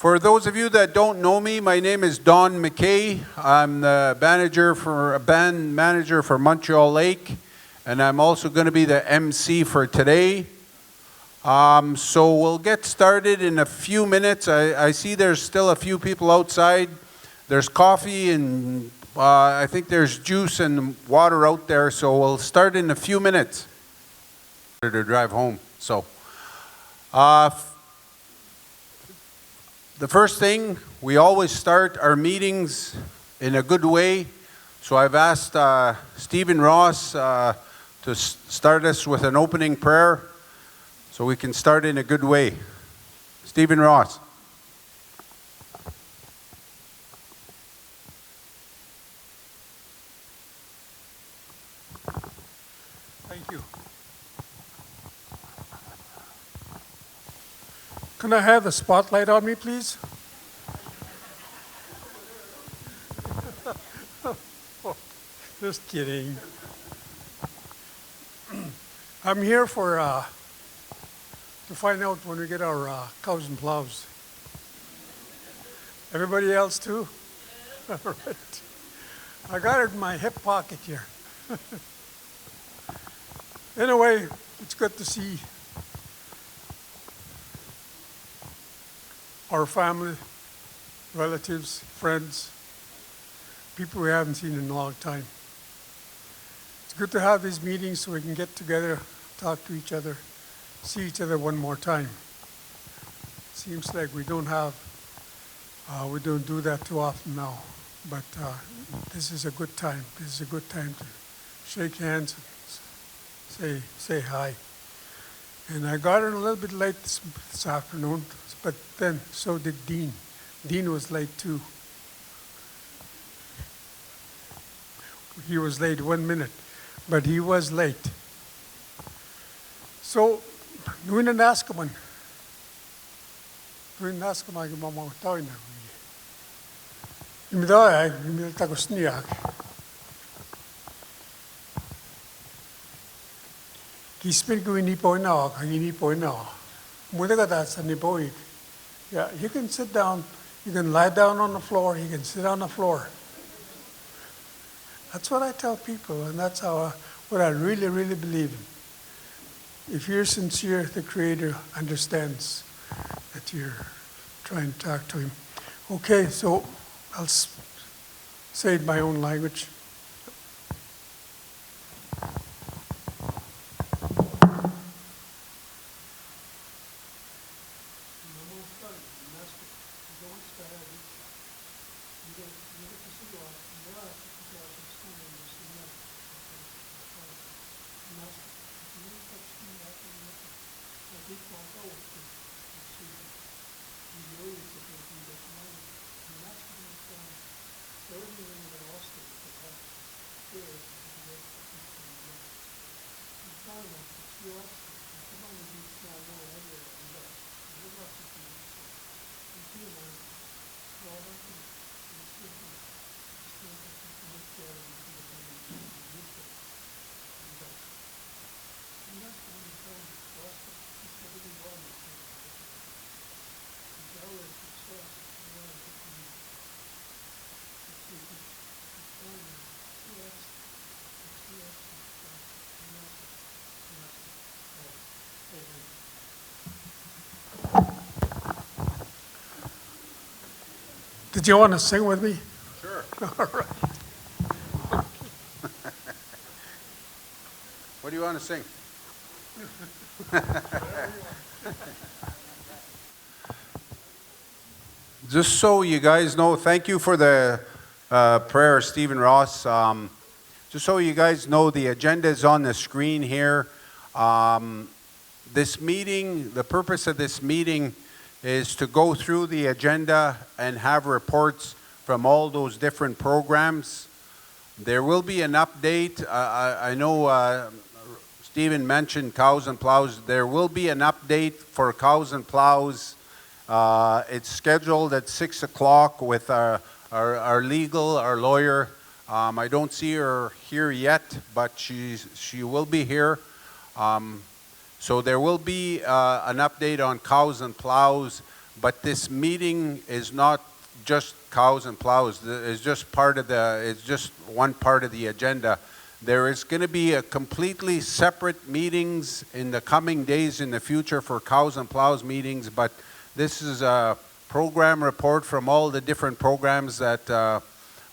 For those of you that don't know me, my name is Don McKay. I'm the band manager for Montreal Lake, and I'm also going to be the MC for today. So we'll get started in a few minutes. I see there's still a few people outside. There's coffee and I think there's juice and water out there, so we'll start in a few minutes to drive home. So the first thing, we always start our meetings in a good way. So I've asked Stephen Ross to start us with an opening prayer so we can start in a good way. Stephen Ross. Thank you. Can I have the spotlight on me, please? Just kidding. I'm here to find out when we get our cows and plows. Everybody else too? All right. I got it in my hip pocket here. Anyway, it's good to see our family, relatives, friends, people we haven't seen in a long time. It's good to have these meetings so we can get together, talk to each other, see each other one more time. Seems like we don't do that too often now, but this is a good time. This is a good time to shake hands and say hi. And I got in a little bit late this afternoon, but then so did Dean. Dean was late too. He was late 1 minute, but he was late. So, nuin na naskaman. Nuin naskaman yung mga tao na. Yung daw ay, yung takos niya. Kispin ko inipo na ako, kang inipo na ako. Muna ka dahil sa nipo. Yeah, you can sit down, you can lie down on the floor, you can sit on the floor. That's what I tell people, and that's what I really, really believe in. If you're sincere, the Creator understands that you're trying to talk to Him. Okay, so I'll say it in my own language. Did you want to sing with me? Sure. All right. What do you want to sing? Just so you guys know, thank you for the prayer, Stephen Ross. Just so you guys know, the agenda is on the screen here. This meeting, the purpose of this meeting is to go through the agenda and have reports from all those different programs. There will be an update. I know Stephen mentioned cows and plows. There will be an update for cows and plows. It's scheduled at 6 o'clock with our lawyer. I don't see her here yet, but she will be here. So there will be an update on cows and plows, but this meeting is not just cows and plows. It's just it's just one part of the agenda. There is going to be a completely separate meetings in the coming days in the future for cows and plows meetings, but this is a program report from all the different programs that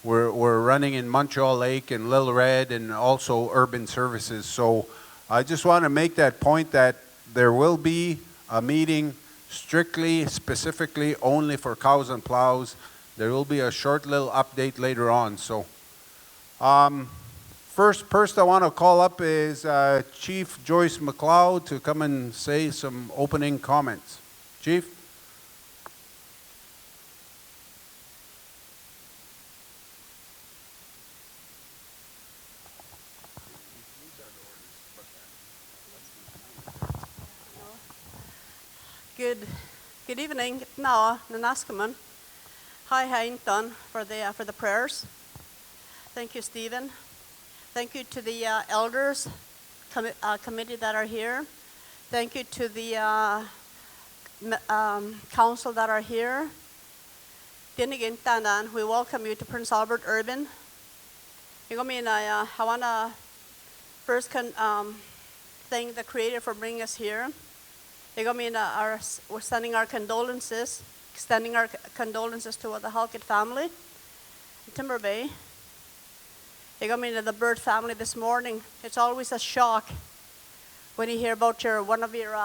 we're running in Montreal Lake and Little Red and also urban services. So I just want to make that point that there will be a meeting strictly, specifically only for cows and plows. There will be a short little update later on. So first person I want to call up is Chief Joyce McLeod to come and say some opening comments. Chief? Good evening. Now, Nanaskaman. Hi, Hainton, for the prayers. Thank you, Stephen. Thank you to the elders committee that are here. Thank you to the council that are here. Tinigin Tanan, we welcome you to Prince Albert Urban. I want to first thank the Creator for bringing us here. We're sending our condolences, extending our condolences to the Halkett family in Timber Bay. The Bird family this morning. It's always a shock when you hear about one of your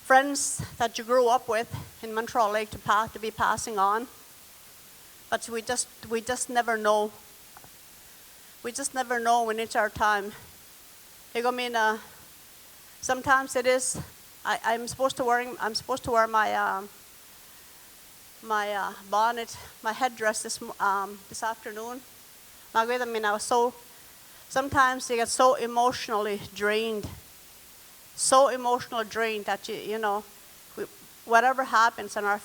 friends that you grew up with in Montreal Lake to be passing on. But we just never know. We just never know when it's our time. Sometimes it is. I'm supposed to wear my my bonnet, my headdress this afternoon. Sometimes you get so emotionally drained that whatever happens in our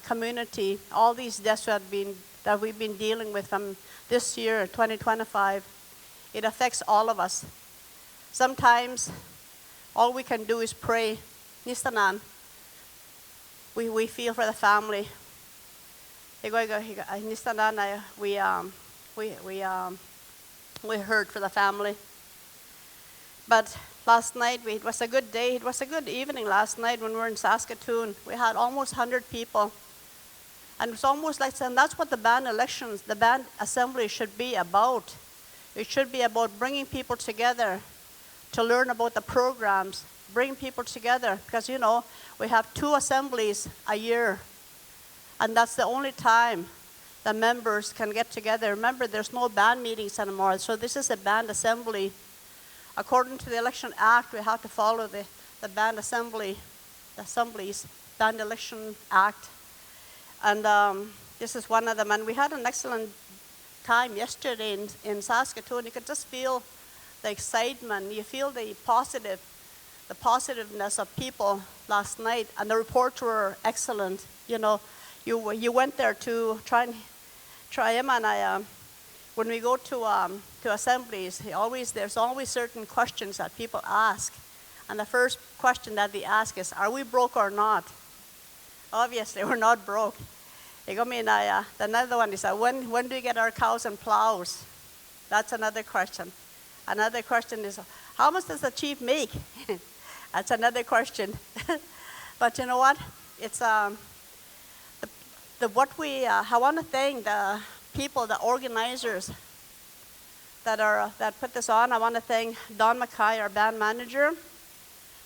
community, all these deaths that we've been dealing with from this year, 2025, it affects all of us. Sometimes all we can do is pray. Nistanan. We feel for the family. Nistanan, we heard for the family. But last night, it was a good day. It was a good evening last night when we were in Saskatoon. We had almost 100 people. And it's almost like, and that's what the band elections, the band assembly should be about. It should be about bringing people together to learn about the programs, bring people together. Because, we have 2 assemblies a year. And that's the only time the members can get together. Remember, there's no band meetings anymore. So this is a band assembly. According to the Election Act, we have to follow the band assembly's band election act. And this is one of them. And we had an excellent time yesterday in Saskatoon. You could just feel the excitement. You feel the positiveness of people last night. And the reports were excellent. You went there to try them, and when we go to assemblies, there's always certain questions that people ask. And the first question that they ask is, are we broke or not? Obviously, we're not broke. Another one is, when do we get our cows and plows? That's another question. Another question is, how much does the chief make? That's another question. But you know what? It's I want to thank the people, the organizers that put this on. I want to thank Don Mackay, our band manager,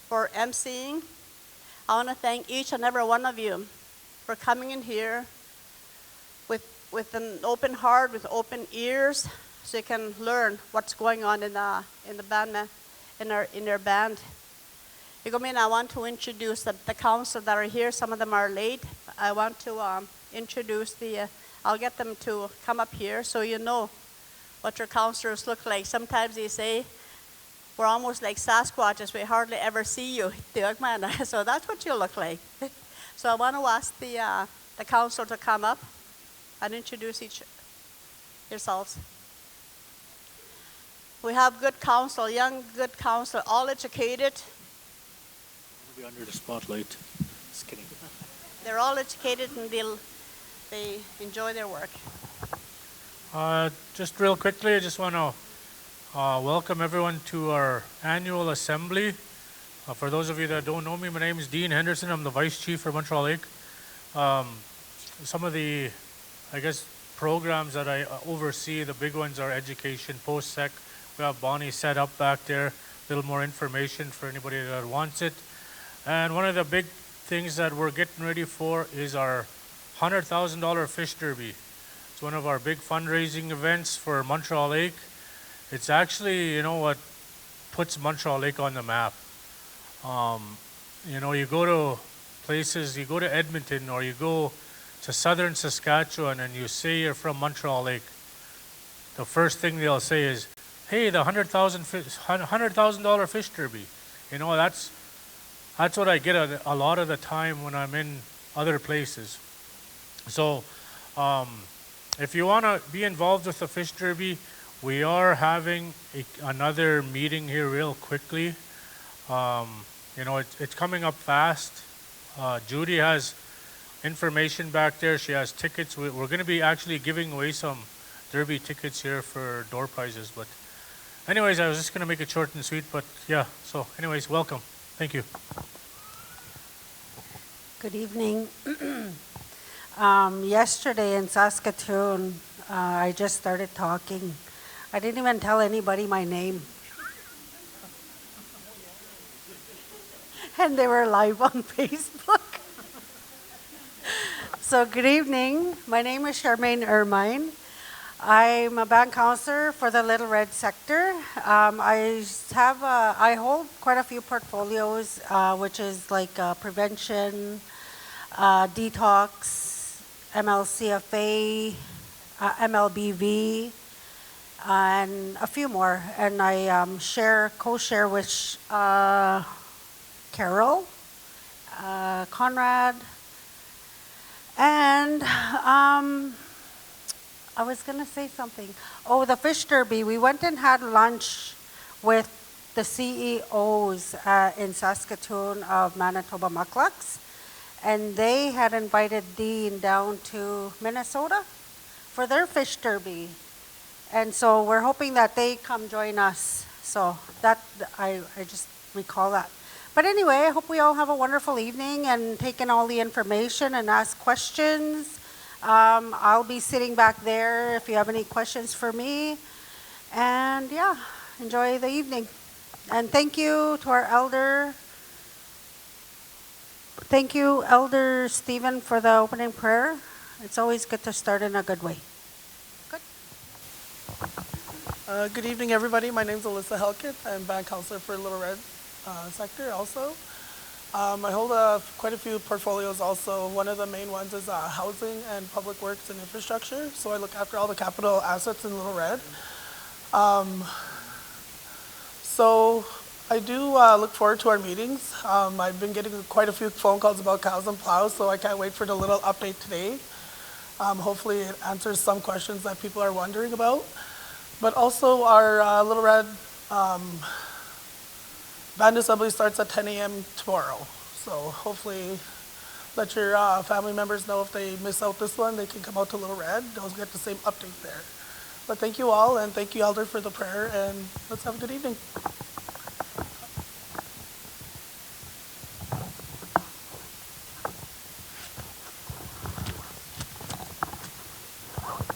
for emceeing. I want to thank each and every one of you for coming in here with an open heart, with open ears, so you can learn what's going on in the band, in their band. I want to introduce the council that are here. Some of them are late. I want to introduce I'll get them to come up here so you know what your councilors look like. Sometimes they say, we're almost like Sasquatches. We hardly ever see you. So that's what you look like. So I want to ask the council to come up and introduce yourselves. We have good council, young good council, all educated. Be under the spotlight. Just kidding. They're all educated and they enjoy their work. Just real quickly, I just want to welcome everyone to our annual assembly. For those of you that don't know me, my name is Dean Henderson. I'm the Vice Chief for Montreal Lake. Some of the, I guess, programs that I oversee, the big ones are education, post-sec. We have Bonnie set up back there, a little more information for anybody that wants it. And one of the big things that we're getting ready for is our $100,000 fish derby. It's one of our big fundraising events for Montreal Lake. It's actually, what puts Montreal Lake on the map. You go to places, you go to Edmonton or you go to southern Saskatchewan and you say you're from Montreal Lake. The first thing they'll say is, hey, the $100,000 fish derby. That's what I get a lot of the time when I'm in other places. So if you want to be involved with the fish derby, we are having another meeting here real quickly. It's coming up fast. Judy has information back there. She has tickets. We're going to be actually giving away some derby tickets here for door prizes. But anyways, I was just going to make it short and sweet. But yeah, so anyways, welcome. Thank you. Good evening. Yesterday in Saskatoon, I just started talking. I didn't even tell anybody my name. And they were live on Facebook. So good evening. My name is Charmaine Ermine. I'm a band counselor for the Little Red sector. I hold quite a few portfolios, which is like prevention, detox, MLCFA, MLBV, and a few more. And I co-share with Carol, Conrad, and I was going to say something. Oh, the fish derby. We went and had lunch with the CEOs in Saskatoon of Manitoba Mucklucks, and they had invited Dean down to Minnesota for their fish derby. And so we're hoping that they come join us. So that I just recall that. But anyway, I hope we all have a wonderful evening and take in all the information and ask questions. I'll be sitting back there if you have any questions for me. And yeah, enjoy the evening. And thank you to our elder. Thank you, Elder Stephen, for the opening prayer. It's always good to start in a good way. Good. Good evening, everybody. My name is Alyssa Helkett. I'm band counselor for Little Red sector also. I hold quite a few portfolios also. One of the main ones is housing and public works and infrastructure. So I look after all the capital assets in Little Red. So I do look forward to our meetings. I've been getting quite a few phone calls about cows and plows, so I can't wait for the little update today. Hopefully it answers some questions that people are wondering about. But also our Little Red band assembly starts at 10 a.m. tomorrow. So hopefully let your family members know if they miss out this one, they can come out to Little Red. They'll get the same update there. But thank you all, and thank you, Elder, for the prayer, and let's have a good evening.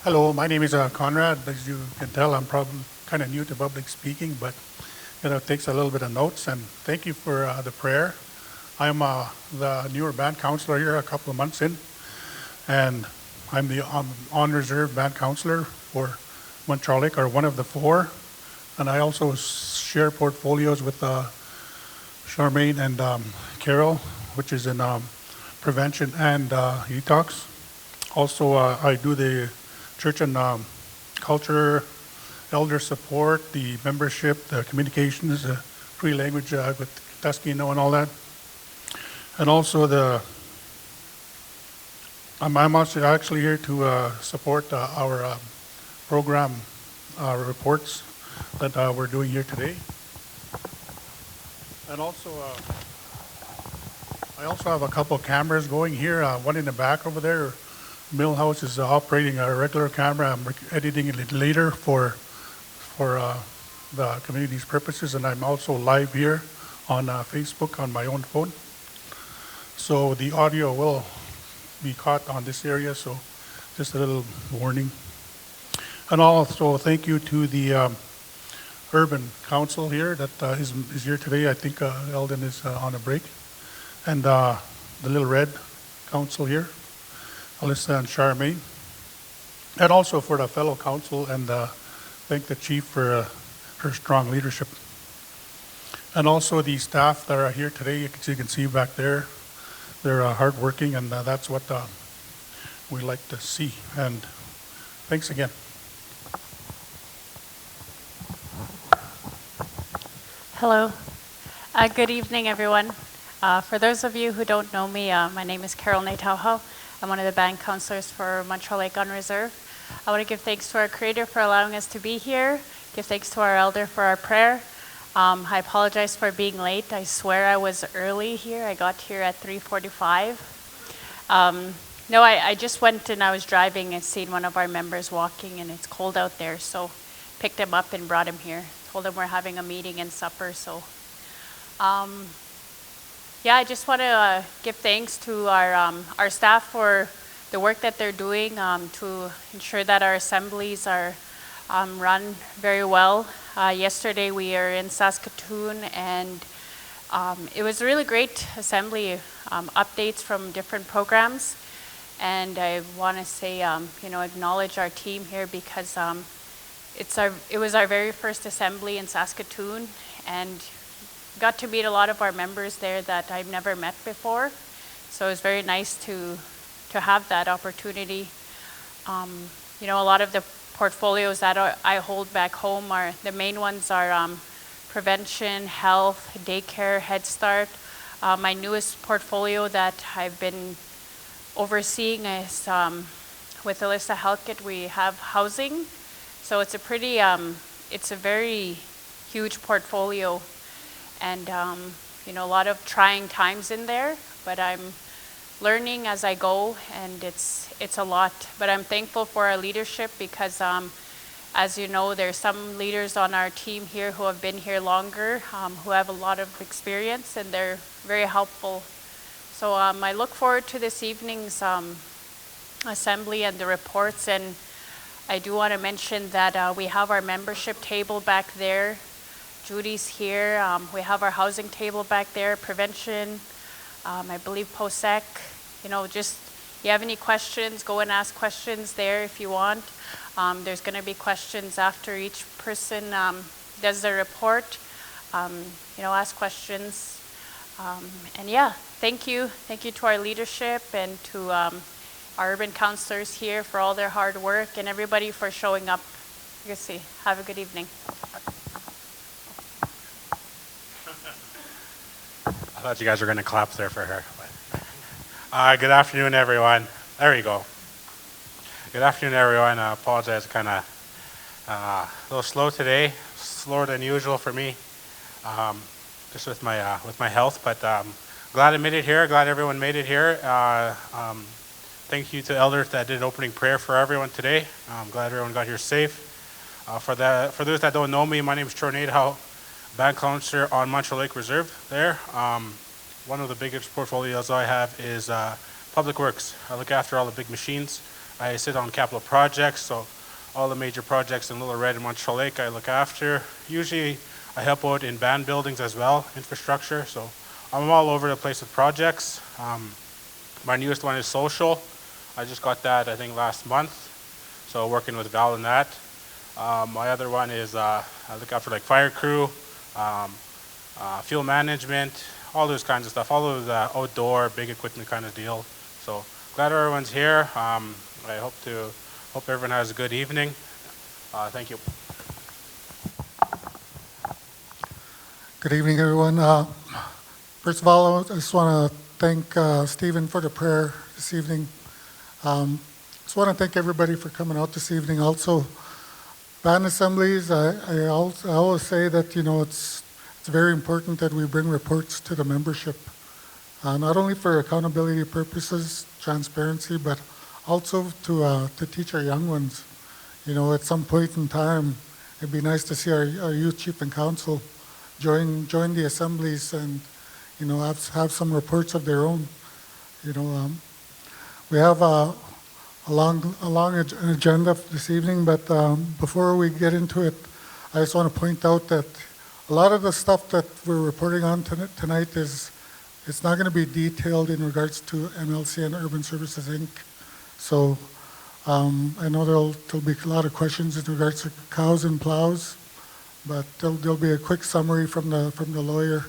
Hello, my name is Conrad. As you can tell, I'm probably kind of new to public speaking, but it takes a little bit of notes. And thank you for the prayer. I'm the newer band counselor here, a couple of months in, and I'm the on-reserve band counselor for Montreal Lake, or one of the four. And I also share portfolios with Charmaine and Carol, which is in prevention and detox. Also, I do the church and culture, elder support, the membership, the communications, Cree language with Tuskino and all that. And also I'm also actually here to support our program reports that we're doing here today. And also I also have a couple of cameras going here, one in the back over there. Millhouse is operating a regular camera. I'm editing it later for the community's purposes, and I'm also live here on Facebook on my own phone. So the audio will be caught on this area, so just a little warning. And also thank you to the Urban Council here that is here today. I think Eldon is on a break. And the Little Red Council here, Alyssa and Charmaine. And also for the fellow council, and thank the chief for her strong leadership. And also the staff that are here today, you can see back there, they're hardworking, and that's what we like to see. And thanks again. Hello. Good evening, everyone. For those of you who don't know me, my name is Carol Natauho. I'm one of the band counselors for Montreal Lake on Reserve. I want to give thanks to our Creator for allowing us to be here. Give thanks to our elder for our prayer. I apologize for being late. I swear I was early here. I got here at 3:45. No, I just went and I was driving and seen one of our members walking, and it's cold out there, so picked him up and brought him here. Told him we're having a meeting and supper, so yeah, I just want to give thanks to our staff for the work that they're doing to ensure that our assemblies are run very well. Yesterday we were in Saskatoon, and it was a really great assembly, updates from different programs. And I want to say, acknowledge our team here, because it was our very first assembly in Saskatoon, and got to meet a lot of our members there that I've never met before. So it was very nice to have that opportunity. A lot of the portfolios that I hold back home are, the main ones are prevention, health, daycare, Head Start. My newest portfolio that I've been overseeing is with Alyssa Halkett, we have housing. So it's a very huge portfolio, and a lot of trying times in there, but I'm learning as I go, and it's a lot. But I'm thankful for our leadership, because as you know, there's some leaders on our team here who have been here longer, who have a lot of experience, and they're very helpful. So I look forward to this evening's assembly and the reports, and I do want to mention that we have our membership table back there. Judy's here. We have our housing table back there, prevention, I believe POSEC. Just you have any questions, go and ask questions there if you want. There's going to be questions after each person does their report. Ask questions. And yeah, thank you. Thank you to our leadership and to our urban councilors here for all their hard work, and everybody for showing up. You can see. Have a good evening. I thought you guys were going to clap there for her. Good afternoon, everyone. There you go. Good afternoon, everyone. I apologize, kind of a little slow today, slower than usual for me, just with my health. But glad I made it here. Glad everyone made it here. Thank you to elders that did opening prayer for everyone today. I'm glad everyone got here safe. For those that don't know me, my name is Troy Nadehout, band counselor on Montreal Lake Reserve there. One of the biggest portfolios I have is Public Works. I look after all the big machines. I sit on capital projects, so all the major projects in Little Red and Montreal Lake I look after. Usually I help out in band buildings as well, infrastructure, so I'm all over the place with projects. My newest one is social. I just got that, I think, last month, so working with Val in that. My other one is I look after like fire crew, fuel management, all those kinds of stuff, all of the outdoor, big equipment kind of deal. So glad everyone's here. I hope everyone has a good evening. Thank you. Good evening, everyone. First of all, I just want to thank Stephen for the prayer this evening. Just want to thank everybody for coming out this evening. Also, band assemblies, I always say that, it's very important that we bring reports to the membership. not only for accountability purposes, transparency, but also to teach our young ones. You know, at some point in time, it'd be nice to see our youth chief and council join the assemblies and, you know, have some reports of their own. You know, we have a long agenda this evening, but before we get into it, I just want to point out that a lot of the stuff that we're reporting on tonight it's not going to be detailed in regards to MLC and Urban Services Inc. So I know there'll be a lot of questions in regards to cows and plows, but there'll be a quick summary from the lawyer.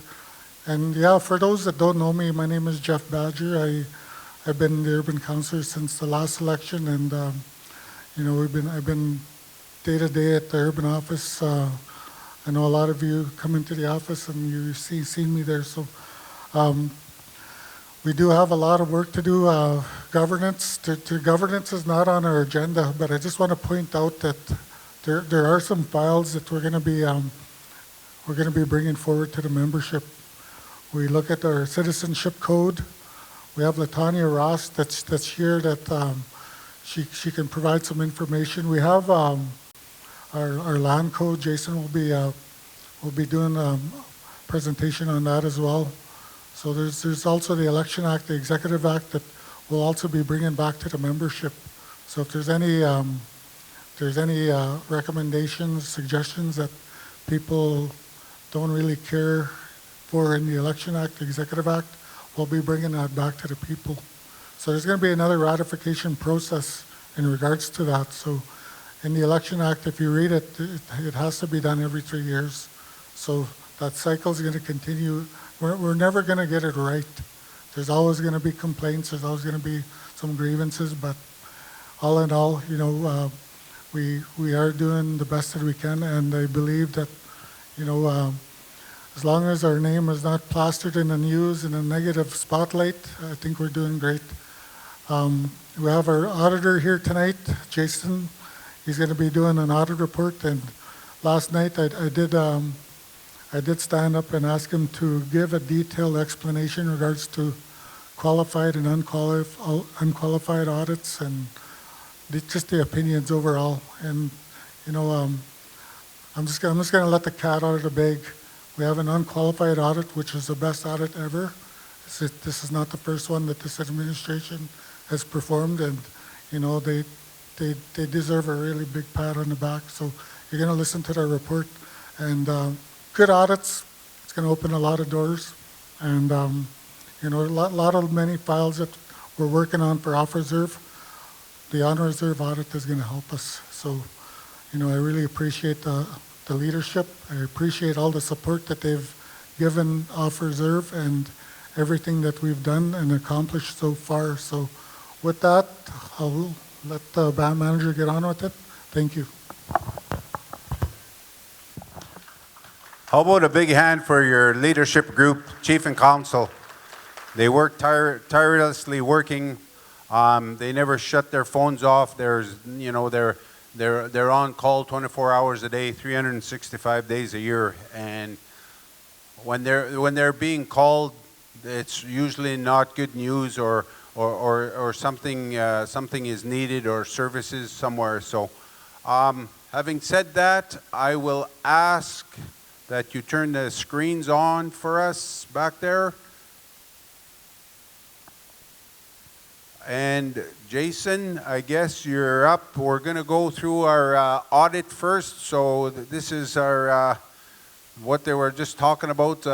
And yeah, for those that don't know me, my name is Jeff Badger. I've been the urban councillor since the last election, and you know, I've been day to day at the urban office. I know a lot of you come into the office and you've seen me there. So we do have a lot of work to do. Governance is not on our agenda, but I just want to point out that there are some files that we're going to be bringing forward to the membership. We look at our citizenship code. We have Latanya Ross that's here that she can provide some information. We have our land code. Jason will be doing a presentation on that as well. So there's also the Election Act, the Executive Act that we'll also be bringing back to the membership. So if there's any recommendations, suggestions that people don't really care for in the Election Act, the Executive Act, we'll be bringing that back to the people. So there's going to be another ratification process in regards to that. So in the Election Act, if you read it, it has to be done every 3 years. So that cycle is going to continue. We're never going to get it right. There's always going to be complaints. There's always going to be some grievances. But all in all, you know, we are doing the best that we can. And I believe that, you know, as long as our name is not plastered in the news in a negative spotlight, I think we're doing great. We have our auditor here tonight, Jason. He's going to be doing an audit report. And last night I did stand up and ask him to give a detailed explanation in regards to qualified and unqualified audits and just the opinions overall. And you know, I'm just going to let the cat out of the bag. We have an unqualified audit, which is the best audit ever. This is not the first one that this administration has performed, and you know, they deserve a really big pat on the back. So you're going to listen to their report, and good audits. It's going to open a lot of doors, and you know, many files that we're working on for off reserve. The on reserve audit is going to help us. So, you know, I really appreciate the leadership. I appreciate all the support that they've given off reserve and everything that we've done and accomplished so far. So, with that, I'll let the band manager get on with it. Thank you. How about a big hand for your leadership group, Chief and Council? They work tirelessly working. They never shut their phones off. There's, you know, they're on call 24 hours a day, 365 days a year. And when they're being called, it's usually not good news or something is needed or services somewhere. So, having said that, I will ask that you turn the screens on for us back there. And Jason, I guess you're up. We're going to go through our audit first. So this is our what they were just talking about,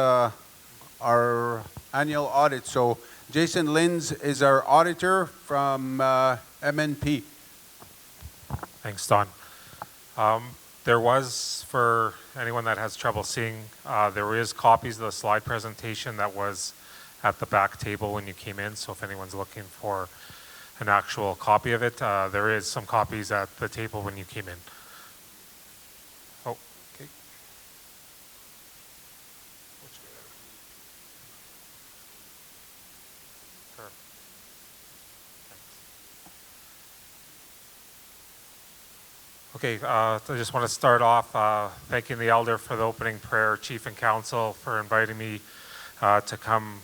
our annual audit. So Jason Linz is our auditor from MNP. Thanks, Don. There was, for anyone that has trouble seeing, there is copies of the slide presentation that was at the back table when you came in. So if anyone's looking for an actual copy of it, there is some copies at the table when you came in. Oh, okay. Sure. Okay, I just want to start off thanking the elder for the opening prayer, Chief and Council for inviting me to come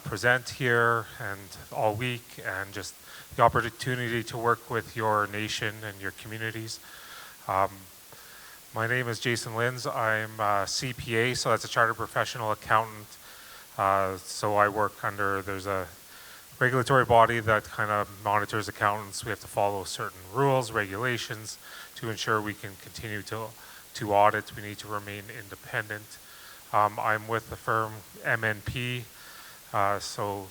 present here and all week, and just the opportunity to work with your nation and your communities. My name is Jason Linz. I'm a CPA, so that's a Chartered Professional Accountant. So I work under, there's a regulatory body that kind of monitors accountants. We have to follow certain rules, regulations to ensure we can continue to audit. We need to remain independent. I'm with the firm MNP, so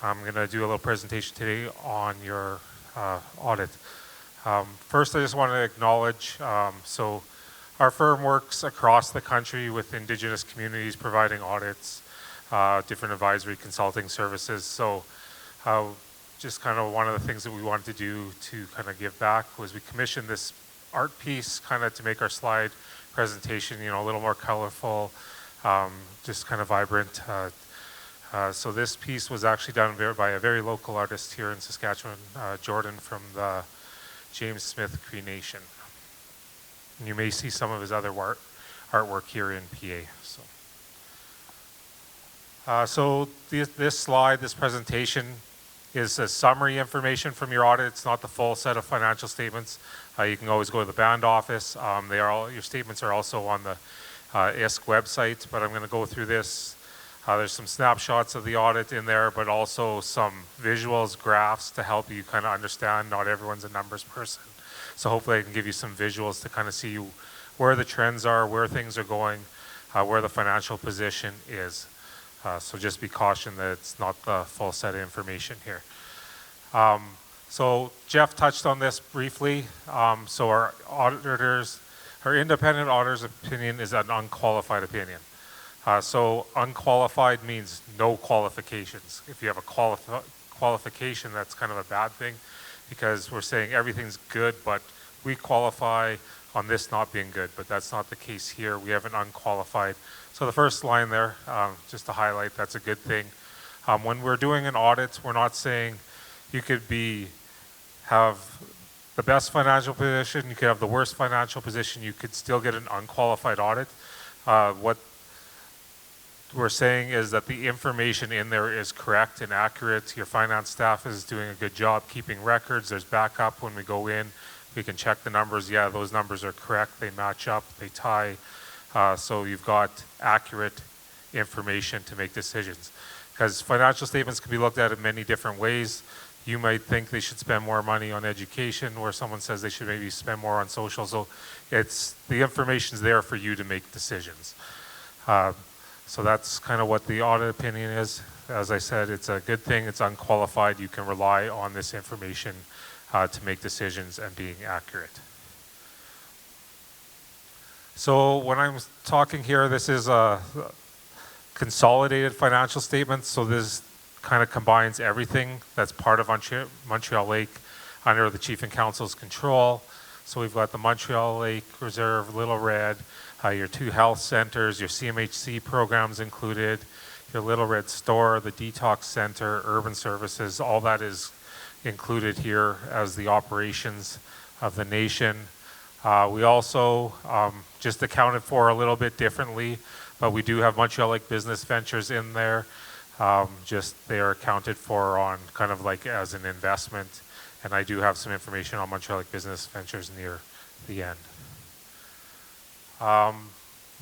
I'm going to do a little presentation today on your audit. First, I just want to acknowledge, so our firm works across the country with Indigenous communities providing audits, different advisory consulting services. So just kind of one of the things that we wanted to do to kind of give back was we commissioned this art piece kind of to make our slide presentation, a little more colorful, just kind of vibrant. So this piece was actually done by a very local artist here in Saskatchewan, Jordan from the James Smith Cree Nation. And you may see some of his other artwork here in PA. So this slide, this presentation, is a summary information from your audit. It's not the full set of financial statements. You can always go to the band office. Your statements are also on the ISK website, but I'm going to go through this. There's some snapshots of the audit in there, but also some visuals, graphs to help you kind of understand. Not everyone's a numbers person. So hopefully I can give you some visuals to kind of see where the trends are, where things are going, where the financial position is. So just be cautioned that it's not the full set of information here. So Jeff touched on this briefly. So our independent auditor's opinion is an unqualified opinion. So unqualified means no qualifications. If you have a qualification, that's kind of a bad thing, because we're saying everything's good, but we qualify on this not being good, but that's not the case here. We have an unqualified. So the first line there, just to highlight, that's a good thing. When we're doing an audit, we're not saying you could have the best financial position, you could have the worst financial position, you could still get an unqualified audit. What we're saying is that the information in there is correct and accurate. Your finance staff is doing a good job keeping records. There's backup when we go in. We can check the numbers. Yeah, those numbers are correct. They match up. They tie. So you've got accurate information to make decisions. Because financial statements can be looked at in many different ways. You might think they should spend more money on education, or someone says they should maybe spend more on social. So the information's there for you to make decisions. So that's kind of what the audit opinion is. As I said, it's a good thing. It's unqualified. You can rely on this information to make decisions and being accurate. So when I'm talking here, this is a consolidated financial statement. So this kind of combines everything that's part of Montreal Lake under the Chief and Council's control. So we've got the Montreal Lake Reserve, Little Red, your 2 health centers, your CMHC programs included, your Little Red store, the detox center, urban services, all that is included here as the operations of the nation. We also just accounted for a little bit differently, but we do have Montreal Lake Business Ventures in there. Just they are accounted for on kind of like as an investment, and I do have some information on Montreal Lake Business Ventures near the end.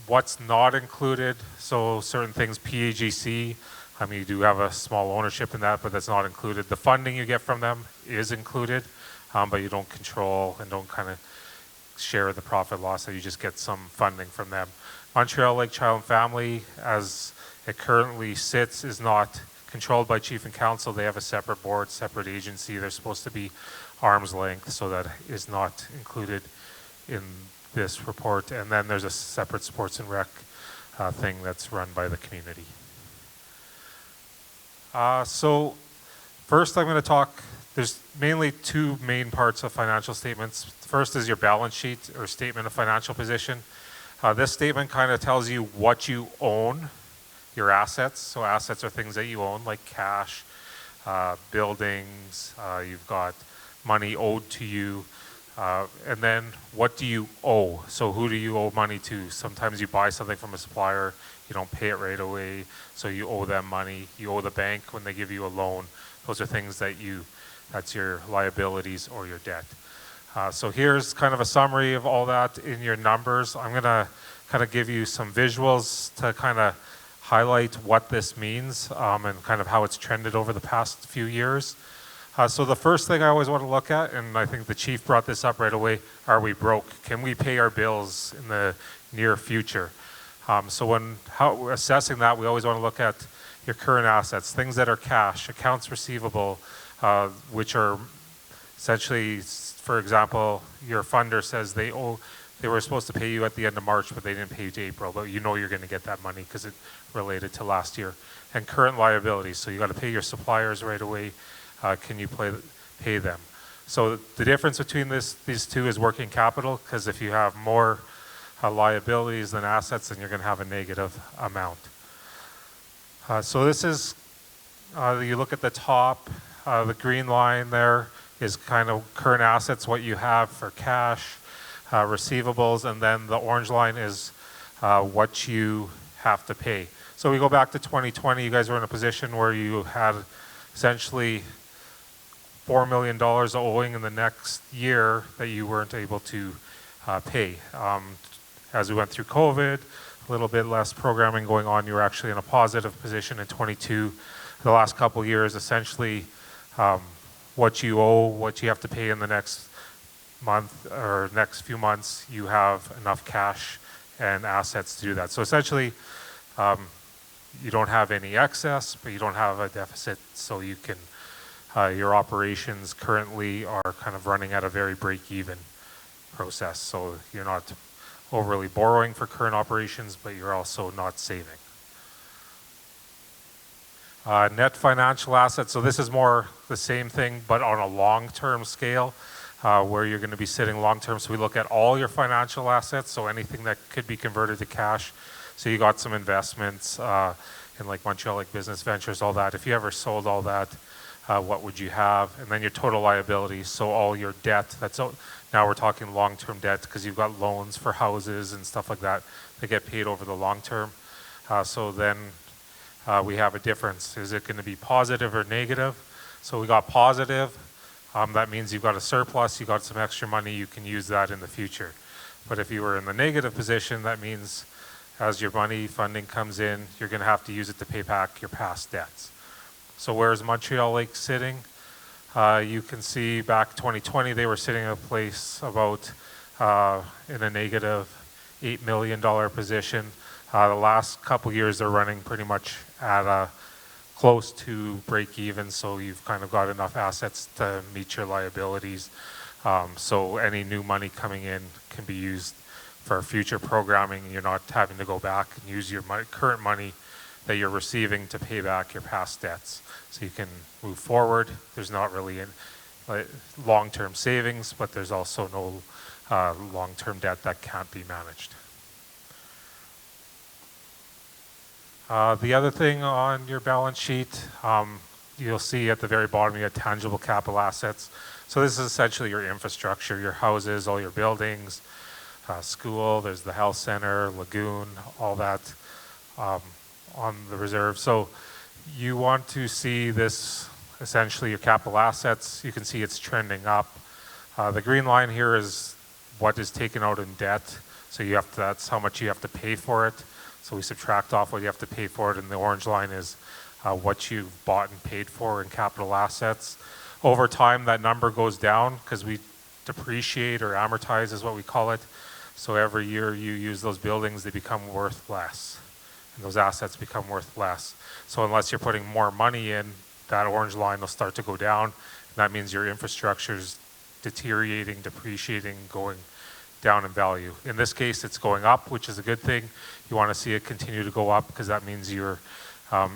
What's not included, so certain things, PAGC, you do have a small ownership in that, but that's not included. The funding you get from them is included, but you don't control and don't kind of share the profit loss, so you just get some funding from them. Montreal Lake Child and Family, as it currently sits, is not controlled by Chief and Council. They have a separate board, separate agency. They're supposed to be arm's length, so that is not included in this report. And then there's a separate sports and rec thing that's run by the community. So first I'm going to talk, there's mainly 2 main parts of financial statements. First is your balance sheet or statement of financial position. This statement kind of tells you what you own, your assets. So assets are things that you own, like cash, buildings, you've got money owed to you, And then what do you owe? So who do you owe money to? Sometimes you buy something from a supplier, you don't pay it right away, so you owe them money. You owe the bank when they give you a loan. Those are things that's your liabilities or your debt. So here's kind of a summary of all that in your numbers. I'm gonna kind of give you some visuals to kind of highlight what this means and kind of how it's trended over the past few years. So the first thing I always want to look at, and I think the chief brought this up right away, are we broke? Can we pay our bills in the near future? So when assessing that, we always want to look at your current assets, things that are cash, accounts receivable, which are essentially, for example, your funder says they were supposed to pay you at the end of March, but they didn't pay you to April, but you know you're going to get that money because it related to last year. And current liabilities, so you got to pay your suppliers right away. Can you pay them? So the difference between these two is working capital, because if you have more liabilities than assets, then you're going to have a negative amount. So this is, you look at the top, the green line there is kind of current assets, what you have for cash, receivables, and then the orange line is what you have to pay. So we go back to 2020, you guys were in a position where you had essentially $4 million owing in the next year that you weren't able to pay. As we went through COVID, a little bit less programming going on, you were actually in a positive position in 22. The last couple of years, essentially, what you owe, what you have to pay in the next month or next few months, you have enough cash and assets to do that. So essentially, you don't have any excess, but you don't have a deficit, so you can, your operations currently are kind of running at a very break-even process. So you're not overly borrowing for current operations, but you're also not saving. Net financial assets, so this is more the same thing, but on a long-term scale, where you're going to be sitting long-term. So we look at all your financial assets, so anything that could be converted to cash. So you got some investments in like Montreal Lake Business Ventures, all that. If you ever sold all that, what would you have? And then your total liabilities, so all your debt. Now we're talking long-term debt because you've got loans for houses and stuff like that that get paid over the long term. So then we have a difference. Is it going to be positive or negative? So we got positive. That means you've got a surplus, you've got some extra money, you can use that in the future. But if you were in the negative position, that means as your money funding comes in, you're going to have to use it to pay back your past debts. So where's Montreal Lake sitting? You can see back 2020, they were sitting in a place about in a negative $8 million position. The last couple years, they're running pretty much at close to break even, so you've kind of got enough assets to meet your liabilities. So any new money coming in can be used for future programming. You're not having to go back and use your current money that you're receiving to pay back your past debts. So you can move forward. There's not really long-term savings, but there's also no long-term debt that can't be managed. The other thing on your balance sheet, you'll see at the very bottom you have tangible capital assets. So this is essentially your infrastructure, your houses, all your buildings, school, there's the health center, lagoon, all that on the reserve. So you want to see this, essentially your capital assets. You can see it's trending up. The green line here is what is taken out in debt. So that's how much you have to pay for it. So we subtract off what you have to pay for it, and the orange line is what you've bought and paid for in capital assets. Over time, that number goes down because we depreciate or amortize is what we call it. So every year you use those buildings, they become worth less, and those assets become worth less. So unless you're putting more money in, that orange line will start to go down, and that means your infrastructure is deteriorating, depreciating, going down in value. In this case, it's going up, which is a good thing. You want to see it continue to go up because that means you're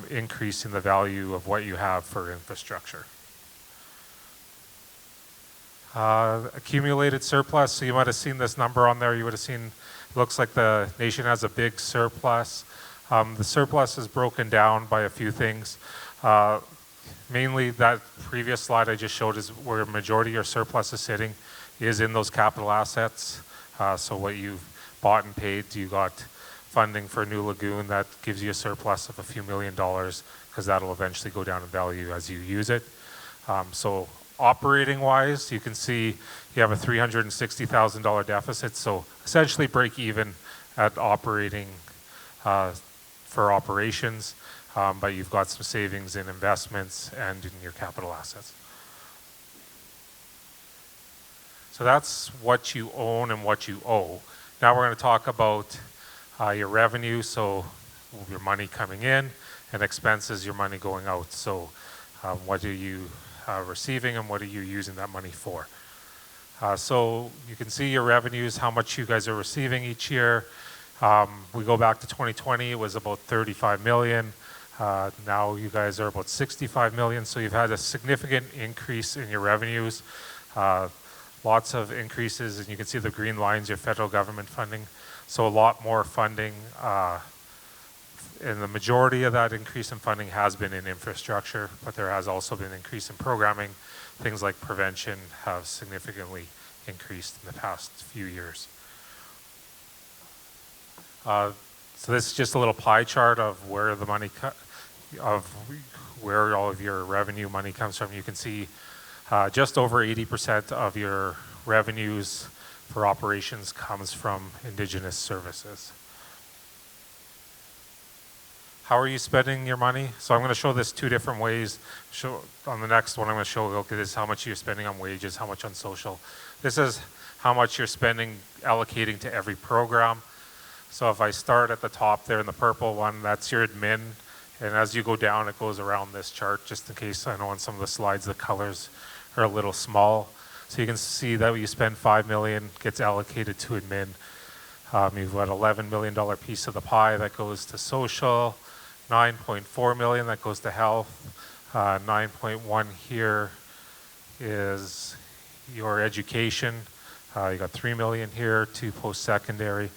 increasing the value of what you have for infrastructure. Accumulated surplus, so you might have seen this number on there. You would have seen, it looks like the nation has a big surplus. The surplus is broken down by a few things. Mainly that previous slide I just showed is where a majority of your surplus is sitting. is in those capital assets. So what you've bought and paid, you got funding for a new lagoon that gives you a surplus of a few $1,000,000 because that'll eventually go down in value as you use it. So operating wise, you can see you have a $360,000 deficit. So essentially break even at operating for operations, but you've got some savings in investments and in your capital assets. So that's what you own and what you owe. Now we're going to talk about your revenue, so your money coming in, and expenses, your money going out. So what are you receiving and what are you using that money for? So you can see your revenues, how much you guys are receiving each year. We go back to 2020, it was about 35 million. Now you guys are about 65 million, so you've had a significant increase in your revenues. Lots of increases, and you can see the green lines, your federal government funding. So a lot more funding, and the majority of that increase in funding has been in infrastructure, but there has also been an increase in programming. Things like prevention have significantly increased in the past few years. So this is just a little pie chart of where the money, where all of your revenue money comes from. You can see just over 80% of your revenues for operations comes from Indigenous services. How are you spending your money? So I'm going to show this two different ways. On the next one, I'm going to show, okay, this is how much you're spending on wages, how much on social. This is how much you're spending allocating to every program. So if I start at the top there in the purple one, that's your admin. And as you go down, it goes around this chart, just in case I know on some of the slides the colors are a little small. So you can see that you spend $5 million gets allocated to admin. You've got $11 million piece of the pie that goes to social, $9.4 million that goes to health, 9.1 here is your education. You got $3 million here to post-secondary.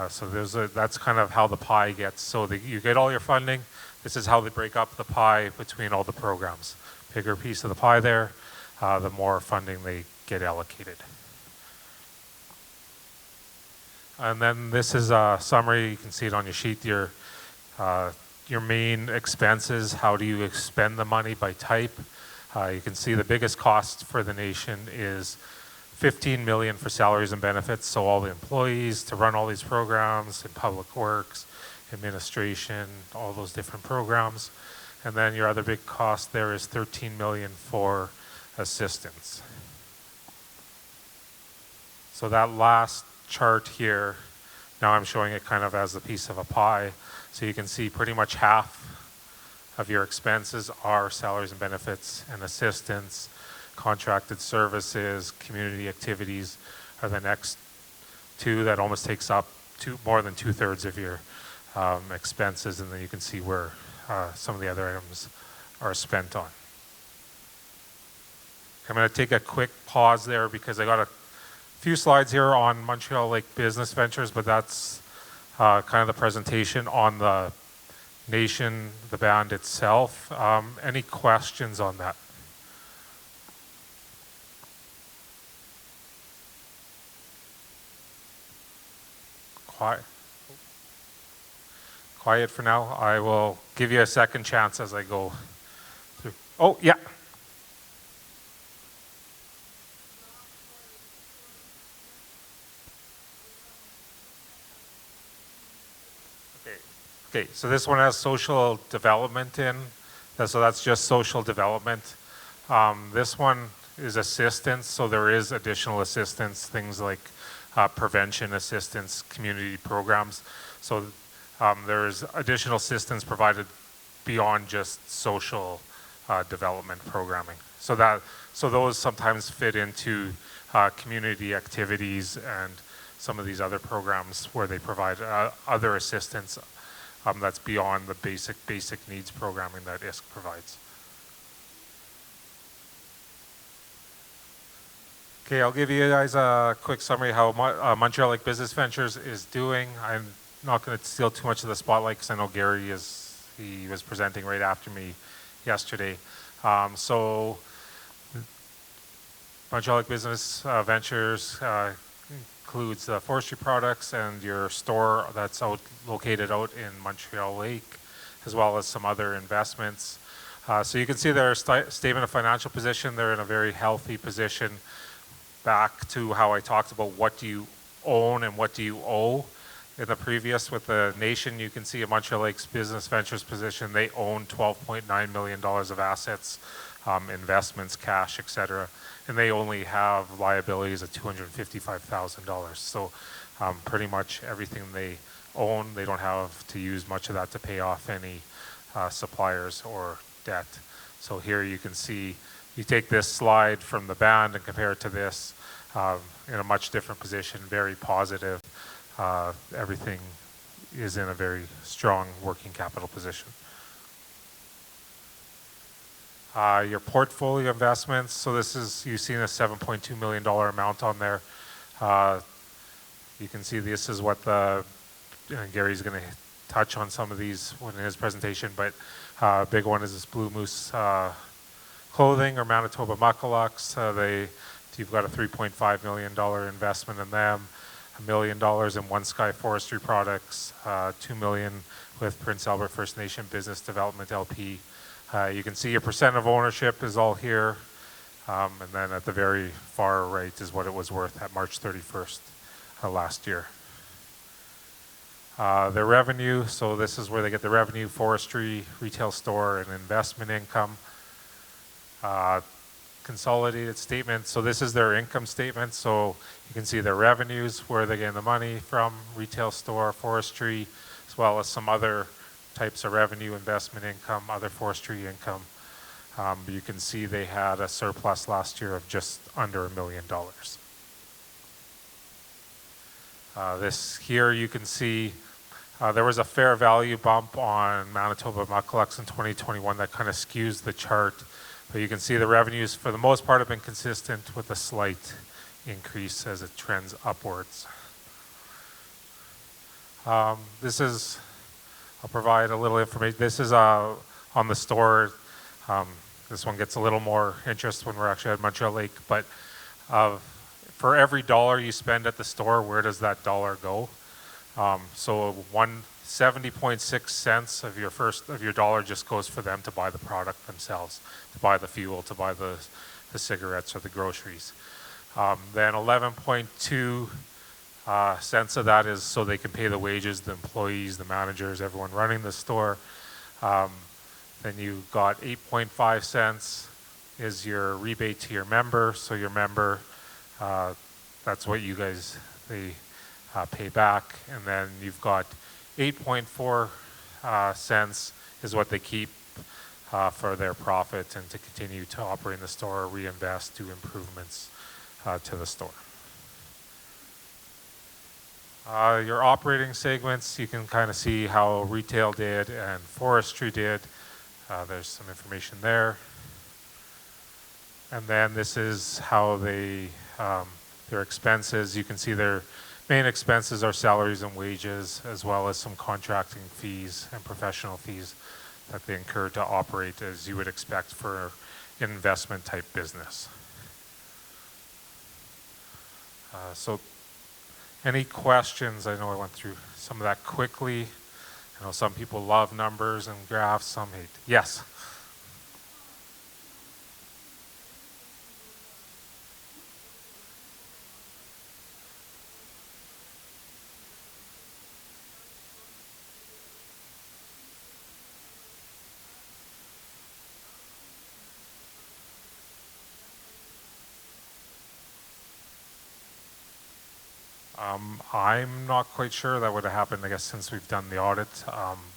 So that's kind of how the pie gets. So you get all your funding. This is how they break up the pie between all the programs. Bigger piece of the pie there, the more funding they get allocated. And then this is a summary. You can see it on your sheet. Your main expenses. How do you expend the money by type? You can see the biggest cost for the nation is $15 million for salaries and benefits. So all the employees to run all these programs in public works, administration, all those different programs. And then your other big cost there is $13 million for assistance. So that last chart here, now I'm showing it kind of as a piece of a pie. So you can see pretty much half of your expenses are salaries and benefits and assistance. Contracted services, community activities are the next two. That almost takes up more than 2/3 of your expenses, and then you can see where some of the other items are spent on. I'm going to take a quick pause there because I got a few slides here on Montreal Lake Business Ventures, but that's kind of the presentation on the nation, the band itself. Any questions on that? Quiet for now. I will give you a second chance as I go through. Oh, yeah. Okay, so this one has social development in. So that's just social development. This one is assistance, so there is additional assistance, things like prevention assistance, community programs. So there's additional assistance provided beyond just social development programming. So those sometimes fit into community activities and some of these other programs where they provide other assistance that's beyond the basic needs programming that ISK provides. Okay, I'll give you guys a quick summary how Montreal Lake Business Ventures is doing. I'm not going to steal too much of the spotlight because I know Gary he was presenting right after me yesterday. So Montreal Lake Business Ventures includes forestry products and your store that's located out in Montreal Lake, as well as some other investments. So you can see their statement of financial position. They're in a very healthy position. Back to how I talked about what do you own and what do you owe. In the previous with the nation, you can see a Montreal Lakes Business Ventures position. They own $12.9 million of assets, investments, cash, etc. And they only have liabilities of $255,000. So pretty much everything they own, they don't have to use much of that to pay off any suppliers or debt. So here you can see, you take this slide from the band and compare it to this in a much different position, very positive. Everything is in a very strong working capital position. Your portfolio investments, so this is, you've seen a $7.2 million amount on there. You can see this is what Gary's going to touch on some of these in his presentation, but big one is this Blue Moose Clothing or Manitoba Muckalucks. You've got a $3.5 million investment in them, $1 million in One Sky Forestry Products, $2 million with Prince Albert First Nation Business Development LP. You can see your percent of ownership is all here, and then at the very far right is what it was worth at March 31st last year. Their revenue, so this is where they get the revenue, forestry, retail store, and investment income. Consolidated statement, so this is their income statement, so you can see their revenues, where they're getting the money from, retail store, forestry, as well as some other types of revenue, investment income, other forestry income. You can see they had a surplus last year of just under $1 million. This here you can see there was a fair value bump on Manitoba Muckalucks in 2021 that kind of skews the chart. But you can see the revenues, for the most part, have been consistent with a slight increase as it trends upwards. This is, I'll provide a little information. This is on the store. This one gets a little more interest when we're actually at Montreal Lake. But for every dollar you spend at the store, where does that dollar go? So 70.6 cents of your dollar just goes for them to buy the product themselves, to buy the fuel, to buy the cigarettes or the groceries. Then 11.2 cents of that is so they can pay the wages, the employees, the managers, everyone running the store. Then you got 8.5 cents is your rebate to your member. So your member, that's what you guys, they pay back. And then you've got 8.4 cents is what they keep for their profit and to continue to operate in the store, reinvest, do improvements to the store. Your operating segments, you can kind of see how retail did and forestry did. There's some information there. And then this is how they, their expenses, you can see their main expenses are salaries and wages, as well as some contracting fees and professional fees that they incur to operate as you would expect for an investment type business. So any questions? I know I went through some of that quickly. I know some people love numbers and graphs, some hate. Yes? I'm not quite sure that would have happened, I guess, since we've done the audit,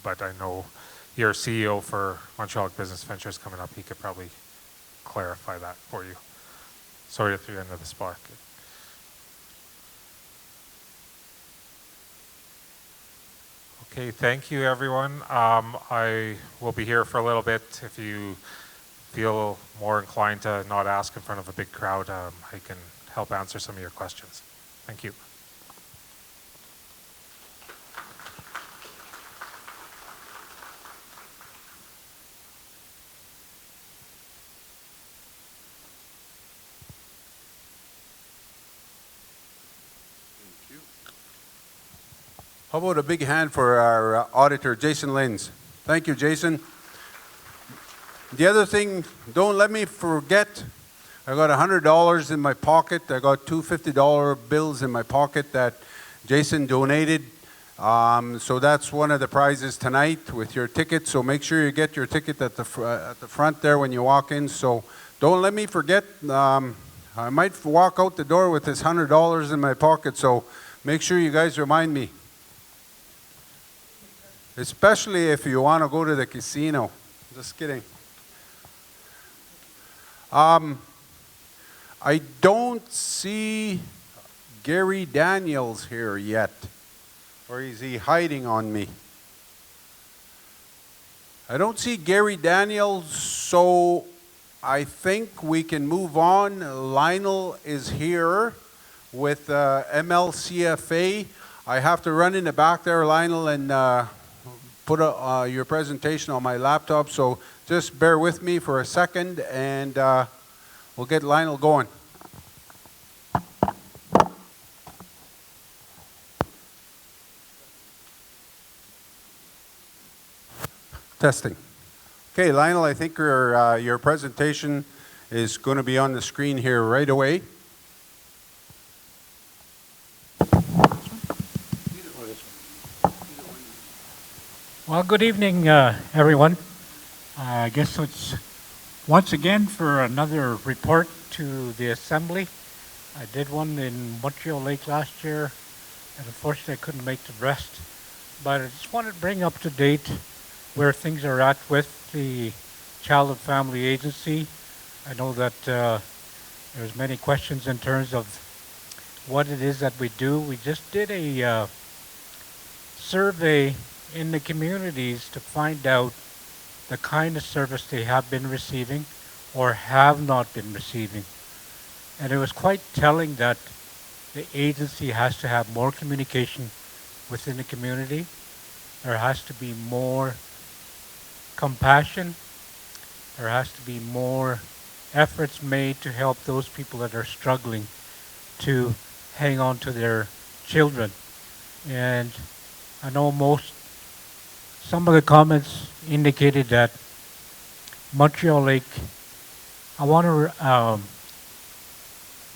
but I know your CEO for Montreal Lake Business Ventures coming up, he could probably clarify that for you. Sorry to throw you under the spot. Okay, thank you everyone. I will be here for a little bit. If you feel more inclined to not ask in front of a big crowd, I can help answer some of your questions. Thank you. How about a big hand for our auditor, Jason Lins? Thank you, Jason. The other thing, don't let me forget, I got $100 in my pocket. I got two $50 bills in my pocket that Jason donated. So that's one of the prizes tonight with your ticket. So make sure you get your ticket at the front there when you walk in. So don't let me forget. I might walk out the door with this $100 in my pocket. So make sure you guys remind me. Especially if you want to go to the casino. Just kidding. I don't see Gary Daniels here yet. Or is he hiding on me? I don't see Gary Daniels, so I think we can move on. Lionel is here with MLCFA. I have to run in the back there, Lionel, and put your presentation on my laptop, so just bear with me for a second, and we'll get Lionel going. Testing. Okay, Lionel, I think your presentation is going to be on the screen here right away. Well, good evening, everyone. I guess it's once again for another report to the Assembly. I did one in Montreal Lake last year, and unfortunately I couldn't make the rest. But I just wanted to bring up to date where things are at with the Child and Family Agency. I know that there's many questions in terms of what it is that we do. We just did a survey in the communities to find out the kind of service they have been receiving or have not been receiving. And it was quite telling that the agency has to have more communication within the community. There has to be more compassion. There has to be more efforts made to help those people that are struggling to hang on to their children. And I know some of the comments indicated that Montreal Lake, I want to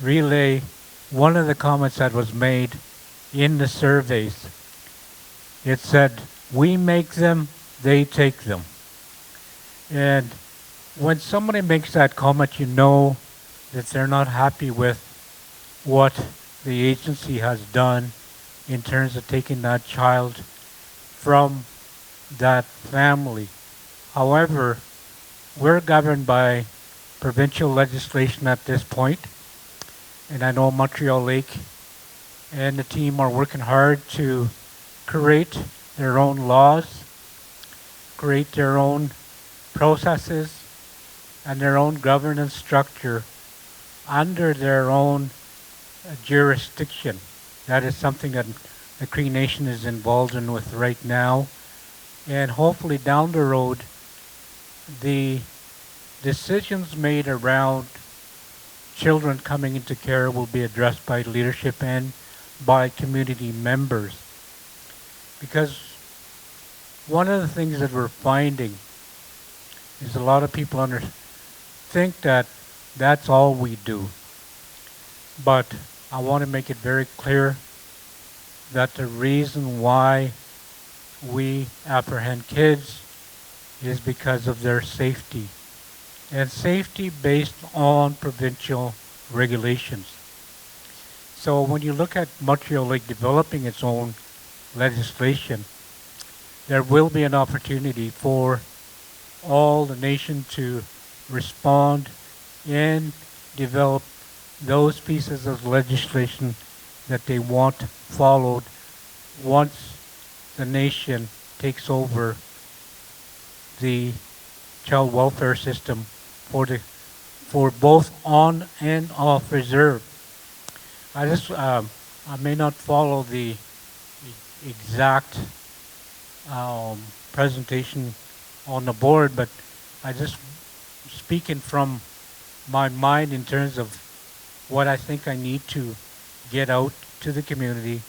relay one of the comments that was made in the surveys. It said, "We make them, they take them." And when somebody makes that comment, you know that they're not happy with what the agency has done in terms of taking that child from that family. However, we're governed by provincial legislation at this point, and I know Montreal Lake and the team are working hard to create their own laws, create their own processes, and their own governance structure under their own jurisdiction. That is something that the Cree Nation is involved in with right now. And hopefully down the road, the decisions made around children coming into care will be addressed by leadership and by community members. Because one of the things that we're finding is a lot of people think that that's all we do. But I want to make it very clear that the reason why we apprehend kids is because of their safety, and safety based on provincial regulations. So when you look at Montreal Lake developing its own legislation, there will be an opportunity for all the nation to respond and develop those pieces of legislation that they want followed once the nation takes over the child welfare system for both on and off reserve. I may not follow the exact presentation on the board, but I just speaking from my mind in terms of what I think I need to get out to the community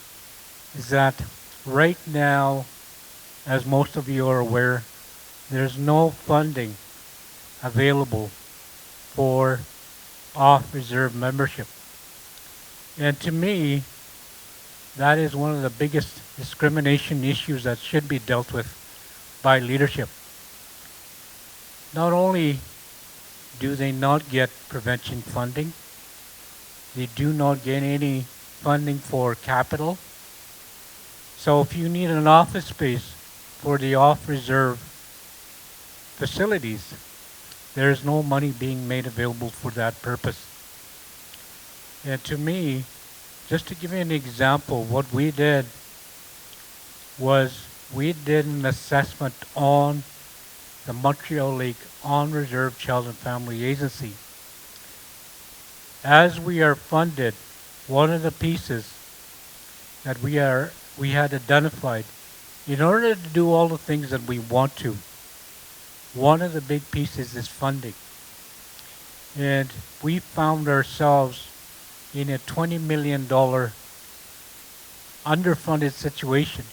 is that right now, as most of you are aware, there's no funding available for off-reserve membership. And to me, that is one of the biggest discrimination issues that should be dealt with by leadership. Not only do they not get prevention funding, they do not get any funding for capital. So if you need an office space for the off-reserve facilities, there is no money being made available for that purpose. And to me, just to give you an example, what we did was we did an assessment on the Montreal Lake On-Reserve Child and Family Agency. As we are funded, one of the pieces that we had identified, in order to do all the things that we want to, one of the big pieces is funding. And we found ourselves in a $20 million underfunded situation.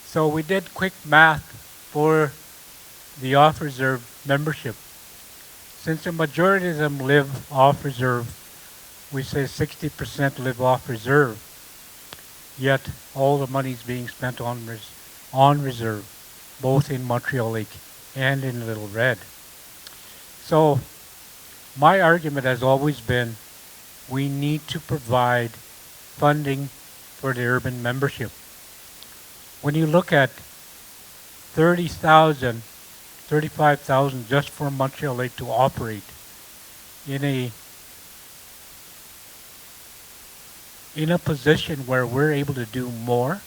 So we did quick math for the off-reserve membership. Since the majority of them live off-reserve, we say 60% live off-reserve, yet all the money is being spent on reserve, both in Montreal Lake and in Little Red. So my argument has always been we need to provide funding for the urban membership. When you look at 30,000, 35,000 just for Montreal Lake to operate in a position where we're able to do more,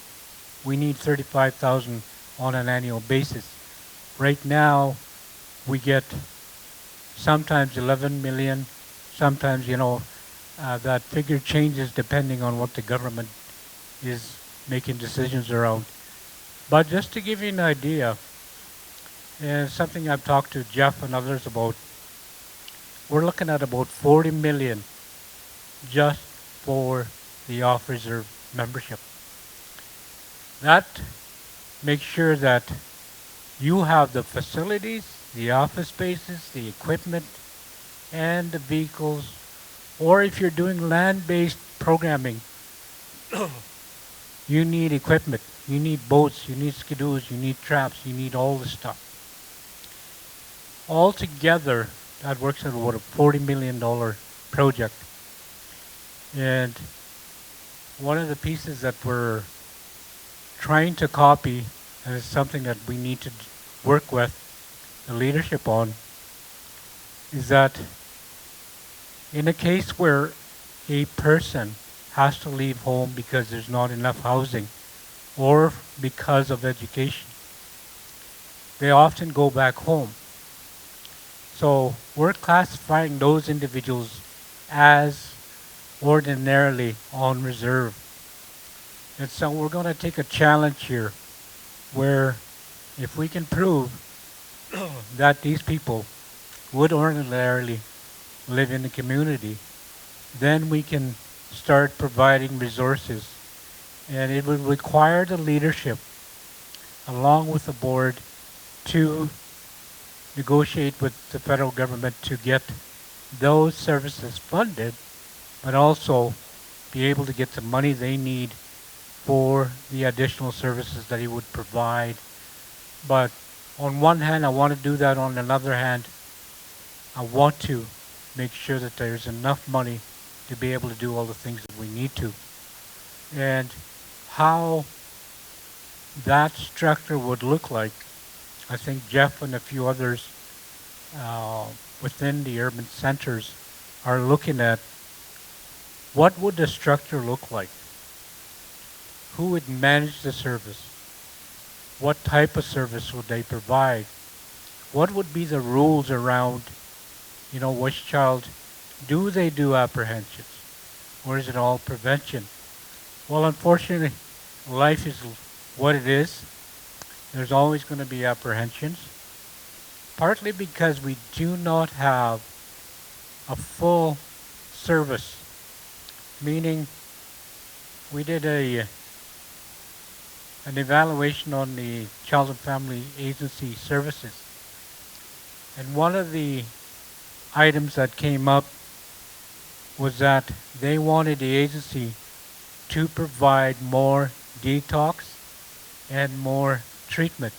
we need 35,000 on an annual basis. Right now, we get sometimes 11 million, sometimes, that figure changes depending on what the government is making decisions around. But just to give you an idea, and something I've talked to Jeff and others about, we're looking at about 40 million just for the off-reserve membership. That makes sure that you have the facilities, the office spaces, the equipment, and the vehicles, or if you're doing land-based programming, you need equipment, you need boats, you need skidoos, you need traps, you need all this stuff. Altogether, that works at about a $40 million project. And one of the pieces that we're trying to copy, and it's something that we need to work with the leadership on, is that in a case where a person has to leave home because there's not enough housing or because of education, they often go back home. So we're classifying those individuals as ordinarily on reserve. And so we're going to take a challenge here where if we can prove that these people would ordinarily live in the community, then we can start providing resources. And it would require the leadership, along with the board, to negotiate with the federal government to get those services funded, but also be able to get the money they need for the additional services that he would provide. But on one hand, I want to do that. On another hand, I want to make sure that there's enough money to be able to do all the things that we need to. And how that structure would look like, I think Jeff and a few others within the urban centers are looking at what would the structure look like? Who would manage the service? What type of service would they provide? What would be the rules around, which child, do they do apprehensions? Or is it all prevention? Well, unfortunately, life is what it is. There's always going to be apprehensions, partly because we do not have a full service, meaning we did a an evaluation on the Child and Family Agency services. And one of the items that came up was that they wanted the agency to provide more detox and more treatment.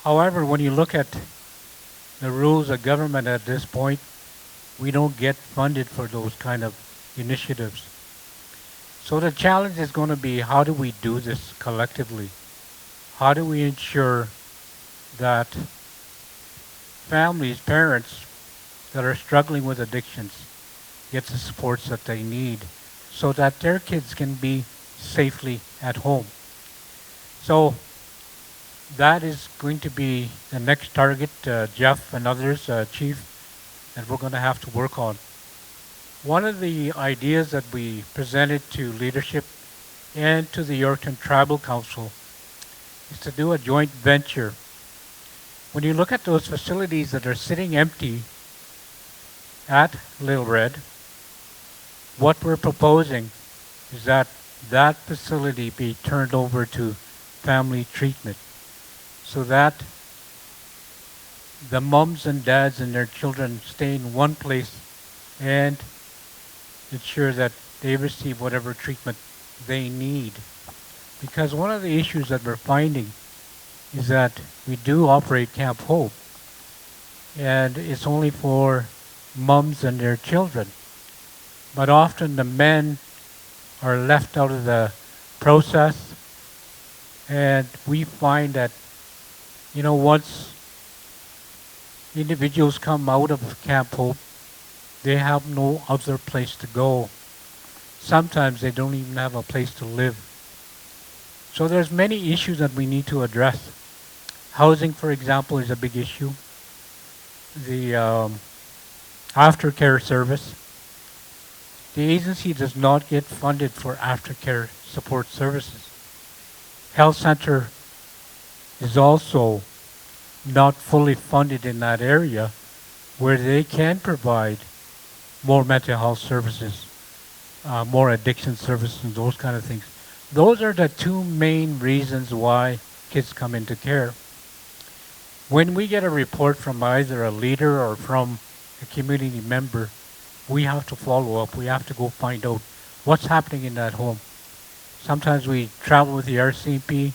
However, when you look at the rules of government at this point, we don't get funded for those kind of initiatives. So the challenge is going to be, how do we do this collectively? How do we ensure that families, parents that are struggling with addictions get the supports that they need so that their kids can be safely at home? So that is going to be the next target, Jeff and others, Chief, that we're going to have to work on. One of the ideas that we presented to leadership and to the Yorkton Tribal Council is to do a joint venture. When you look at those facilities that are sitting empty at Little Red, what we're proposing is that that facility be turned over to family treatment so that the moms and dads and their children stay in one place and ensure that they receive whatever treatment they need. Because one of the issues that we're finding is that we do operate Camp Hope, and it's only for moms and their children. But often the men are left out of the process, and we find that, once individuals come out of Camp Hope, they have no other place to go. Sometimes they don't even have a place to live. So there's many issues that we need to address. Housing, for example, is a big issue. The aftercare service. The agency does not get funded for aftercare support services. Health center is also not fully funded in that area where they can provide more mental health services, more addiction services, and those kind of things. Those are the two main reasons why kids come into care. When we get a report from either a leader or from a community member, we have to follow up. We have to go find out what's happening in that home. Sometimes we travel with the RCP.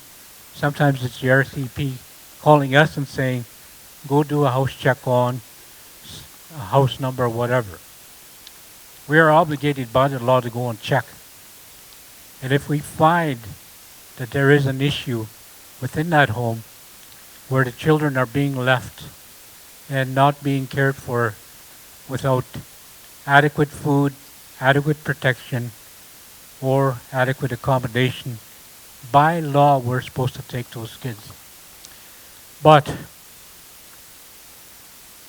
Sometimes it's the RCP calling us and saying, go do a house check on a house number or whatever. We are obligated by the law to go and check. And if we find that there is an issue within that home where the children are being left and not being cared for without adequate food, adequate protection, or adequate accommodation, by law we're supposed to take those kids. But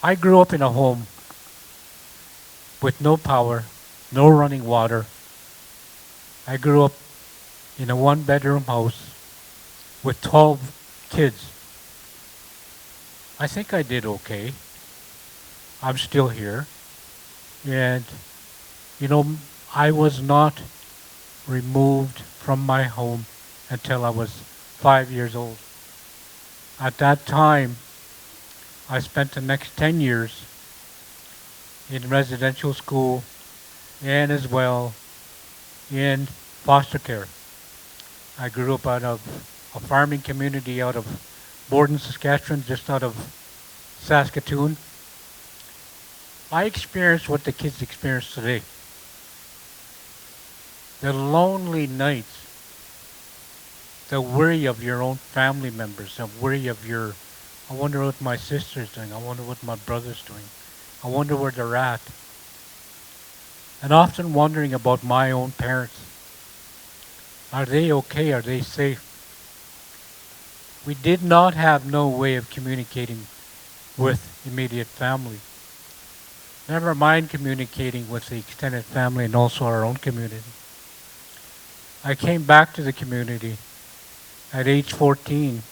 I grew up in a home with no power, no running water. I grew up in a one-bedroom house with 12 kids. I think I did okay. I'm still here. And, I was not removed from my home until I was 5 years old. At that time, I spent the next 10 years in residential school and as well in foster care. I grew up out of a farming community out of Borden, Saskatchewan, just out of Saskatoon. I experienced what the kids experience today. The lonely nights, the worry of your own family members, the worry of I wonder what my sister's doing, I wonder what my brother's doing, I wonder where they're at. And often wondering about my own parents. Are they okay? Are they safe? We did not have no way of communicating with immediate family. Never mind communicating with the extended family and also our own community. I came back to the community at age 14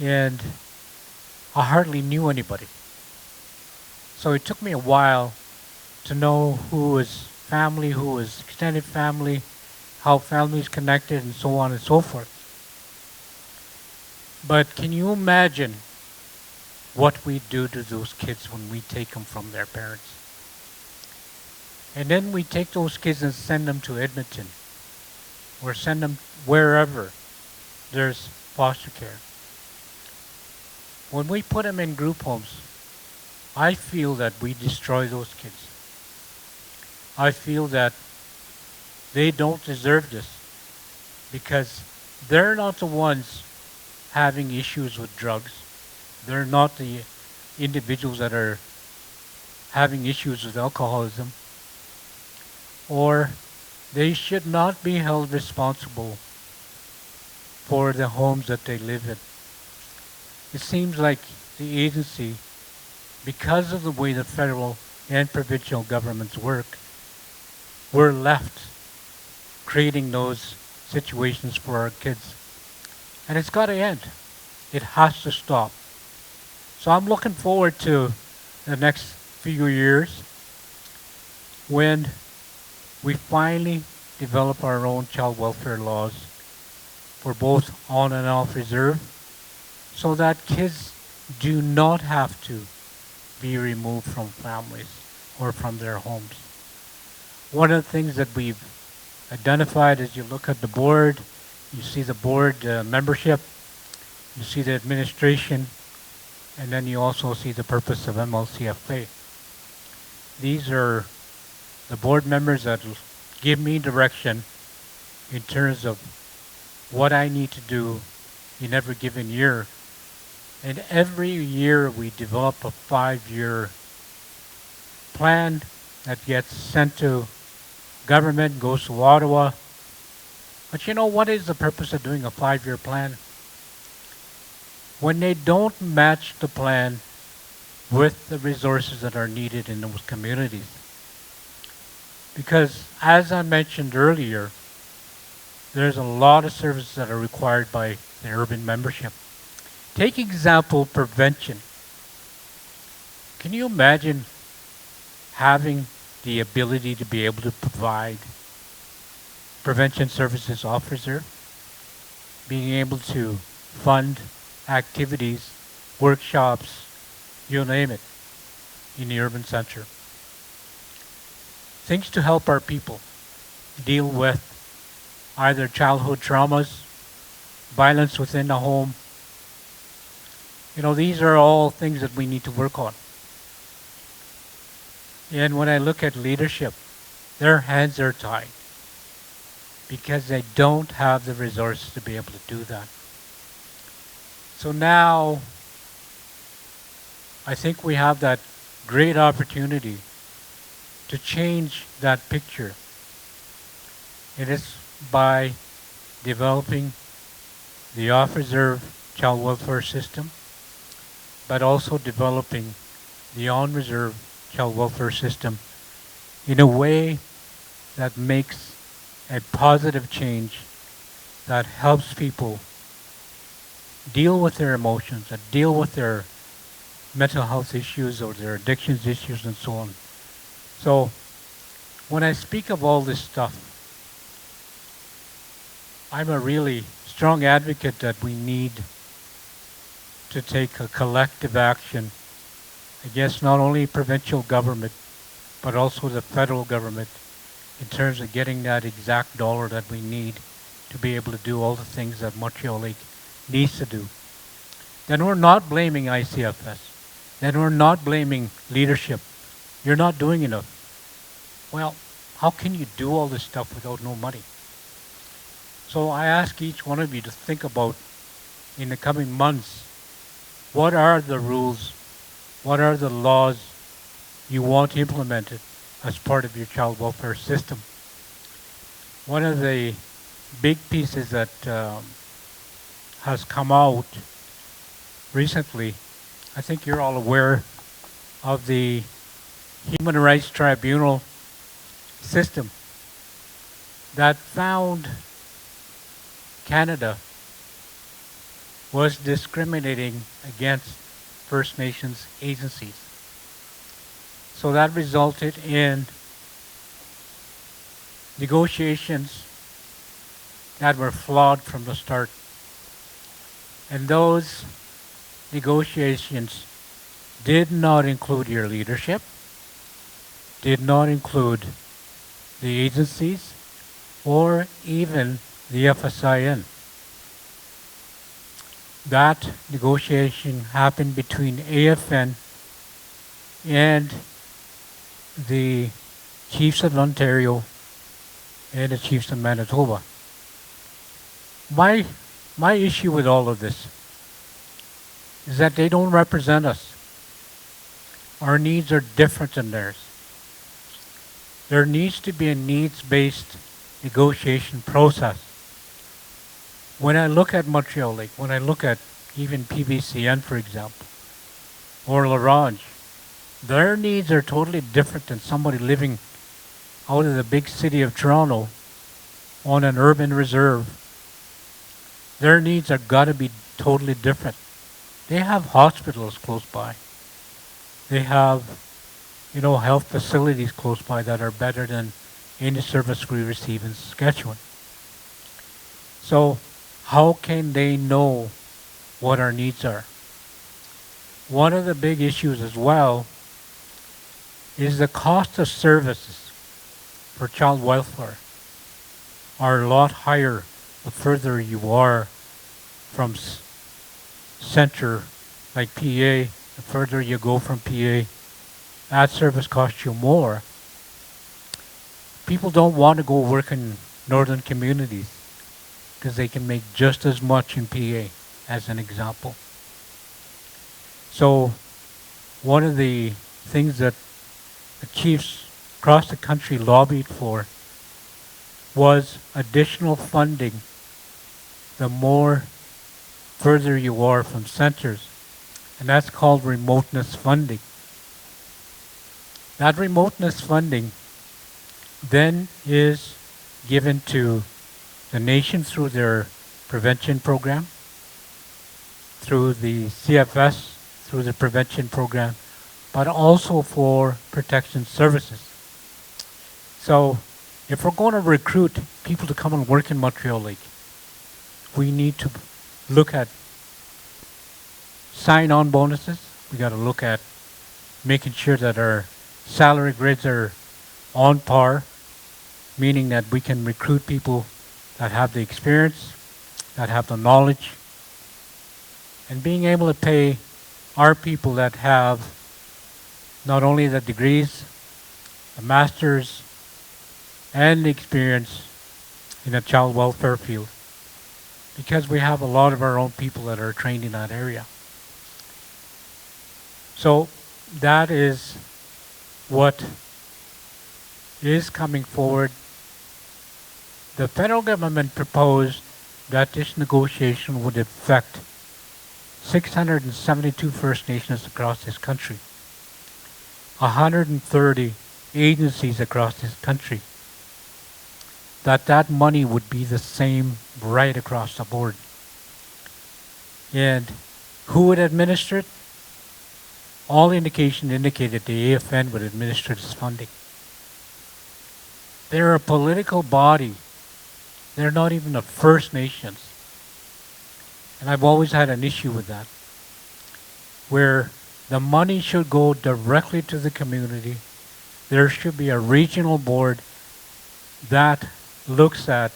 and I hardly knew anybody. So it took me a while to know who was family, who was extended family, how families connected and so on and so forth. But can you imagine what we do to those kids when we take them from their parents? And then we take those kids and send them to Edmonton or send them wherever there's foster care. When we put them in group homes, I feel that we destroy those kids. I feel that they don't deserve this because they're not the ones having issues with drugs. They're not the individuals that are having issues with alcoholism. Or they should not be held responsible for the homes that they live in. It seems like the agency, because of the way the federal and provincial governments work, we're left creating those situations for our kids. And it's got to end. It has to stop. So I'm looking forward to the next few years when we finally develop our own child welfare laws for both on and off reserve so that kids do not have to be removed from families or from their homes. One of the things that we've identified as you look at the board, you see the board membership, you see the administration, and then you also see the purpose of MLCFA. These are the board members that give me direction in terms of what I need to do in every given year. And every year we develop a 5-year plan that gets sent to government, goes to Ottawa. But you know, what is the purpose of doing a 5-year plan? When they don't match the plan with the resources that are needed in those communities. Because as I mentioned earlier, there's a lot of services that are required by the urban membership. Take example prevention. Can you imagine having the ability to be able to provide prevention services off reserve? Being able to fund activities, workshops, you name it, in the urban center. Things to help our people deal with either childhood traumas, violence within the home. You know, these are all things that we need to work on. And when I look at leadership, their hands are tied because they don't have the resources to be able to do that. So now, I think we have that great opportunity to change that picture. It is by developing the off-reserve child welfare system, but also developing the on-reserve child welfare system in a way that makes a positive change that helps people deal with their emotions, that deal with their mental health issues or their addictions issues and so on. So when I speak of all this stuff, I'm a really strong advocate that we need to take a collective action against not only provincial government, but also the federal government in terms of getting that exact dollar that we need to be able to do all the things that Montreal Lake needs to do. Then we're not blaming ICFS. Then we're not blaming leadership. You're not doing enough. Well, how can you do all this stuff without no money? So I ask each one of you to think about, in the coming months, what are the rules, what are the laws you want implemented as part of your child welfare system? One of the big pieces that has come out recently, I think you're all aware of the Human Rights Tribunal system that found Canada was discriminating against First Nations agencies. So that resulted in negotiations that were flawed from the start. And those negotiations did not include your leadership, did not include the agencies, or even the FSIN. That negotiation happened between AFN and the Chiefs of Ontario and the Chiefs of Manitoba. My issue with all of this is that they don't represent us. Our needs are different than theirs. There needs to be a needs-based negotiation process. When I look at Montreal Lake, when I look at even PBCN, for example, or La Ronge, their needs are totally different than somebody living out of the big city of Toronto on an urban reserve. Their needs are gotta be totally different. They have hospitals close by. They have, health facilities close by that are better than any service we receive in Saskatchewan. So how can they know what our needs are? One of the big issues as well is the cost of services for child welfare are a lot higher the further you are from center like PA. The further you go from PA, that service costs you more. People don't want to go work in northern communities because they can make just as much in PA, as an example. So one of the things that the chiefs across the country lobbied for was additional funding the more further you are from centers, and that's called remoteness funding. That remoteness funding then is given to the nation through their prevention program, through the CFS, through the prevention program, but also for protection services. So if we're going to recruit people to come and work in Montreal Lake, we need to look at sign-on bonuses. We got to look at making sure that our salary grids are on par, meaning that we can recruit people that have the experience, that have the knowledge, and being able to pay our people that have not only the degrees, the masters, and the experience in the child welfare field, because we have a lot of our own people that are trained in that area. So that is what is coming forward. The federal government proposed that this negotiation would affect 672 First Nations across this country, 130 agencies across this country, that money would be the same right across the board. And who would administer it? All indication indicated the AFN would administer this funding. They're a political body. They're not even the First Nations. And I've always had an issue with that, where the money should go directly to the community. There should be a regional board that looks at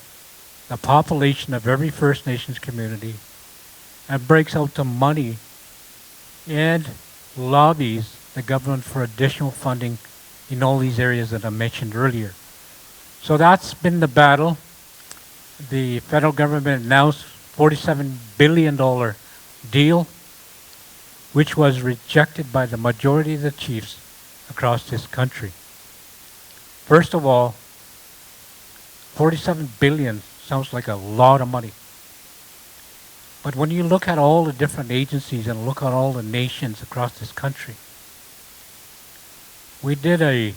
the population of every First Nations community and breaks out the money and lobbies the government for additional funding in all these areas that I mentioned earlier. So that's been the battle. The federal government announced $47 billion deal, which was rejected by the majority of the chiefs across this country. First of all, 47 billion sounds like a lot of money. But when you look at all the different agencies and look at all the nations across this country, we did a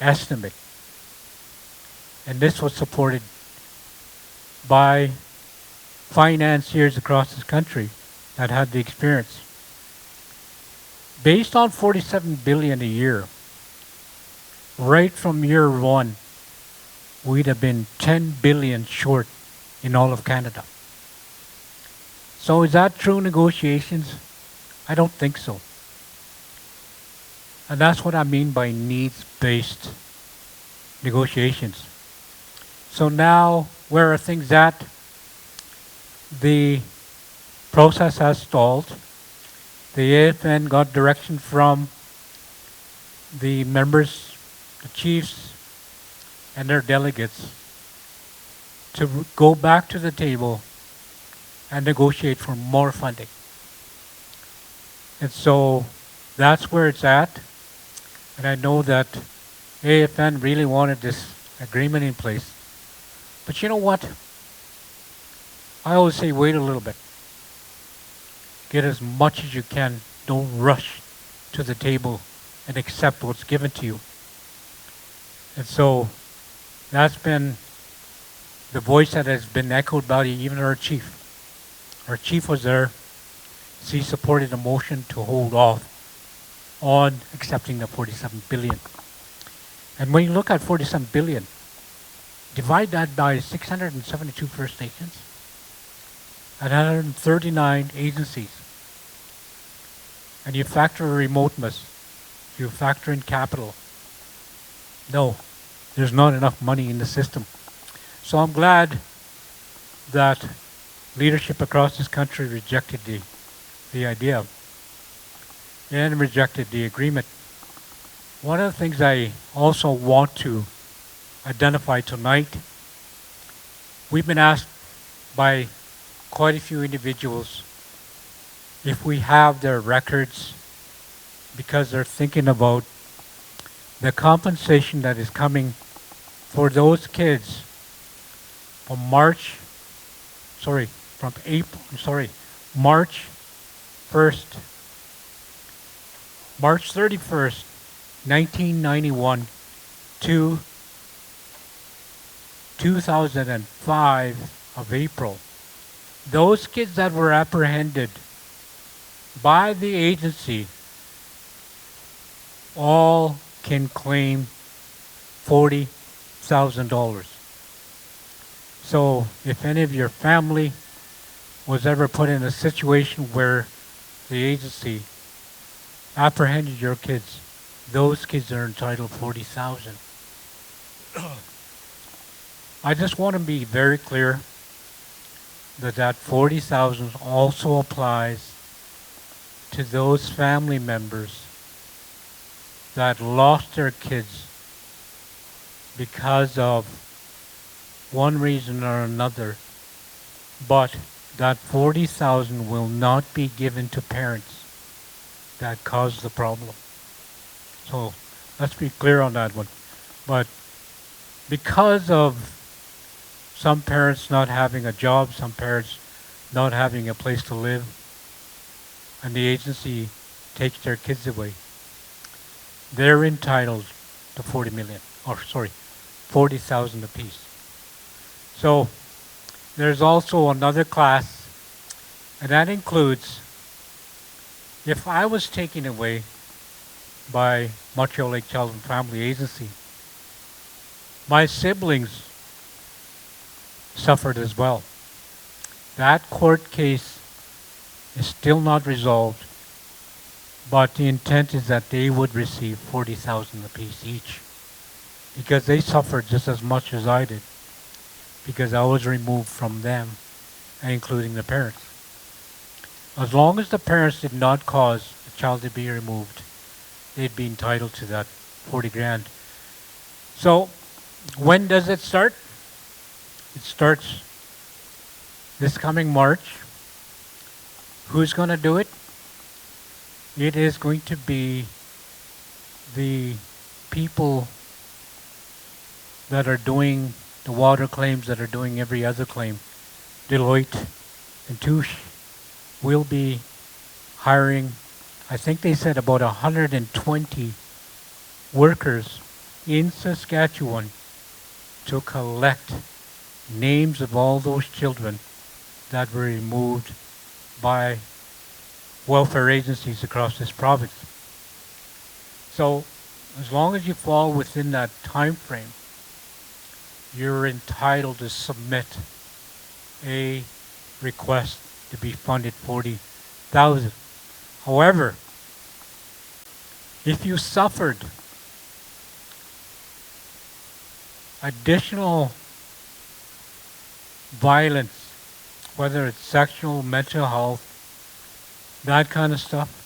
estimate, and this was supported by financiers across this country that had the experience. Based on 47 billion a year, right from year one, we'd have been 10 billion short in all of Canada. So is that true negotiations? I don't think so. And that's what I mean by needs-based negotiations. So now, where are things at? The process has stalled. The AFN got direction from the members, the chiefs, and their delegates to go back to the table and negotiate for more funding. And so that's where it's at. And I know that AFN really wanted this agreement in place. But you know what? I always say wait a little bit. Get as much as you can. Don't rush to the table and accept what's given to you. And so that's been the voice that has been echoed by even our chief. Our chief was there. He supported the motion to hold off on accepting the 47 billion. And when you look at 47 billion, divide that by 672 First Nations and 139 agencies. And you factor remoteness, you factor in capital. No, there's not enough money in the system. So I'm glad that leadership across this country rejected the idea and rejected the agreement. One of the things I also want to identify tonight, we've been asked by quite a few individuals if we have their records because they're thinking about the compensation that is coming for those kids from March 31st, 1991 to 2005 of April. Those kids that were apprehended by the agency all can claim $40,000. So if any of your family was ever put in a situation where the agency apprehended your kids, those kids are entitled $40,000. I just want to be very clear that that $40,000 also applies to those family members that lost their kids because of one reason or another, but that $40,000 will not be given to parents that caused the problem. So let's be clear on that one. But because of some parents not having a job, some parents not having a place to live, and the agency takes their kids away, they're entitled to 40,000 apiece. So there's also another class, and that includes if I was taken away by Montreal Lake Child and Family Agency, my siblings suffered as well. That court case is still not resolved, but the intent is that they would receive 40,000 apiece each, because they suffered just as much as I did, because I was removed from them, including the parents. As long as the parents did not cause the child to be removed, they'd be entitled to that 40 grand. So, when does it start? It starts this coming March. Who's going to do it? It is going to be the people that are doing the water claims, that are doing every other claim. Deloitte and Touche will be hiring, I think they said about 120 workers in Saskatchewan to collect names of all those children that were removed by welfare agencies across this province. So, as long as you fall within that time frame, you're entitled to submit a request to be funded 40,000. However, if you suffered additional violence, whether it's sexual, mental health, that kind of stuff,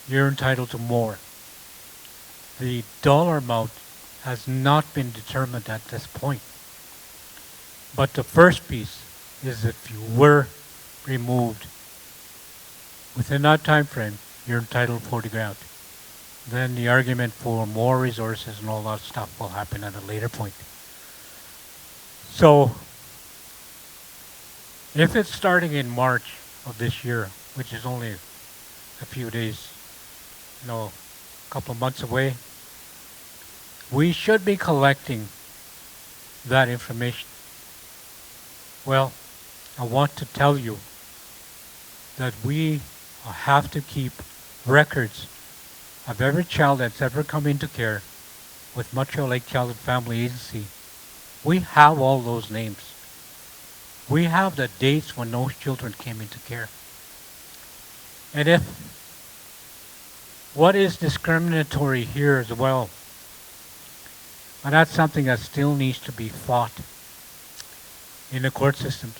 you're entitled to more. The dollar amount has not been determined at this point. But the first piece is if you were removed within that time frame, you're entitled to 40 grand. Then the argument for more resources and all that stuff will happen at a later point. So, if it's starting in March of this year, which is only a few days, a couple of months away, we should be collecting that information. Well, I want to tell you that we have to keep records of every child that's ever come into care with Montreal Lake Child and Family Agency. We have all those names. We have the dates when those children came into care. And if what is discriminatory here as well, and that's something that still needs to be fought in the court systems.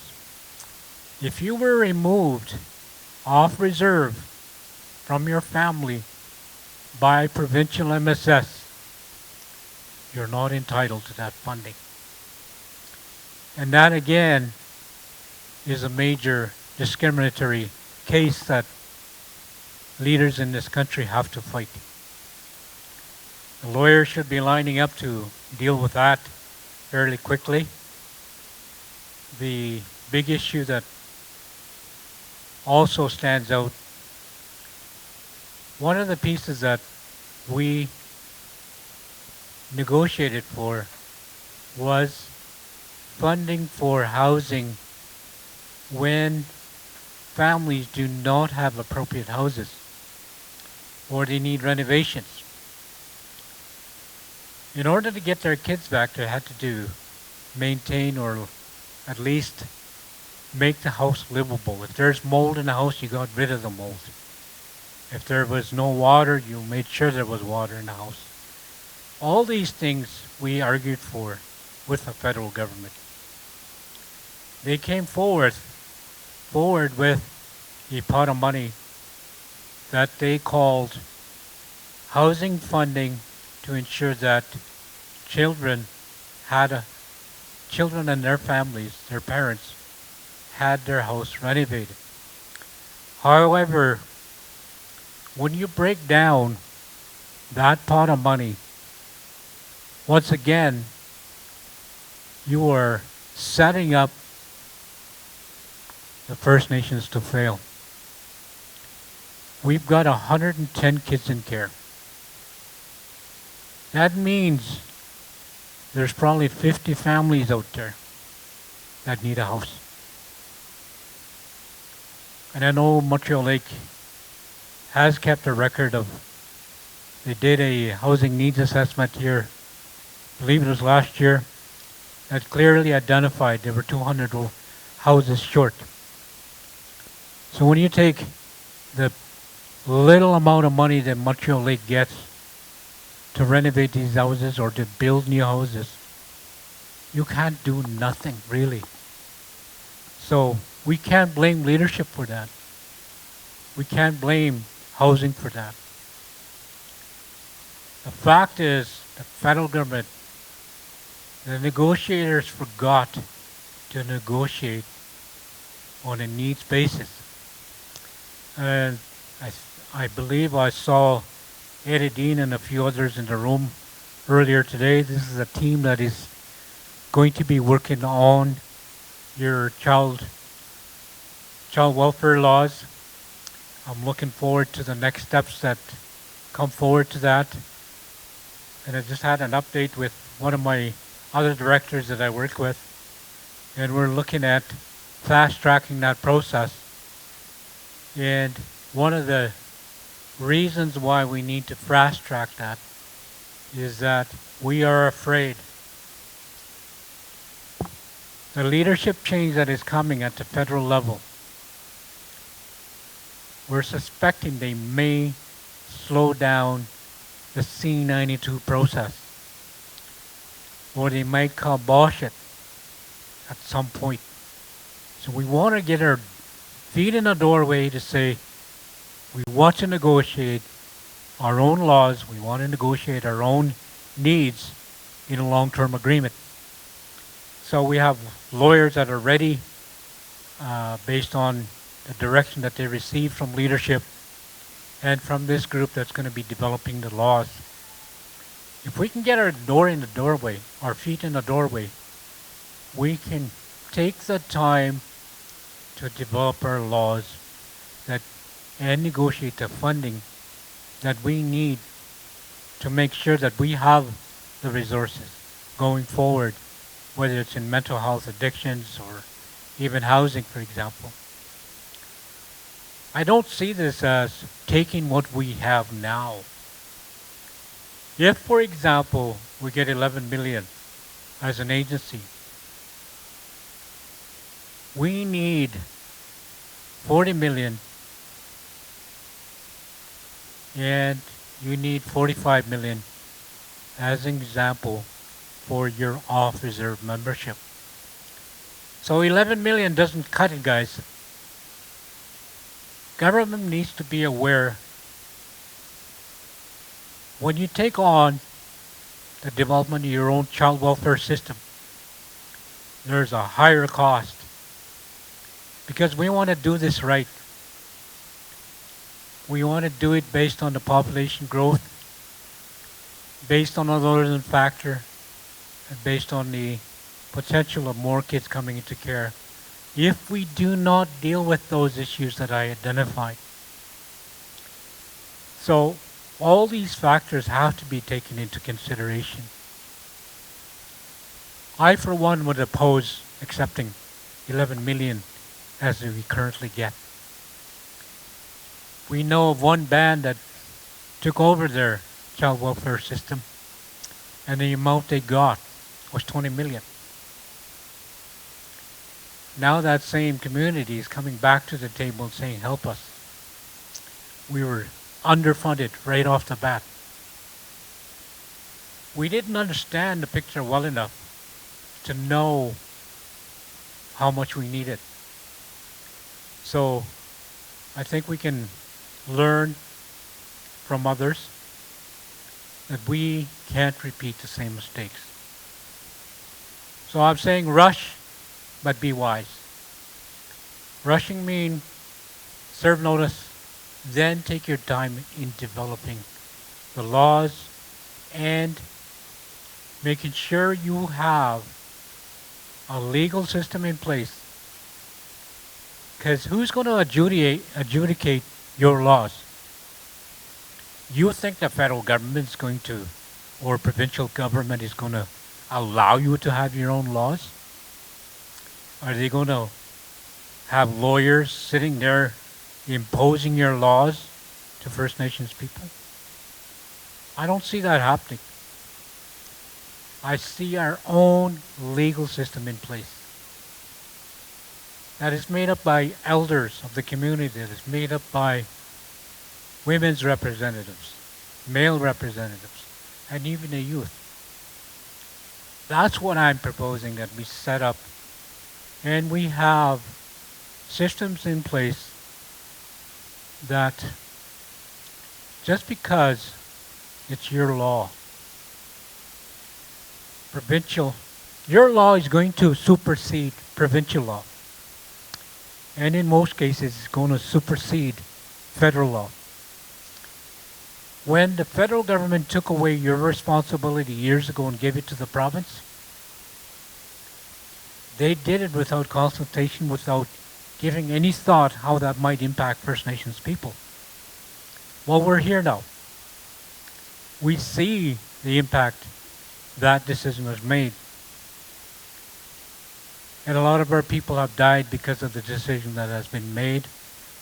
If you were removed off reserve from your family by provincial MSS, you're not entitled to that funding. And that again is a major discriminatory case that leaders in this country have to fight. The lawyers should be lining up to deal with that fairly quickly. The big issue that also stands out, one of the pieces that we negotiated for was funding for housing when families do not have appropriate houses or they need renovations. In order to get their kids back, they had to maintain or at least make the house livable. If there's mold in the house, you got rid of the mold. If there was no water, you made sure there was water in the house. All these things we argued for with the federal government. They came forward with a pot of money that they called housing funding to ensure that children and their families, their parents, had their house renovated. However, when you break down that pot of money, once again, you are setting up the First Nations to fail. We've got 110 kids in care. That means there's probably 50 families out there that need a house. And I know Montreal Lake has kept a record of, they did a housing needs assessment here, I believe it was last year, that clearly identified there were 200 houses short. So when you take the little amount of money that Montreal Lake gets to renovate these houses or to build new houses, you can't do nothing, really. So we can't blame leadership for that. We can't blame housing for that. The fact is, the federal government, the negotiators forgot to negotiate on a needs basis. And I believe I saw Eddie Dean and a few others in the room earlier today. This is a team that is going to be working on your child welfare laws. I'm looking forward to the next steps that come forward to that. And I just had an update with one of my other directors that I work with, and we're looking at fast-tracking that process. And one of the reasons why we need to fast-track that is that we are afraid the leadership change that is coming at the federal level, we're suspecting they may slow down the C-92 process, or they might kibosh it at some point. So we want to get our feet in the doorway to say, we want to negotiate our own laws, we want to negotiate our own needs in a long-term agreement. So we have lawyers that are ready based on the direction that they receive from leadership and from this group that's going to be developing the laws. If we can get our feet in the doorway, we can take the time to develop our laws and negotiate the funding that we need to make sure that we have the resources going forward, whether it's in mental health addictions or even housing, for example. I don't see this as taking what we have now. If, for example, we get 11 million as an agency, we need 40 million and you need 45 million as an example for your off-reserve membership. So 11 million doesn't cut it, guys. Government needs to be aware when you take on the development of your own child welfare system, there's a higher cost because we want to do this right. We want to do it based on the population growth, based on a northern factor, and based on the potential of more kids coming into care. If we do not deal with those issues that I identified. So all these factors have to be taken into consideration. I, for one, would oppose accepting 11 million as we currently get. We know of one band that took over their child welfare system, and the amount they got was 20 million. Now that same community is coming back to the table and saying, help us. We were underfunded right off the bat. We didn't understand the picture well enough to know how much we needed. So I think we can learn from others that we can't repeat the same mistakes. So I'm saying rush, but be wise. Rushing means serve notice, then take your time in developing the laws and making sure you have a legal system in place. Because who's going to adjudicate your laws? You think the federal government is going to, or provincial government is going to allow you to have your own laws? Are they going to have lawyers sitting there imposing your laws to First Nations people? I don't see that happening. I see our own legal system in place that is made up by elders of the community, that is made up by women's representatives, male representatives, and even the youth. That's what I'm proposing, that we set up. And we have systems in place that just because it's your law, your law is going to supersede provincial law. And in most cases, it's going to supersede federal law. When the federal government took away your responsibility years ago and gave it to the province, they did it without consultation, without giving any thought how that might impact First Nations people. Well, we're here now. We see the impact that decision was made. And a lot of our people have died because of the decision that has been made.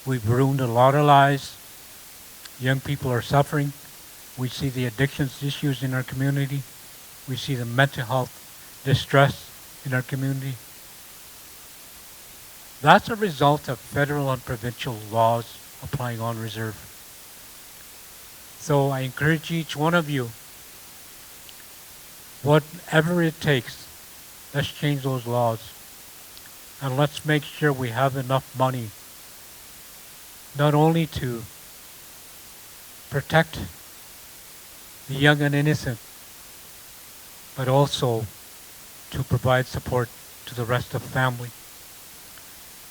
We've ruined a lot of lives. Young people are suffering. We see the addictions issues in our community. We see the mental health distress in our community. That's a result of federal and provincial laws applying on reserve. So I encourage each one of you, whatever it takes, let's change those laws. And let's make sure we have enough money not only to protect the young and innocent, but also to provide support to the rest of the family.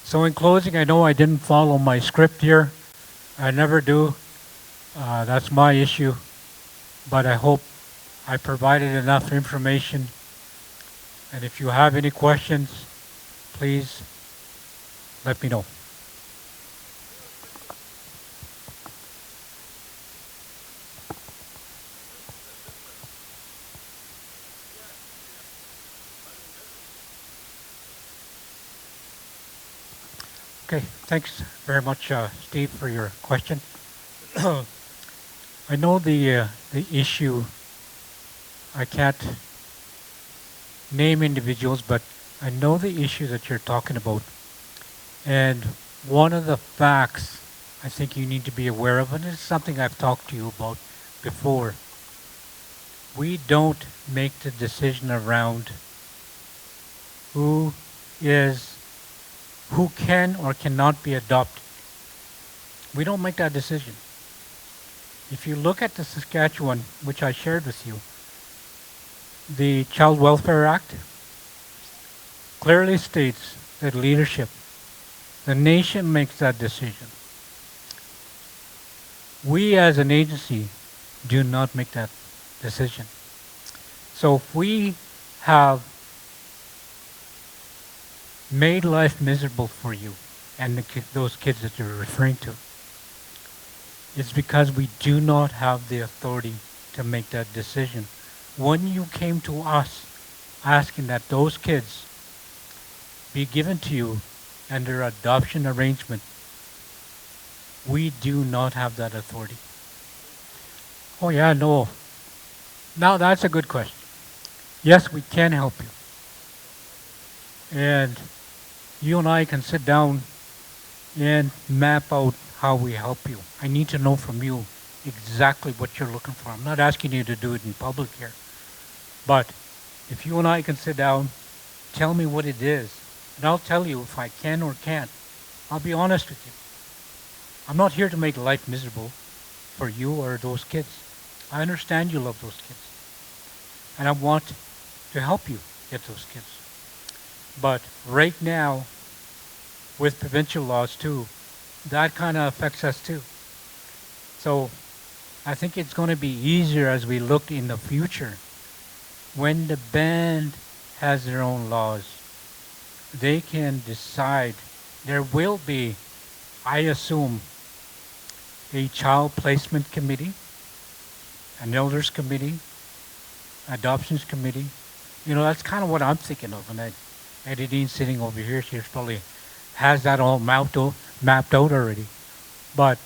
So in closing, I know I didn't follow my script here. I never do. That's my issue. But I hope I provided enough information. And if you have any questions, please let me know. Okay, thanks very much, Steve, for your question. I know the issue. I can't name individuals, but I know the issue that you're talking about. And one of the facts I think you need to be aware of, and it's something I've talked to you about before. We don't make the decision around who can or cannot be adopted. We don't make that decision. If you look at the Saskatchewan, which I shared with you, the Child Welfare Act clearly states that leadership, the nation makes that decision. We as an agency do not make that decision. So if we have made life miserable for you and those kids that you're referring to, it's because we do not have the authority to make that decision. When you came to us asking that those kids be given to you under adoption arrangement, we do not have that authority. Oh yeah, no. Now that's a good question. Yes, we can help you. And you and I can sit down and map out how we help you. I need to know from you exactly what you're looking for. I'm not asking you to do it in public here. But if you and I can sit down, tell me what it is, and I'll tell you if I can or can't. I'll be honest with you. I'm not here to make life miserable for you or those kids. I understand you love those kids. And I want to help you get those kids. But right now, with provincial laws too, that kind of affects us too. So I think it's going to be easier as we look in the future. When the band has their own laws, they can decide. There will be, I assume, a child placement committee, an elders committee, adoptions committee. You know, that's kind of what I'm thinking of. And Eddie Dean sitting over here, she probably has that all mapped out already. But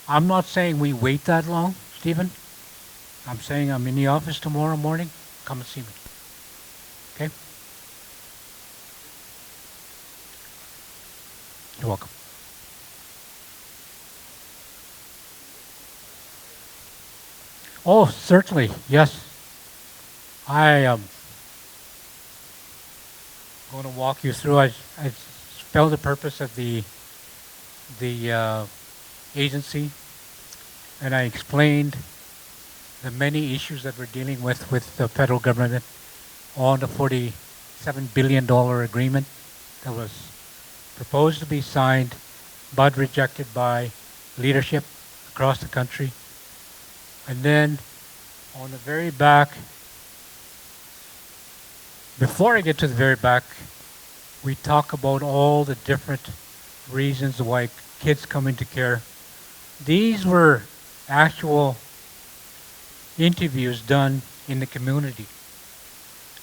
I'm not saying we wait that long, Stephen. I'm saying I'm in the office tomorrow morning. Come and see me. Okay? You're welcome. Oh, certainly, yes. I am going to walk you through. I spelled the purpose of the agency, and I explained the many issues that we're dealing with the federal government on the $47 billion agreement that was proposed to be signed but rejected by leadership across the country. And then on the very back, before I get to the very back, we talk about all the different reasons why kids come into care. These were actual interviews done in the community.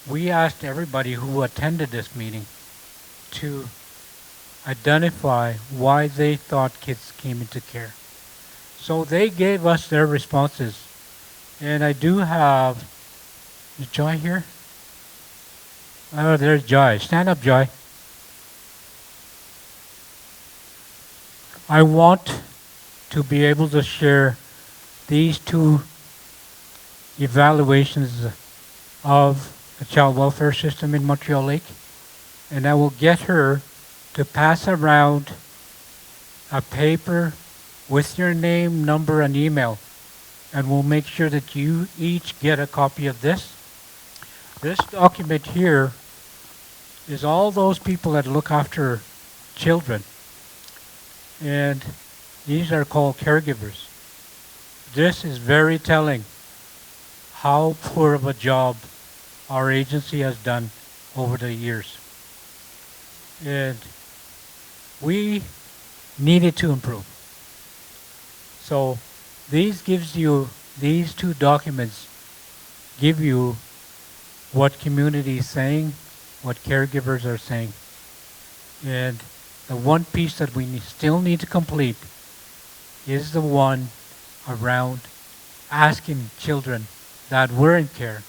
We asked everybody who attended this meeting to identify why they thought kids came into care. So they gave us their responses. And I do have, is Joy here? Oh, there's Joy. Stand up, Joy. I want to be able to share these two evaluations of the child welfare system in Montreal Lake, and I will get her to pass around a paper with your name, number, and email, and we'll make sure that you each get a copy of this. This document here is all those people that look after children, and these are called caregivers. This is very telling how poor of a job our agency has done over the years. And we needed to improve. So these two documents give you what community is saying, what caregivers are saying. And the one piece that we still need to complete is the one around asking children that were in care,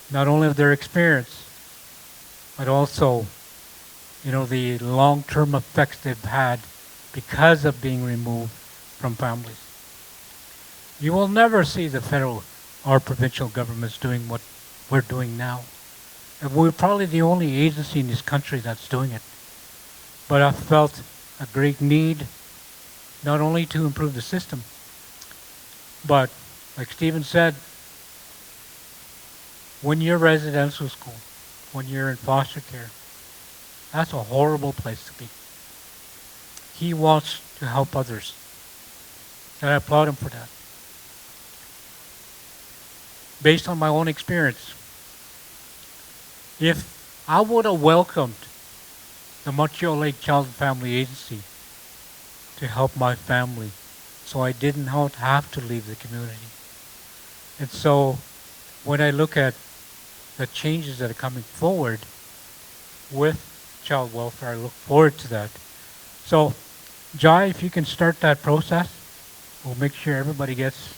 not only of their experience, but also, the long-term effects they've had because of being removed from families. You will never see the federal or provincial governments doing what we're doing now. And we're probably the only agency in this country that's doing it. But I felt a great need not only to improve the system, but like Stephen said, when you're residential school, when you're in foster care, that's a horrible place to be. He wants to help others. And I applaud him for that. Based on my own experience, if I would have welcomed the Montreal Lake Child and Family Agency to help my family so I didn't have to leave the community. And so when I look at the changes that are coming forward with child welfare, I look forward to that. So, Jai, if you can start that process, we'll make sure everybody gets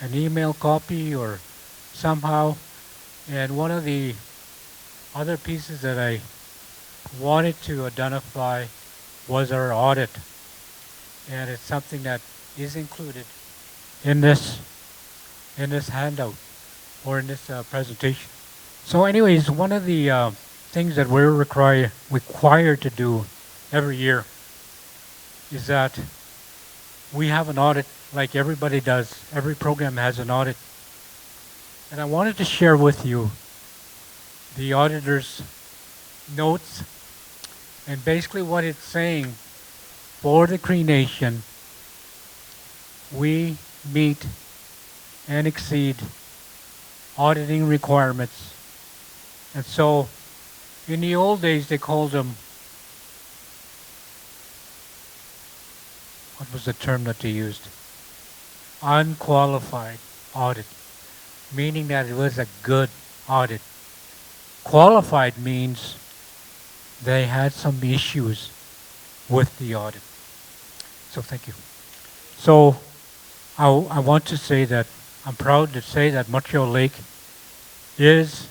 an email copy or somehow. And one of the other pieces that I wanted to identify was our audit. And it's something that is included in this handout or in this presentation. So anyways, one of the things that we're required to do every year is that we have an audit like everybody does. Every program has an audit. And I wanted to share with you the auditor's notes and basically what it's saying for the Cree Nation. We meet and exceed auditing requirements. And so in the old days they called them, what was the term that they used? Unqualified audit, meaning that it was a good audit. Qualified means they had some issues with the audit. So thank you. So I want to say that I'm proud to say that Montreal Lake is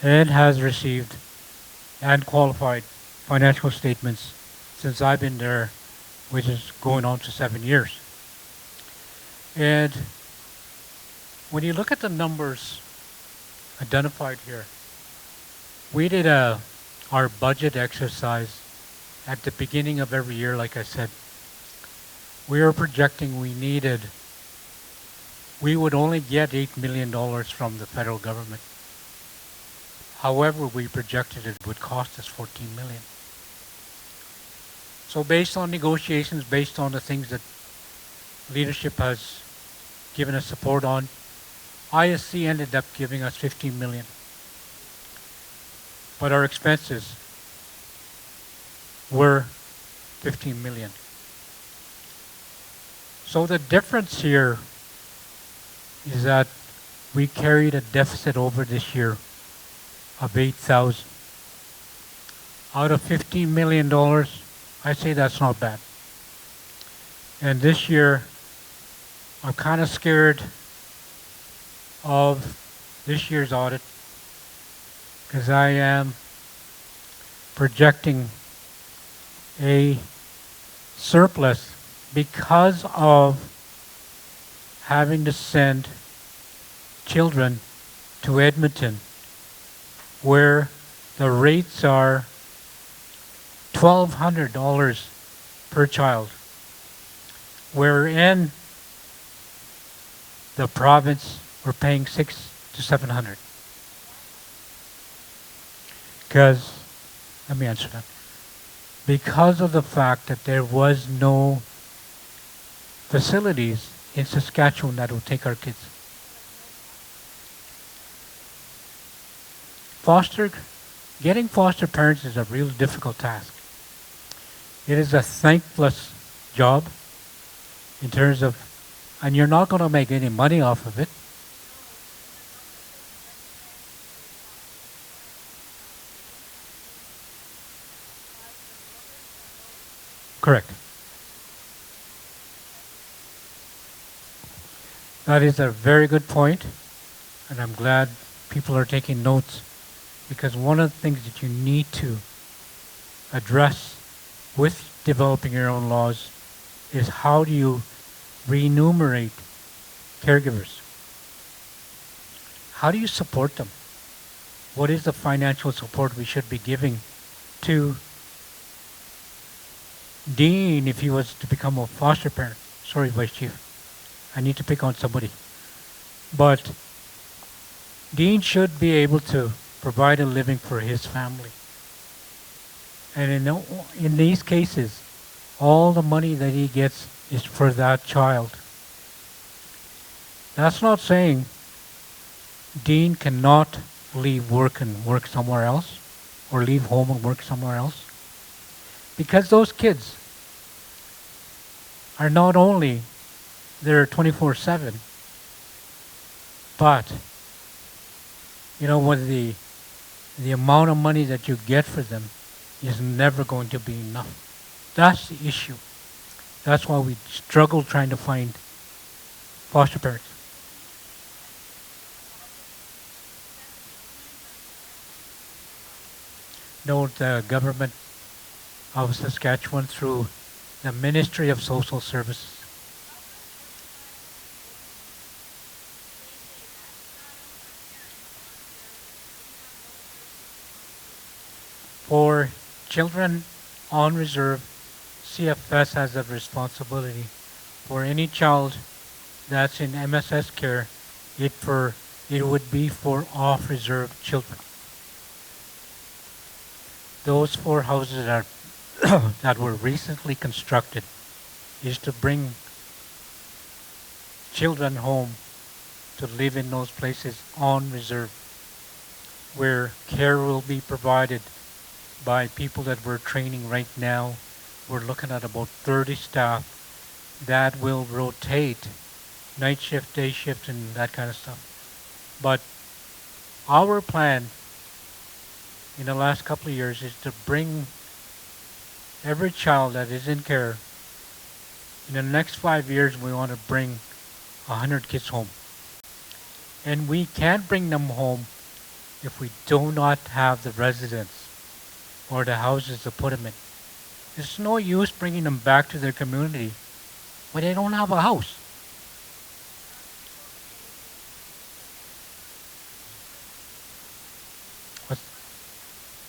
and has received and qualified financial statements since I've been there, which is going on to 7 years. And when you look at the numbers identified here, we did our budget exercise at the beginning of every year, like I said. We were projecting we would only get $8 million from the federal government. However, we projected it would cost us $14 million. So based on negotiations, based on the things that leadership has given us support on, ISC ended up giving us $15 million. But our expenses were $15 million. So the difference here is that we carried a deficit over this year of $8,000. Out of $15 million, I say that's not bad. And this year, I'm kind of scared of this year's audit because I am projecting a surplus because of having to send children to Edmonton, where the rates are $1,200 per child, where in the province we're paying $600 to $700. Because, let me answer that. Because of the fact that there was no facilities in Saskatchewan that will take our kids. Getting foster parents is a real difficult task. It is a thankless job in terms of, and you're not going to make any money off of it. Correct. That is a very good point, and I'm glad people are taking notes, because one of the things that you need to address with developing your own laws is how do you remunerate caregivers? How do you support them? What is the financial support we should be giving to Dean if he was to become a foster parent? Sorry, Vice Chief. I need to pick on somebody. But Dean should be able to provide a living for his family. And in these cases, all the money that he gets is for that child. That's not saying Dean cannot leave work and work somewhere else, or leave home and work somewhere else. Because those kids are not only there 24/7, but you know what, the amount of money that you get for them is never going to be enough. That's the issue. That's why we struggle trying to find foster parents. No, the government of Saskatchewan through the Ministry of Social Services. For children on reserve, CFS has a responsibility. For any child that's in MSS care, it would be for off-reserve children. Those 4 houses that were recently constructed is to bring children home to live in those places on reserve, where care will be provided by people that we're training right now. We're looking at about 30 staff that will rotate night shift, day shift, and that kind of stuff. But our plan in the last couple of years is to bring every child that is in care. In the next 5 years, we want to bring 100 kids home. And we can't bring them home if we do not have the residence or the houses to put them in. There's no use bringing them back to their community when they don't have a house.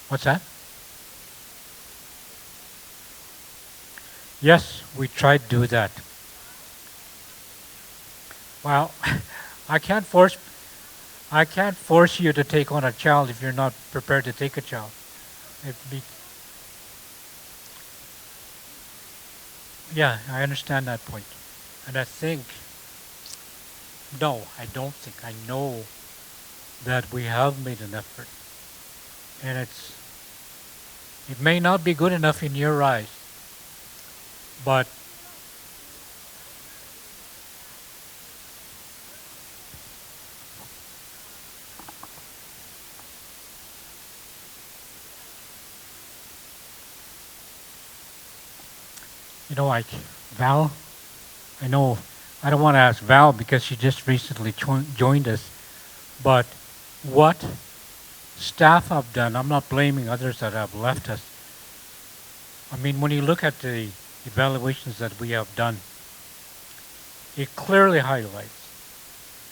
What's that? Yes, we tried to do that. Well, I can't force you to take on a child if you're not prepared to take a child. Yeah, I understand that point. And I know that we have made an effort. And it may not be good enough in your eyes, but you know, like Val, I know I don't want to ask Val because she just recently joined us, but what staff have done, I'm not blaming others that have left us. I mean, when you look at the evaluations that we have done, it clearly highlights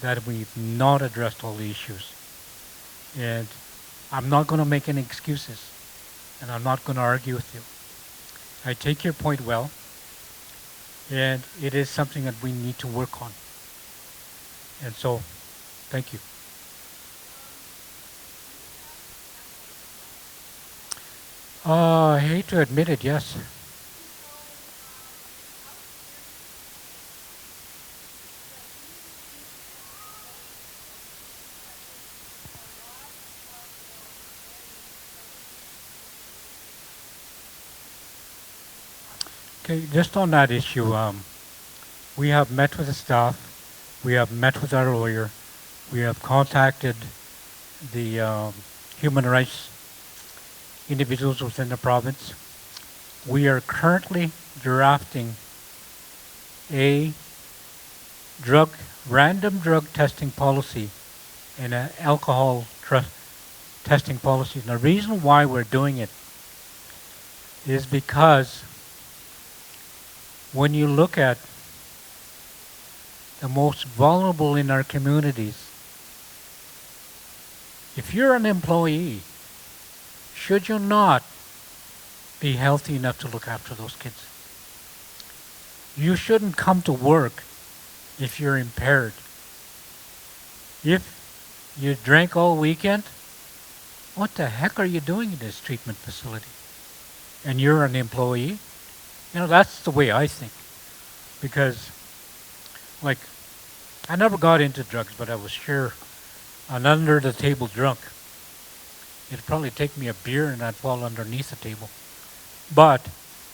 that we've not addressed all the issues. And I'm not going to make any excuses, and I'm not going to argue with you. I take your point well, and it is something that we need to work on. And so, thank you. I hate to admit it, yes. Okay, just on that issue, we have met with the staff, we have met with our lawyer, we have contacted the human rights individuals within the province. We are currently drafting a random drug testing policy and an alcohol testing policy. And the reason why we're doing it is because when you look at the most vulnerable in our communities, if you're an employee, should you not be healthy enough to look after those kids? You shouldn't come to work if you're impaired. If you drank all weekend, what the heck are you doing in this treatment facility? And you're an employee? You know, that's the way I think. Because, like, I never got into drugs, but I was sure an under-the-table drunk. It'd probably take me a beer and I'd fall underneath the table. But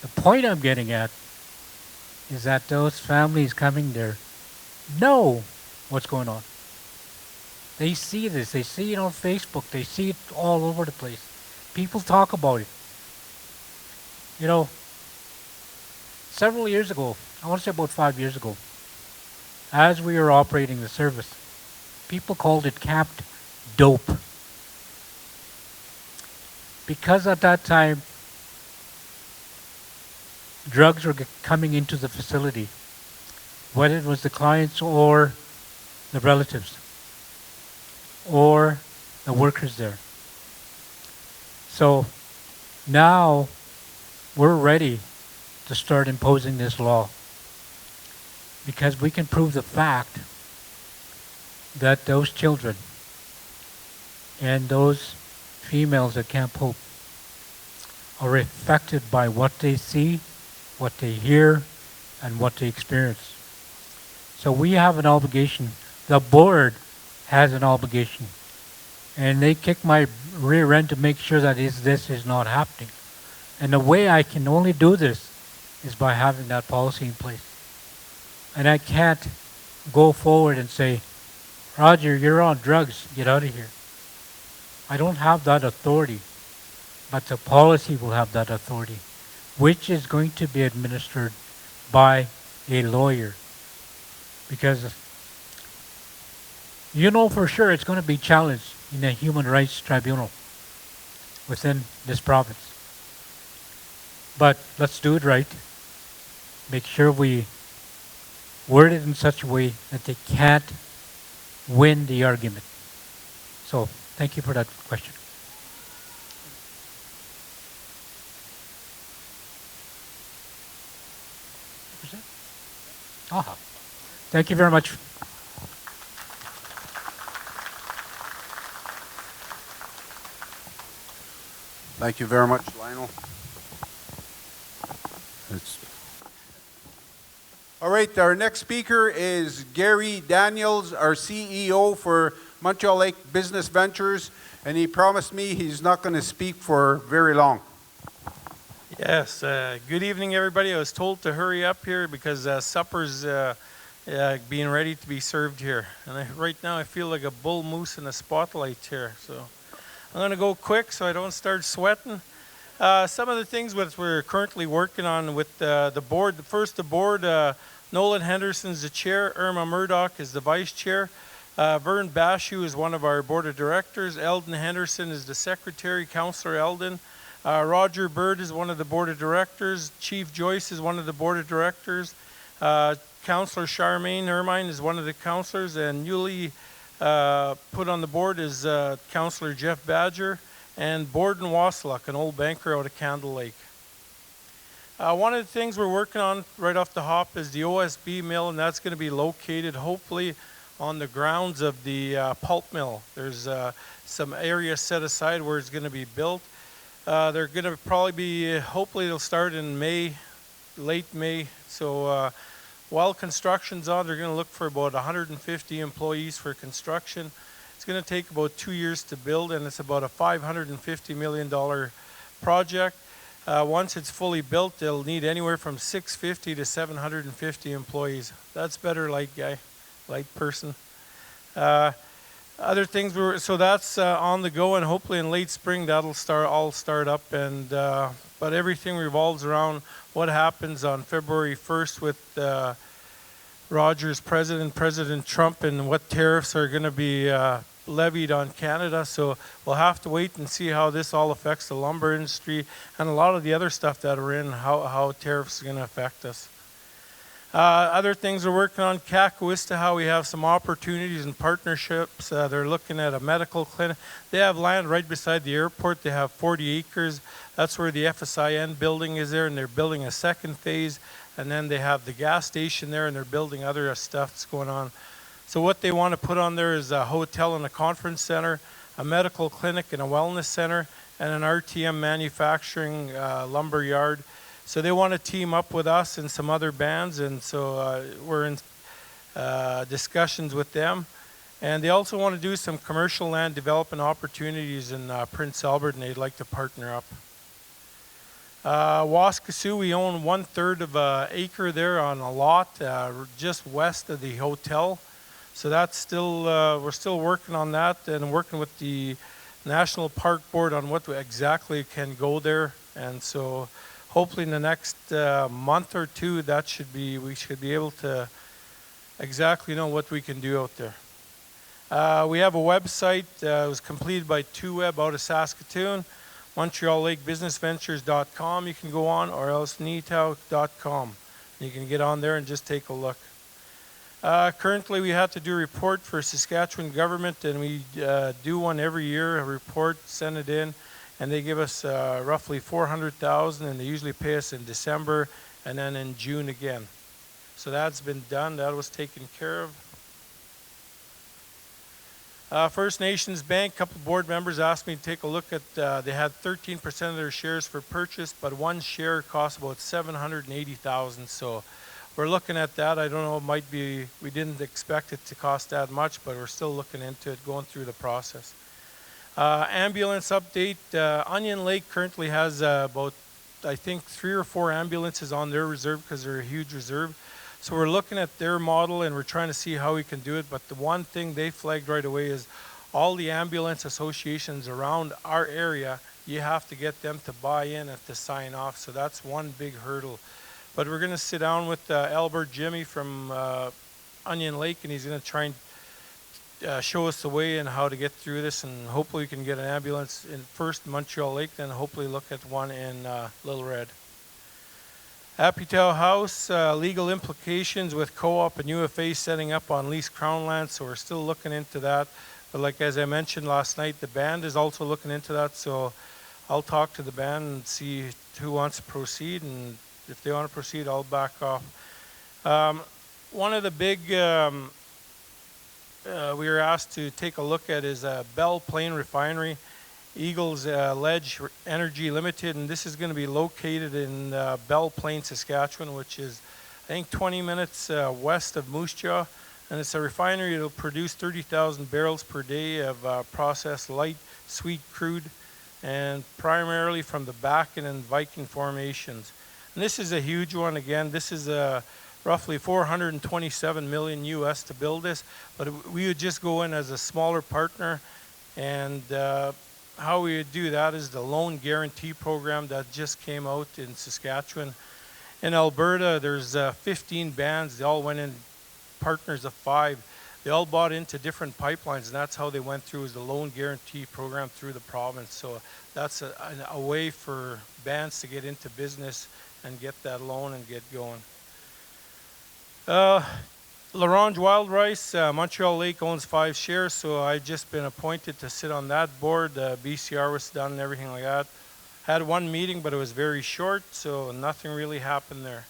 the point I'm getting at is that those families coming there know what's going on. They see this. They see it on Facebook. They see it all over the place. People talk about it. You know, several years ago, I want to say about 5 years ago, as we were operating the service, people called it capped dope. Because at that time, drugs were coming into the facility, whether it was the clients or the relatives or the workers there. So now we're ready to start imposing this law because we can prove the fact that those children and those females at Camp Hope are affected by what they see, what they hear, and what they experience. So we have an obligation. The board has an obligation. And they kick my rear end to make sure that this is not happening. And the way I can only do this is by having that policy in place. And I can't go forward and say, Roger, you're on drugs, get out of here. I don't have that authority, but the policy will have that authority, which is going to be administered by a lawyer. Because you know for sure it's going to be challenged in a human rights tribunal within this province. But let's do it right. Make sure we word it in such a way that they can't win the argument. So, thank you for that question. Aha. Thank you very much. Thank you very much, Lionel. All right, our next speaker is Gary Daniels, our CEO for Montreal Lake Business Ventures, and he promised me he's not going to speak for very long. Yes, good evening, everybody. I was told to hurry up here because supper's being ready to be served here. And right now I feel like a bull moose in a spotlight here. So I'm going to go quick so I don't start sweating. Some of the things that we're currently working on with the board. First, the board, Nolan Henderson's the chair, Irma Murdoch is the vice chair. Vern Bashu is one of our board of directors. Eldon Henderson is the secretary, Councillor Eldon. Roger Bird is one of the board of directors. Chief Joyce is one of the board of directors. Councillor Charmaine Ermine is one of the councillors, and newly put on the board is Councillor Jeff Badger and Borden Wasluk, an old banker out of Candle Lake. One of the things we're working on right off the hop is the OSB mill, and that's going to be located hopefully on the grounds of the pulp mill. There's some area set aside where it's going to be built. They're going to probably be, hopefully it'll start in May, late May. So while construction's on, they're going to look for about 150 employees for construction. It's going to take about 2 years to build, and it's about a $550 million project. Once it's fully built, they'll need anywhere from 650 to 750 employees. That's better, light guy, light person. Other things so that's on the go, and hopefully in late spring that'll all start up. And but everything revolves around what happens on February 1st with Rogers President Trump, and what tariffs are going to be levied on Canada. So we'll have to wait and see how this all affects the lumber industry and a lot of the other stuff that are in, how tariffs are going to affect us. Other things we're working on, Kakawista, how we have some opportunities and partnerships. They're looking at a medical clinic. They have land right beside the airport. They have 40 acres. That's where the FSIN building is there, and they're building a second phase. And then they have the gas station there, and they're building other stuff that's going on. So what they want to put on there is a hotel and a conference center, a medical clinic and a wellness center, and an RTM manufacturing lumber yard. So they want to team up with us and some other bands, and so we're in discussions with them. And they also want to do some commercial land development opportunities in Prince Albert, and they'd like to partner up. Waskesiu, we own 1/3 of an acre there on a lot just west of the hotel. So that's still, we're still working on that and working with the National Park Board on what exactly can go there. And so hopefully in the next month or two, we should be able to exactly know what we can do out there. We have a website. It was completed by 2Web out of Saskatoon, Montreal Lake BusinessVentures.com you can go on, or else neatow.com. You can get on there and just take a look. Currently, we have to do a report for Saskatchewan government, and we do one every year, a report, send it in, and they give us roughly $400,000, and they usually pay us in December and then in June again. So that's been done. That was taken care of. First Nations Bank, a couple board members asked me to take a look at, they had 13% of their shares for purchase, but one share cost about $780,000. So we're looking at that. I don't know, it might be, we didn't expect it to cost that much, but we're still looking into it, going through the process. Ambulance update, Onion Lake currently has about, I think, 3 or 4 ambulances on their reserve because they're a huge reserve. So we're looking at their model and we're trying to see how we can do it. But the one thing they flagged right away is all the ambulance associations around our area, you have to get them to buy in and to sign off. So that's one big hurdle. But we're going to sit down with Albert Jimmy from Onion Lake, and he's going to try and show us the way and how to get through this. And hopefully we can get an ambulance in first Montreal Lake, then hopefully look at one in Little Red. Apitow House, legal implications with co-op and UFA setting up on leased crown land, so we're still looking into that. But like as I mentioned last night, the band is also looking into that, so I'll talk to the band and see who wants to proceed, and if they want to proceed, I'll back off. One of the big we were asked to take a look at is Belle Plaine Refinery, Eagles Ledge Energy Limited, and this is going to be located in Belle Plaine, Saskatchewan, which is, I think, 20 minutes west of Moose Jaw. And it's a refinery that will produce 30,000 barrels per day of processed light, sweet crude, and primarily from the Bakken and Viking formations. And this is a huge one. Again, this is roughly $427 million US to build this, but we would just go in as a smaller partner, and how we would do that is the loan guarantee program that just came out in Saskatchewan. In Alberta, there's 15 bands. They all went in partners of 5. they all bought into different pipelines, and that's how they went through, is the loan guarantee program through the province. So that's a way for bands to get into business and get that loan and get going. L'Orange Wild Rice, Montreal Lake owns 5 shares, so I've just been appointed to sit on that board. BCR was done and everything like that. Had one meeting, but it was very short, so nothing really happened there.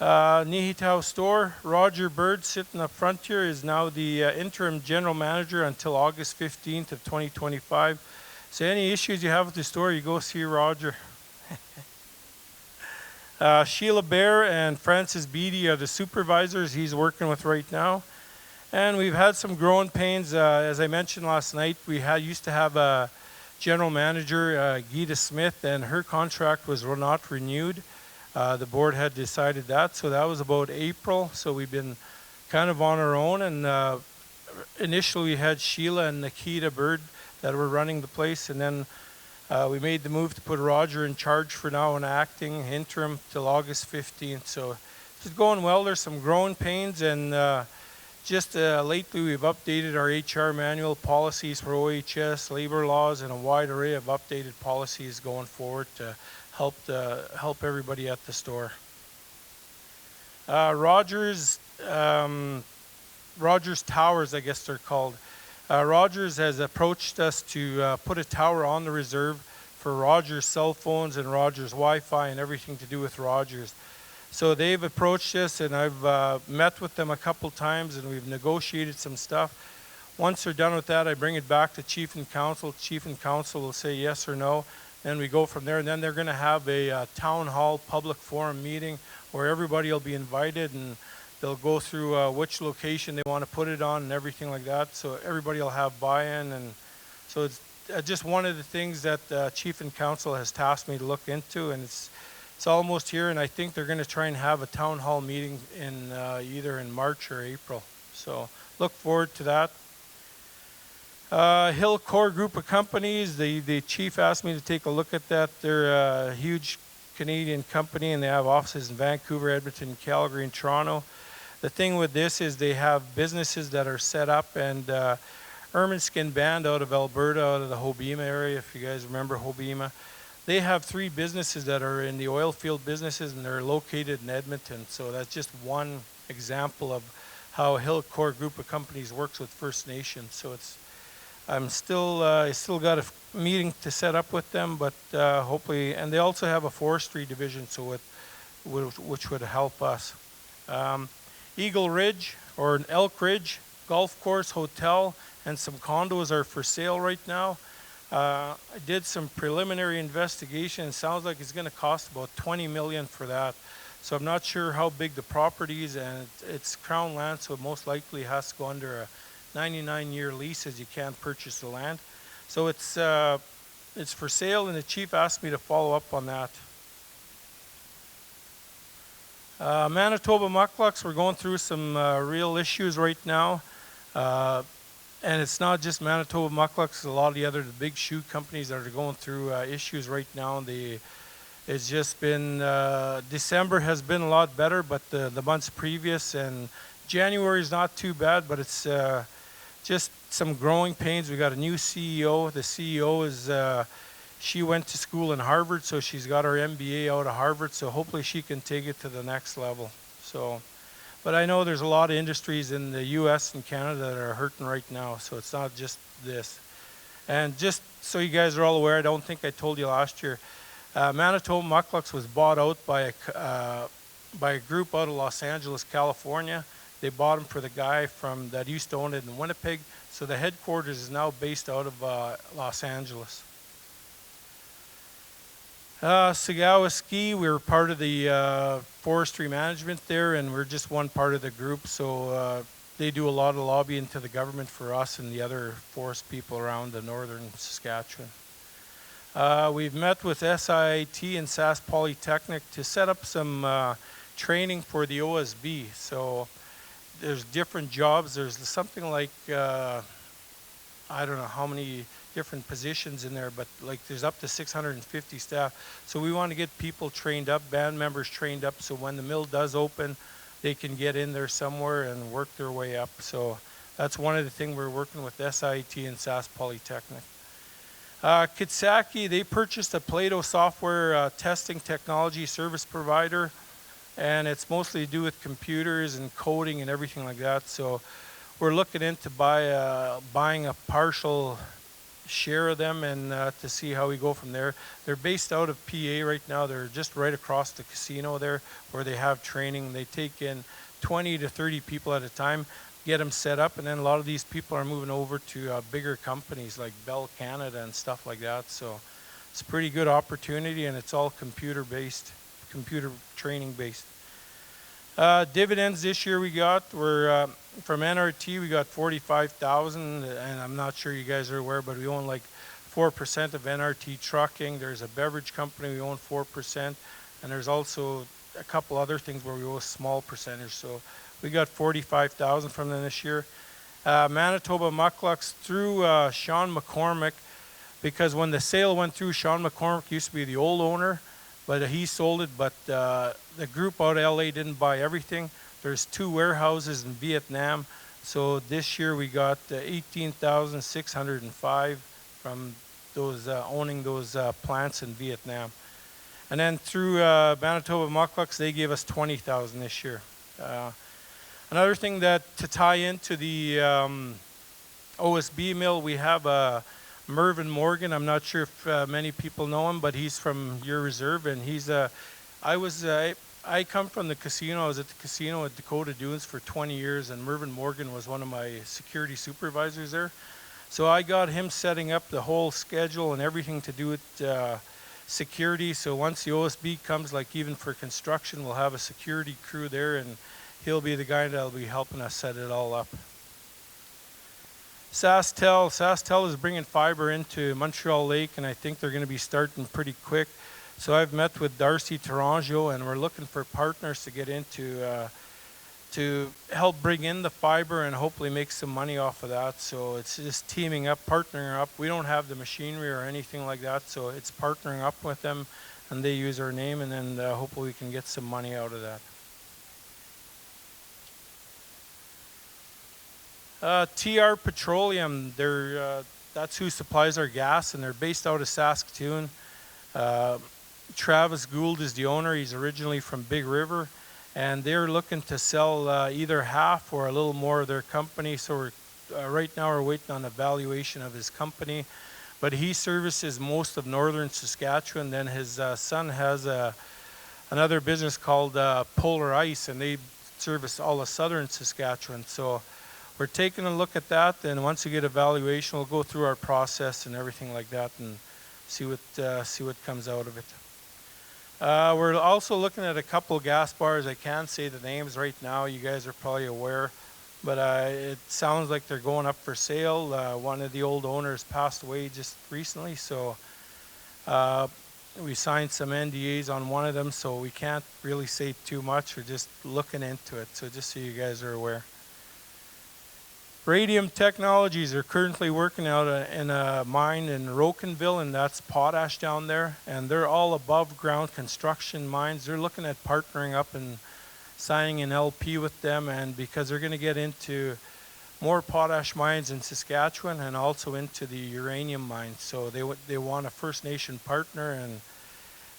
Nihitao Store, Roger Bird sitting up front here is now the interim general manager until August 15th of 2025. So any issues you have with the store, you go see Roger. Sheila Bear and Francis Beattie are the supervisors he's working with right now. And we've had some growing pains. As I mentioned last night, we used to have a general manager, Gita Smith, and her contract was not renewed. The board had decided that, so that was about April. So we've been kind of on our own, and initially we had Sheila and Nikita Bird that were running the place, and then we made the move to put Roger in charge for now and acting interim till August 15th. So it's going well. There's some growing pains, and just lately we've updated our HR manual, policies for OHS, labor laws, and a wide array of updated policies going forward to help everybody at the store. Rogers Towers, I guess they're called. Rogers has approached us to put a tower on the reserve for Rogers cell phones and Rogers Wi-Fi and everything to do with Rogers. So they've approached us, and I've met with them a couple times, and we've negotiated some stuff. Once they're done with that, I bring it back to Chief and Council. Chief and Council will say yes or no. Then we go from there, and then they're going to have a town hall public forum meeting where everybody will be invited, and they'll go through which location they want to put it on and everything like that. So everybody will have buy-in, and so it's just one of the things that Chief and Council has tasked me to look into, and it's almost here, and I think they're going to try and have a town hall meeting in either in March or April. So look forward to that. Hill Core Group of Companies, the chief asked me to take a look at that. They're a huge Canadian company, and they have offices in Vancouver, Edmonton, Calgary, and Toronto. The thing with this is they have businesses that are set up, and Ermine Skin Band out of Alberta, out of the Hobbema area, if you guys remember Hobbema. They have 3 businesses that are in the oil field businesses, and they're located in Edmonton. So that's just one example of how Hill Core Group of Companies works with First Nations. So I still got a meeting to set up with them, but hopefully, and they also have a forestry division, so which would help us. Eagle Ridge or Elk Ridge golf course, hotel, and some condos are for sale right now. I did some preliminary investigation. It sounds like it's going to cost about $20 million for that. So I'm not sure how big the property is, and it's Crown land, so it most likely has to go under a 99-year lease, as you can't purchase the land. So it's for sale, and the chief asked me to follow up on that. Manitoba Mucklucks, we're going through some real issues right now. And it's not just Manitoba Mucklucks, a lot of the big shoe companies that are going through issues right now. It's just been, December has been a lot better, but the months previous, and January is not too bad, but it's just some growing pains. We got a new CEO. The CEO is, she went to school in Harvard, so she's got her MBA out of Harvard, so hopefully she can take it to the next level. So. But I know there's a lot of industries in the U.S. and Canada that are hurting right now, so it's not just this. And just so you guys are all aware, I don't think I told you last year, Manitoba Mucklucks was bought out by a group out of Los Angeles, California. They bought them for the guy that used to own it in Winnipeg, so the headquarters is now based out of Los Angeles. Sagawa Ski, we were part of the forestry management there, and we're just one part of the group, so they do a lot of lobbying to the government for us and the other forest people around the northern Saskatchewan. We've met with SIIT and Sask Polytechnic to set up some training for the OSB. So there's different jobs. There's something like, I don't know how many different positions in there, but like there's up to 650 staff. So we want to get people trained up, band members trained up, so when the mill does open, they can get in there somewhere and work their way up. So that's one of the things we're working with SIT and SAS Polytechnic. Kitsaki, they purchased a Plato software testing technology service provider, and it's mostly to do with computers and coding and everything like that. So we're looking into buying a partial share of them and to see how we go from there. They're based out of PA right now. They're just right across the casino there where they have training. They take in 20 to 30 people at a time, get them set up, and then a lot of these people are moving over to bigger companies like Bell Canada and stuff like that. So it's a pretty good opportunity, and it's all computer-based, computer training-based. Dividends this year we got were from NRT. We got 45,000, and I'm not sure you guys are aware, but we own like 4% of NRT Trucking. There's a beverage company we own 4%, and there's also a couple other things where we owe a small percentage. So we got 45,000 from them this year. Manitoba Mucklucks through Sean McCormick, because when the sale went through, Sean McCormick used to be the old owner, but he sold it, but the group out of LA didn't buy everything. There's 2 warehouses in Vietnam. So this year we got 18,605 from those owning those plants in Vietnam. And then through Manitoba Mucklucks, they gave us 20,000 this year. Another thing that to tie into the OSB mill, we have Mervyn Morgan. I'm not sure if many people know him, but he's from your reserve, and he's I come from the casino. I was at the casino at Dakota Dunes for 20 years, and Mervyn Morgan was one of my security supervisors there. So I got him setting up the whole schedule and everything to do with security. So once the OSB comes, like even for construction, we'll have a security crew there, and he'll be the guy that'll be helping us set it all up. SaskTel is bringing fiber into Montreal Lake, and I think they're going to be starting pretty quick. So I've met with Darcy Tarangio, and we're looking for partners to get into to help bring in the fiber and hopefully make some money off of that. So it's just teaming up, partnering up. We don't have the machinery or anything like that, so it's partnering up with them, and they use our name, and then hopefully we can get some money out of that. TR Petroleum, that's who supplies our gas, and they're based out of Saskatoon. Travis Gould is the owner. He's originally from Big River, and they're looking to sell either half or a little more of their company. So right now we're waiting on a valuation of his company, but he services most of northern Saskatchewan. Then his son has another business called Polar Ice, and they service all of southern Saskatchewan. So we're taking a look at that, and once we get a valuation, we'll go through our process and everything like that and see what comes out of it. We're also looking at a couple gas bars. I can't say the names right now. You guys are probably aware, but it sounds like they're going up for sale. One of the old owners passed away just recently, so we signed some NDAs on one of them, so we can't really say too much. We're just looking into it, so just so you guys are aware. Radium Technologies are currently working out in a mine in Rocanville, and that's potash down there. And they're all above ground construction mines. They're looking at partnering up and signing an LP with them, and because they're going to get into more potash mines in Saskatchewan and also into the uranium mines. So they want a First Nation partner, and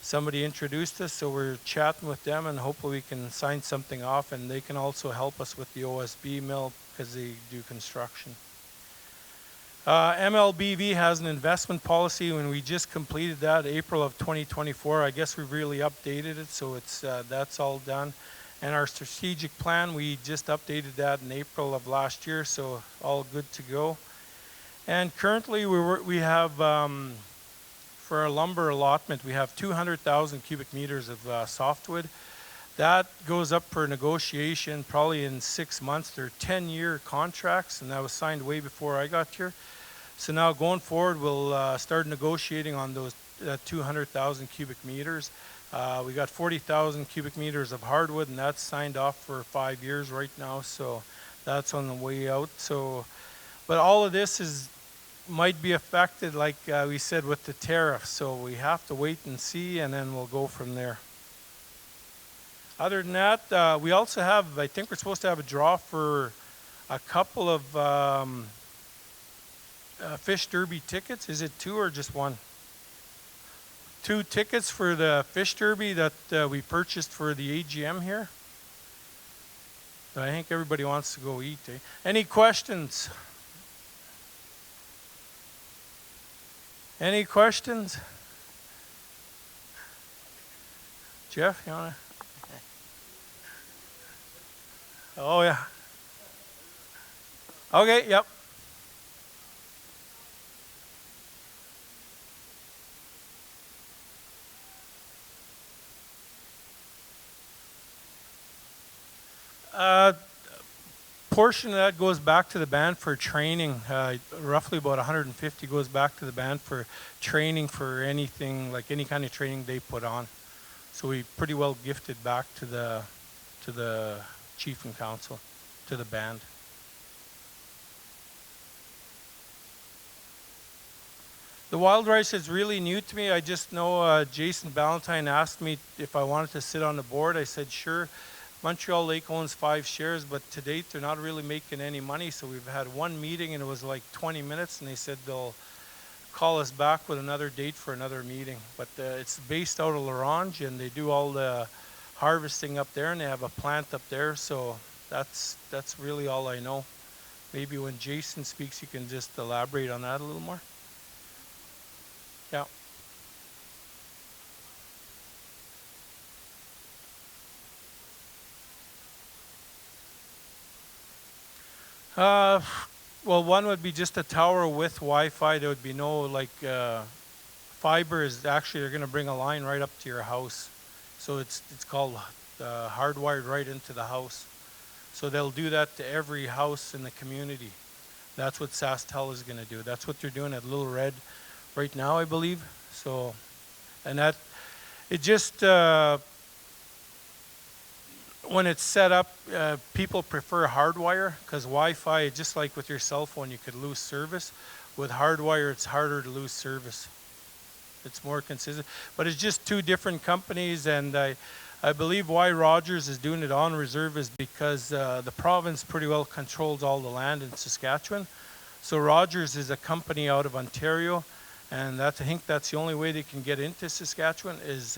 somebody introduced us, so we're chatting with them, and hopefully we can sign something off, and they can also help us with the OSB mill because they do construction. MLBV has an investment policy, and we just completed that April of 2024. I guess we've really updated it, so it's that's all done. And our strategic plan, we just updated that in April of last year, so all good to go. And currently we have, for our lumber allotment, we have 200,000 cubic meters of softwood. That goes up for negotiation probably in 6 months. They're 10-year contracts, and that was signed way before I got here. So now going forward, we'll start negotiating on those 200,000 cubic meters. We got 40,000 cubic meters of hardwood, and that's signed off for 5 years right now, so that's on the way out. So, but all of this might be affected, like we said, with the tariffs, so we have to wait and see, and then we'll go from there. Other than that, we also have, I think we're supposed to have a draw for a couple of fish derby tickets. Is it 2 or just 1? 2 tickets for the fish derby that we purchased for the AGM here. I think everybody wants to go eat. Eh? Any questions? Any questions? Jeff, you wanna? Oh yeah. Okay, yep. Portion of that goes back to the band for training. Roughly about 150 goes back to the band for training for anything, like any kind of training they put on. So we pretty well gifted back to the chief and council, to the band. The wild rice is really new to me. I just know Jason Ballantyne asked me if I wanted to sit on the board. I said sure. Montreal Lake owns 5 shares, but to date they're not really making any money. So we've had one meeting and it was like 20 minutes, and they said they'll call us back with another date for another meeting. But it's based out of L'Orange, and they do all the harvesting up there, and they have a plant up there. So that's really all I know. Maybe when Jason speaks, you can just elaborate on that a little more. Yeah. Well, one would be just a tower with Wi-Fi. There would be no like fiber. Is actually they're going to bring a line right up to your house, so it's called hardwired right into the house. So they'll do that to every house in the community. That's what SaskTel is going to do. That's what they're doing at Little Red right now, I believe. So, and that it just. When it's set up, people prefer hardwire because Wi-Fi, just like with your cell phone, you could lose service. With hardwire, it's harder to lose service. It's more consistent. But it's just 2 different companies, and I believe why Rogers is doing it on reserve is because the province pretty well controls all the land in Saskatchewan. So Rogers is a company out of Ontario, and I think that's the only way they can get into Saskatchewan is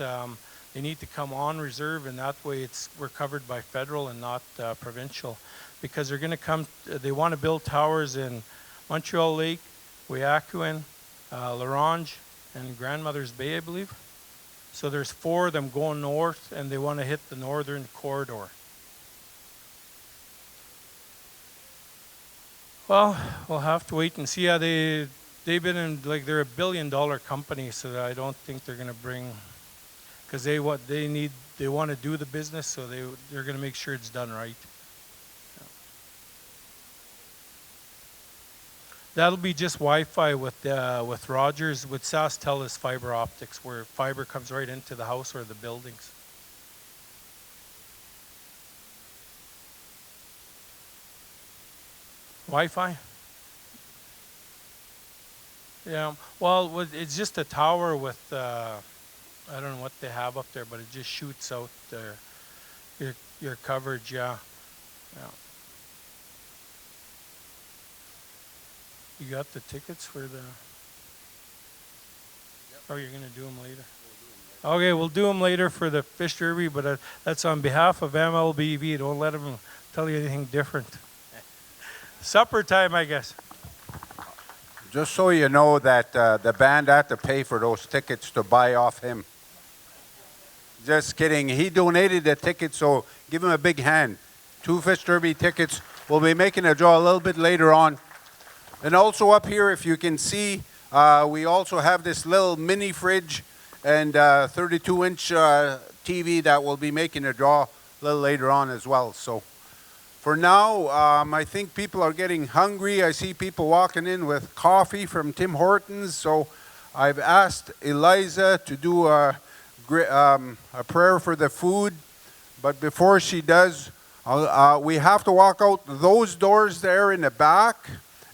they need to come on reserve, and that way we're covered by federal and not provincial, because they're going to come. They want to build towers in Montreal Lake, Waiakuin, L'Orange, and Grandmother's Bay, I believe. So there's 4 of them going north, and they want to hit the northern corridor. Well, we'll have to wait and see. Yeah, they've been in, like, they're $1 billion company, so I don't think they're going to bring. Because they want to do the business, so they're going to make sure it's done right. Yeah. That'll be just Wi-Fi with Rogers. With SaskTel is fiber optics, where fiber comes right into the house or the buildings. Wi-Fi? Yeah. Well, it's just a tower with. I don't know what they have up there, but it just shoots out your coverage, yeah. You got the tickets for the... Yep. Oh, you're going to do them later? Okay, we'll do them later for the fish derby, but that's on behalf of MLBV. Don't let them tell you anything different. Supper time, I guess. Just so you know that the band had to pay for those tickets to buy off him. Just kidding. He donated the tickets, so give him a big hand. 2 fish derby tickets. We'll be making a draw a little bit later on. And also up here, if you can see, we also have this little mini fridge and 32-inch TV that we'll be making a draw a little later on as well. So for now, I think people are getting hungry. I see people walking in with coffee from Tim Hortons. So I've asked Eliza to do a prayer for the food. But before she does, we have to walk out those doors there in the back.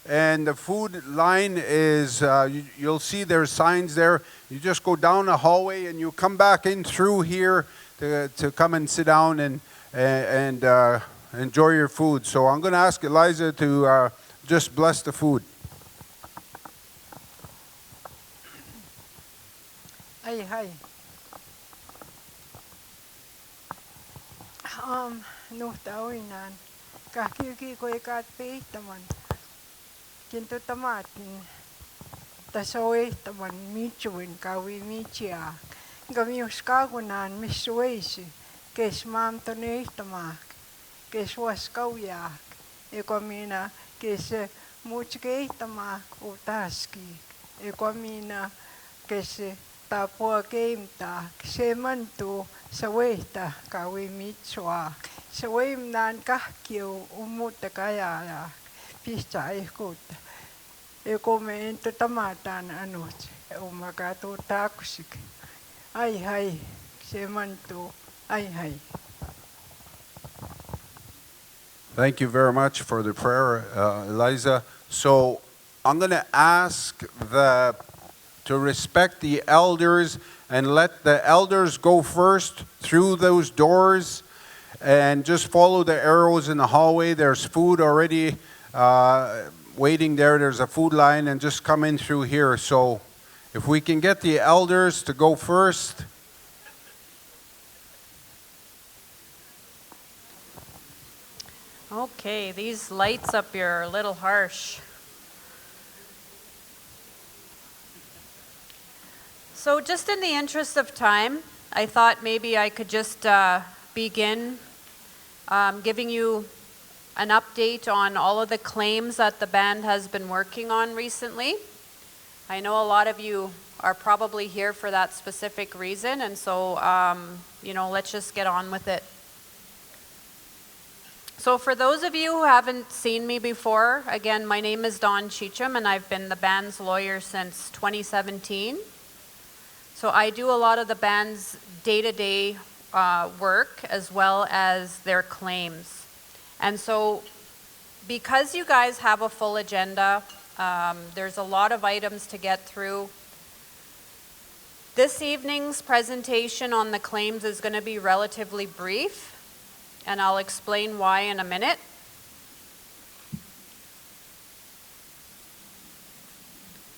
And the food line is, you'll see there's signs there. You just go down the hallway and you come back in through here to come and sit down and enjoy your food. So I'm going to ask Eliza to just bless the food. Hi. No tawinan. Kakiki ko ikat pe taman. Kinto tamatin. Tasoy taman michuin kawi michia. Gamius kagunan misuesi. Kes mam tonei tamak. Kes was kauyak. Ekomina kes muchke tamak utaski. Ekomina kes tapua keimta semantu saweta kawi michwa. Sawim nan kahkiu umuta kaya pista ikut. Ekome into tamatan anut. Umakato takusik. Ai semantu. Ai. Thank you very much for the prayer, Eliza. So I'm going to ask to respect the elders and let the elders go first through those doors and just follow the arrows in the hallway. There's food already waiting there. There's a food line, and just come in through here. So if we can get the elders to go first. Okay, these lights up here are a little harsh. So just in the interest of time, I thought maybe I could just begin giving you an update on all of the claims that the band has been working on recently. I know a lot of you are probably here for that specific reason, and so, let's just get on with it. So for those of you who haven't seen me before, again, my name is Dawn Cheecham, and I've been the band's lawyer since 2017. So I do a lot of the band's day-to-day work as well as their claims. And so because you guys have a full agenda, there's a lot of items to get through. This evening's presentation on the claims is going to be relatively brief, and I'll explain why in a minute.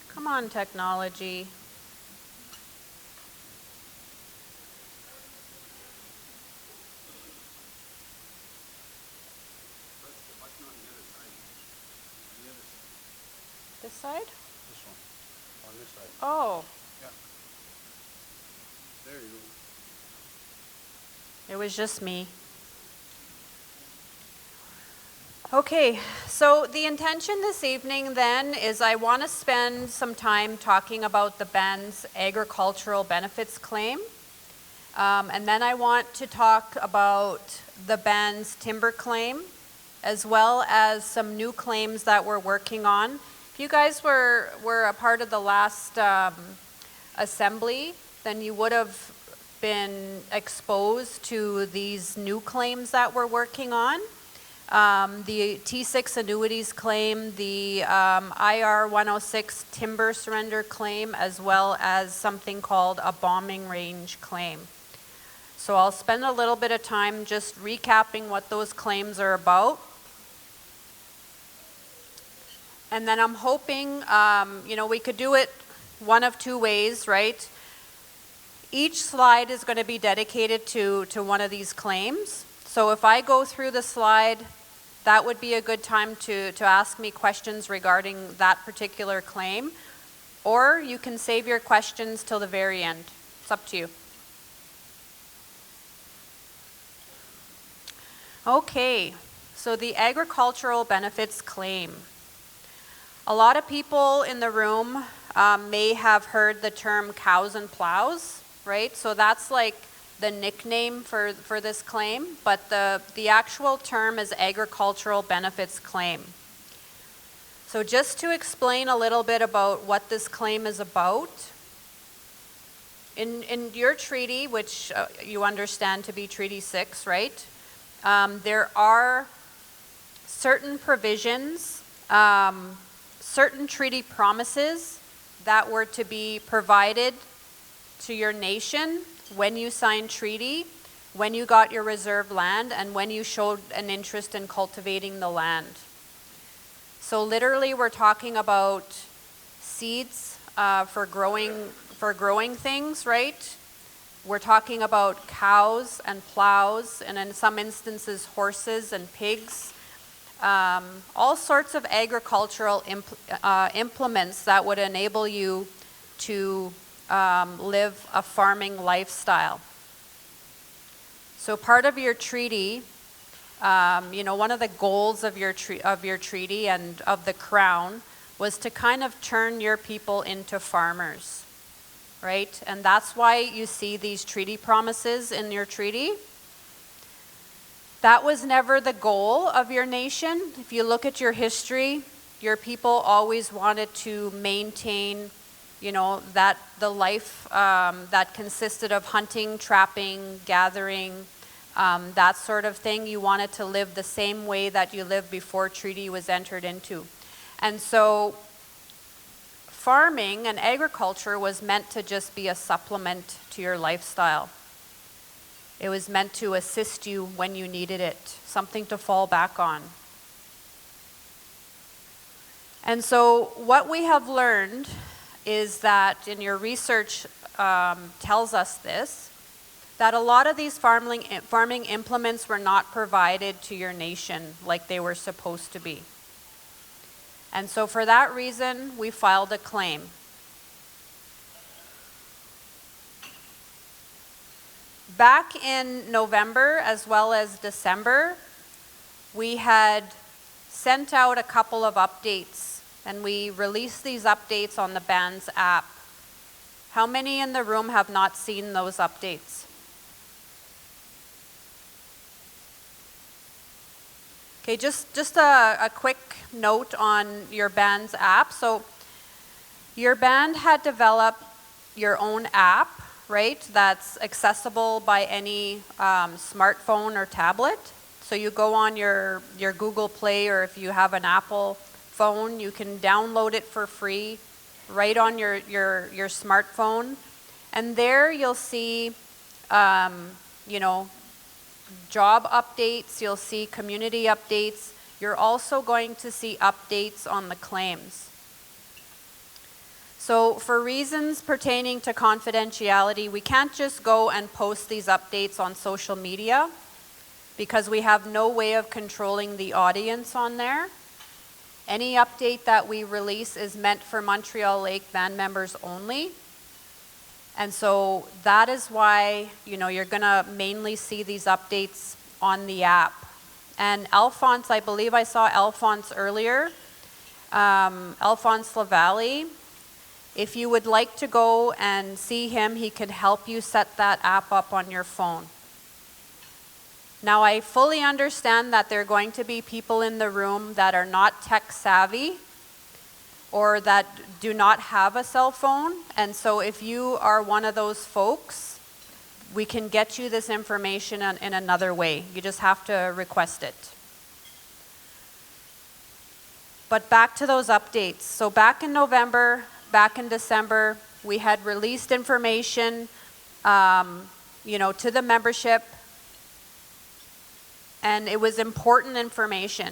Come on, technology. This side? This one, on this side. Oh. Yeah. There you go. It was just me. Okay, so the intention this evening then is I want to spend some time talking about the band's agricultural benefits claim. And then I want to talk about the band's timber claim, as well as some new claims that we're working on. If you guys were a part of the last assembly, then you would have been exposed to these new claims that we're working on. The T6 annuities claim, the IR 106 timber surrender claim, as well as something called a bombing range claim. So I'll spend a little bit of time just recapping what those claims are about. And then I'm hoping, we could do it one of two ways, right? Each slide is going to be dedicated to one of these claims. So if I go through the slide, that would be a good time to ask me questions regarding that particular claim. Or you can save your questions till the very end. It's up to you. Okay, so the agricultural benefits claim. A lot of people in the room may have heard the term cows and plows, right? So that's like the nickname for this claim, but the actual term is agricultural benefits claim. So just to explain a little bit about what this claim is about, in your treaty, which you understand to be Treaty 6, right? There are certain provisions, certain treaty promises that were to be provided to your nation when you sign treaty when you got your reserve land, and when you showed an interest in cultivating the land. So literally we're talking about seeds for growing things, right? We're talking about cows and plows, and in some instances horses and pigs. All sorts of agricultural implements that would enable you to live a farming lifestyle. So part of your treaty, one of the goals of your treaty and of the Crown was to kind of turn your people into farmers, right? And that's why you see these treaty promises in your treaty. That was never the goal of your nation. If you look at your history, your people always wanted to maintain, that the life that consisted of hunting, trapping, gathering, that sort of thing. You wanted to live the same way that you lived before treaty was entered into. And so farming and agriculture was meant to just be a supplement to your lifestyle. It was meant to assist you when you needed it, something to fall back on. And so what we have learned is that, and your research tells us this, that a lot of these farming implements were not provided to your nation like they were supposed to be. And so for that reason, we filed a claim. Back in November as well as December, we had sent out a couple of updates, and we released these updates on the BAN's app. How many in the room have not seen those updates? Okay, just a quick note on your BAN's app. So your BAN had developed your own app, right, that's accessible by any smartphone or tablet. So you go on your Google Play, or if you have an Apple phone, you can download it for free right on your smartphone. And there you'll see, job updates, you'll see community updates. You're also going to see updates on the claims. So for reasons pertaining to confidentiality, we can't just go and post these updates on social media because we have no way of controlling the audience on there. Any update that we release is meant for Montreal Lake band members only. And so that is why, you're gonna mainly see these updates on the app. And Alphonse, I believe I saw Alphonse earlier, Alphonse Lavallee. If you would like to go and see him, he could help you set that app up on your phone. Now, I fully understand that there are going to be people in the room that are not tech savvy or that do not have a cell phone. And so if you are one of those folks, we can get you this information in another way. You just have to request it. But back to those updates. So back in November, back in December, we had released information, to the membership, and it was important information.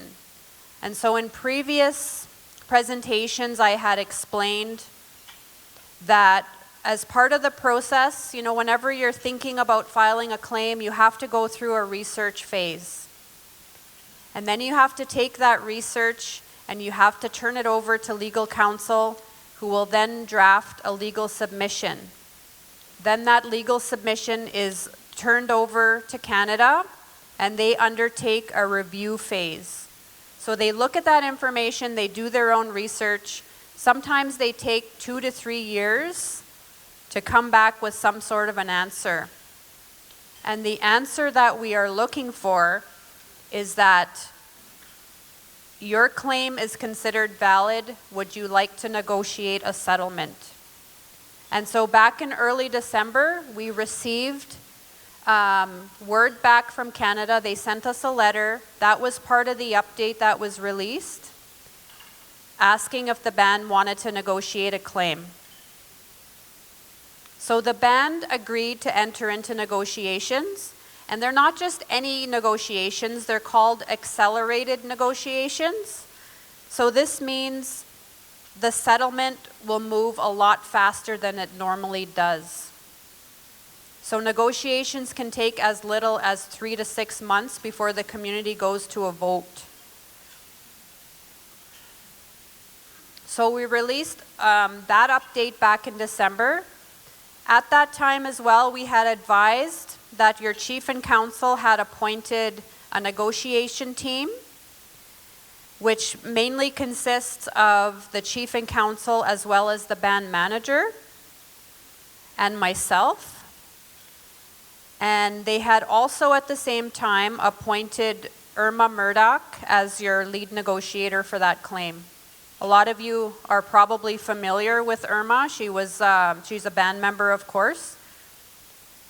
And so in previous presentations, I had explained that as part of the process, whenever you're thinking about filing a claim, you have to go through a research phase. And then you have to take that research and you have to turn it over to legal counsel, who will then draft a legal submission. Then that legal submission is turned over to Canada, and they undertake a review phase. So they look at that information, they do their own research. Sometimes they take 2 to 3 years to come back with some sort of an answer. And the answer that we are looking for is that your claim is considered valid. Would you like to negotiate a settlement? And so back in early December, we received word back from Canada. They sent us a letter. That was part of the update that was released, asking if the band wanted to negotiate a claim. So the band agreed to enter into negotiations, And they're not just any negotiations, they're called accelerated negotiations. So this means the settlement will move a lot faster than it normally does. So negotiations can take as little as 3 to 6 months before the community goes to a vote. So we released that update back in December. At that time as well, we had advised that your chief and council had appointed a negotiation team, which mainly consists of the chief and council as well as the band manager and myself. And they had also at the same time appointed Irma Murdoch as your lead negotiator for that claim. A lot of you are probably familiar with Irma. She's a band member, of course.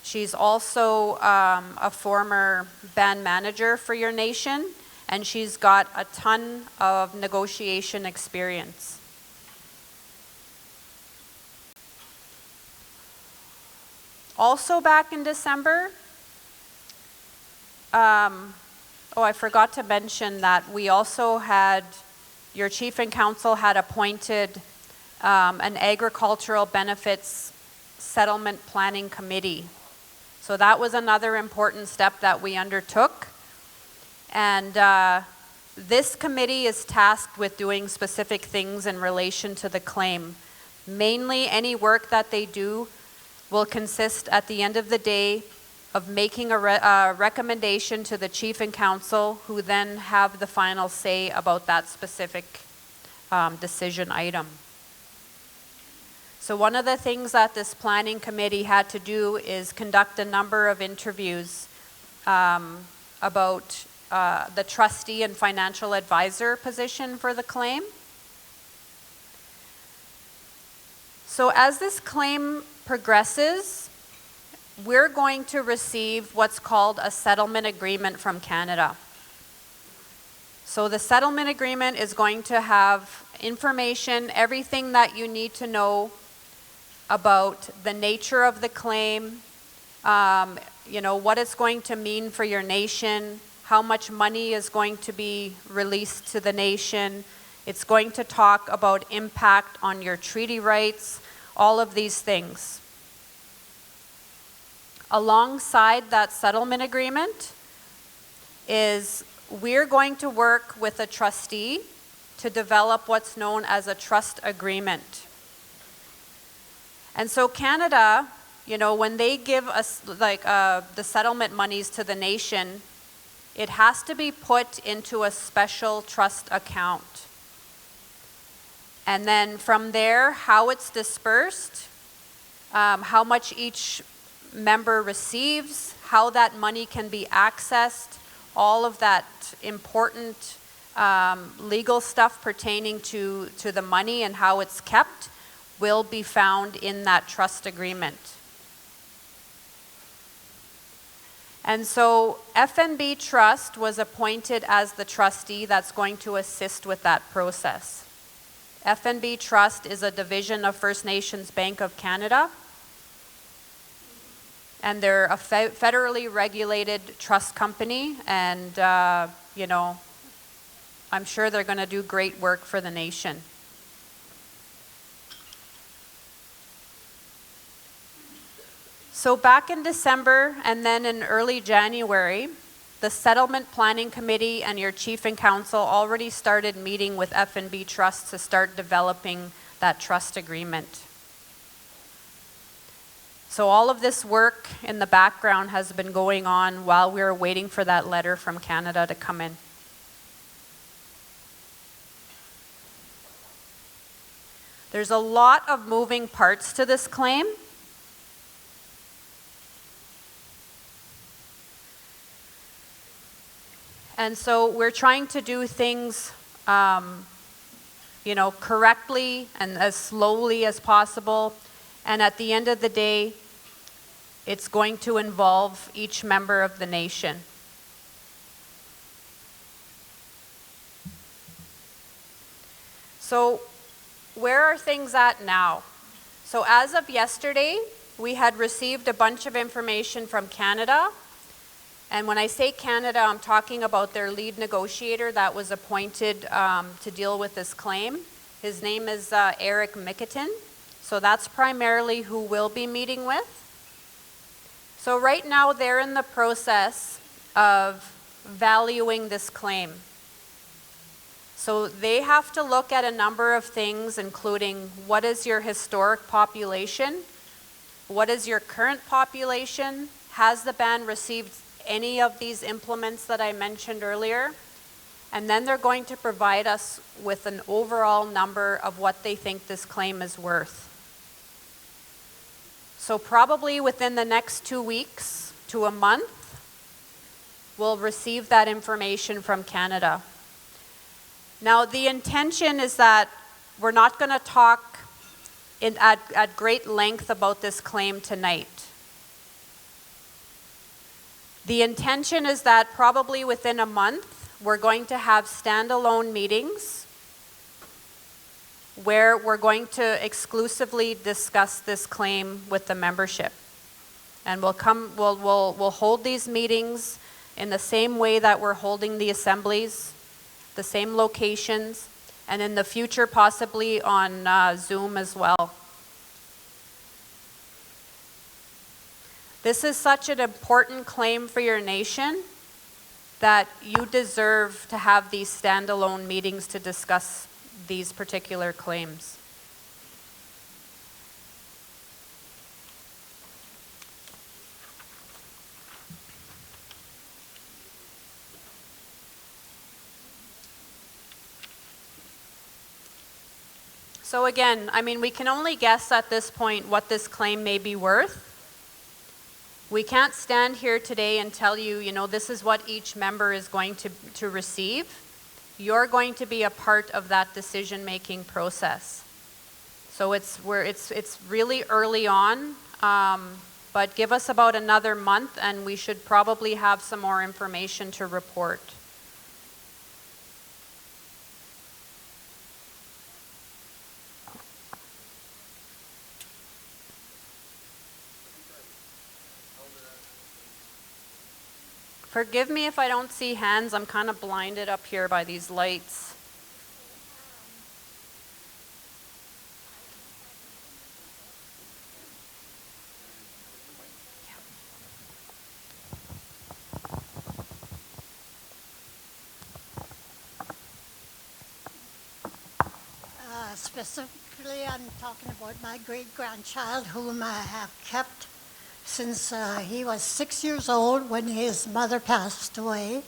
She's also a former band manager for your nation, and she's got a ton of negotiation experience. Also back in December, I forgot to mention that we also had, your chief and council had appointed an agricultural benefits settlement planning committee. So that was another important step that we undertook. And this committee is tasked with doing specific things in relation to the claim. Mainly any work that they do will consist at the end of the day of making a recommendation to the chief and council, who then have the final say about that specific decision item. So one of the things that this planning committee had to do is conduct a number of interviews about the trustee and financial advisor position for the claim. So as this claim progresses, we're going to receive what's called a settlement agreement from Canada. So the settlement agreement is going to have information, everything that you need to know about the nature of the claim, what it's going to mean for your nation, how much money is going to be released to the nation. It's going to talk about impact on your treaty rights, all of these things. Alongside that settlement agreement is we're going to work with a trustee to develop what's known as a trust agreement. And so Canada, when they give us the settlement monies to the nation, it has to be put into a special trust account. And then from there, how it's dispersed, how much each member receives, how that money can be accessed, all of that important legal stuff pertaining to the money and how it's kept will be found in that trust agreement. And so FNB Trust was appointed as the trustee that's going to assist with that process. FNB Trust is a division of First Nations Bank of Canada, and they're a federally regulated trust company, and I'm sure they're going to do great work for the nation. So back in December and then in early January, the Settlement Planning Committee and your Chief and Council already started meeting with FNB Trust to start developing that trust agreement. So all of this work in the background has been going on while we were waiting for that letter from Canada to come in. There's a lot of moving parts to this claim. And so we're trying to do things, correctly and as slowly as possible. And at the end of the day, it's going to involve each member of the nation. So where are things at now? So as of yesterday, we had received a bunch of information from Canada, And when I say Canada, I'm talking about their lead negotiator that was appointed to deal with this claim. His name is Eric Micketon. So that's primarily who we'll be meeting with. So right now they're in the process of valuing this claim. So they have to look at a number of things, including what is your historic population? What is your current population? Has the band received any of these implements that I mentioned earlier? And then they're going to provide us with an overall number of what they think this claim is worth. So probably within the next 2 weeks to a month, we'll receive that information from Canada. Now, the intention is that we're not going to talk at great length about this claim tonight. The intention is that probably within a month, we're going to have standalone meetings where we're going to exclusively discuss this claim with the membership. And we'll hold these meetings in the same way that we're holding the assemblies, the same locations, and in the future possibly on Zoom as well. This is such an important claim for your nation that you deserve to have these standalone meetings to discuss these particular claims. So again, I mean, we can only guess at this point what this claim may be worth. We can't stand here today and tell you, you know, this is what each member is going to receive. You're going to be a part of that decision-making process. So it's really early on, but give us about another month and we should probably have some more information to report. Forgive me if I don't see hands. I'm kind of blinded up here by these lights. Specifically, I'm talking about my great-grandchild, whom I have kept since he was 6 years old when his mother passed away.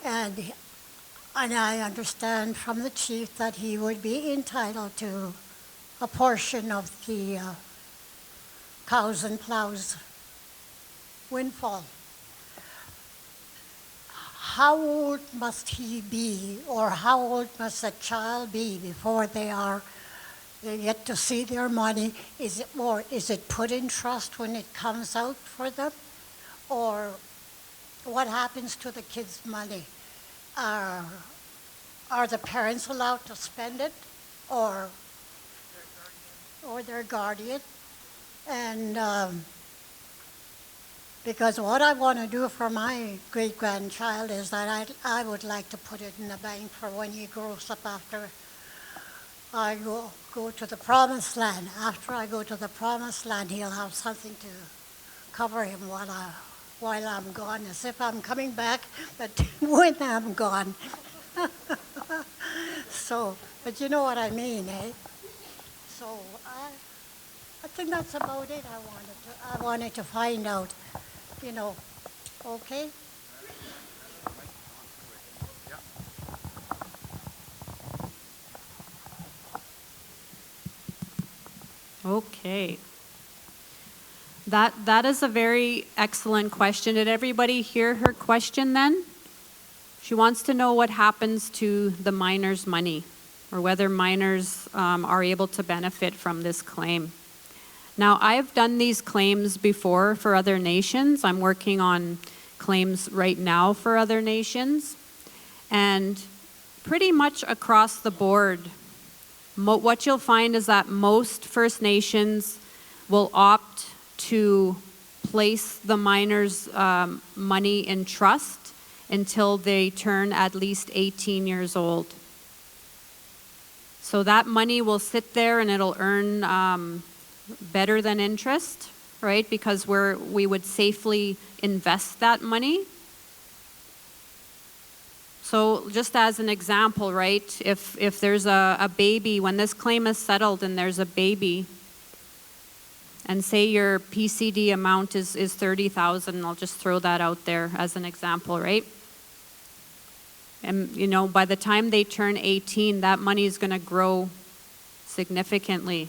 And I understand from the chief that he would be entitled to a portion of the cows and plows windfall. How old must he be, or how old must a child be before they get to see their money? Is it put in trust when it comes out for them? Or what happens to the kids' money? Are the parents allowed to spend it, or their guardian? And because what I want to do for my great-grandchild is that I would like to put it in the bank for when he grows up after I go to the promised land. After I go to the promised land, he'll have something to cover him while I'm gone, as if I'm coming back, but when I'm gone. So, but you know what I mean, eh? So I think that's about it. I wanted to find out, you know, okay? Okay. That is a very excellent question. Did everybody hear her question then? She wants to know what happens to the miners' money, or whether miners are able to benefit from this claim. Now, I've done these claims before for other nations. I'm working on claims right now for other nations. And pretty much across the board, what you'll find is that most First Nations will opt to place the minors' money in trust until they turn at least 18 years old. So that money will sit there and it'll earn better than interest, right? Because we would safely invest that money. So just as an example, right, if there's a baby, when this claim is settled and there's a baby, and say your PCD amount is 30,000, I'll just throw that out there as an example, right? And you know, by the time they turn 18, that money is going to grow significantly.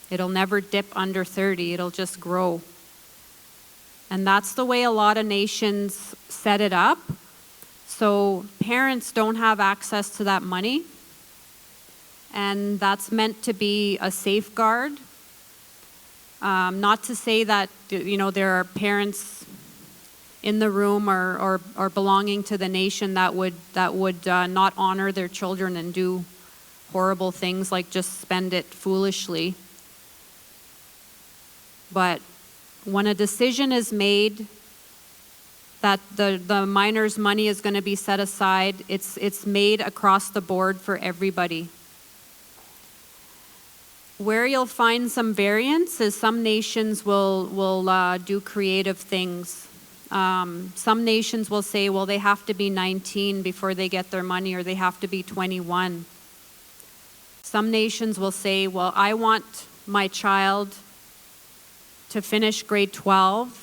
It'll never dip under 30, it'll just grow. And that's the way a lot of nations set it up. So parents don't have access to that money, and that's meant to be a safeguard. Not to say that, you know, there are parents in the room or belonging to the nation that would not honor their children and do horrible things like just spend it foolishly. But when a decision is made that the minor's money is going to be set aside, it's made across the board for everybody. Where you'll find some variance is some nations will do creative things. Some nations will say, well, they have to be 19 before they get their money, or they have to be 21. Some nations will say, well, I want my child to finish grade 12,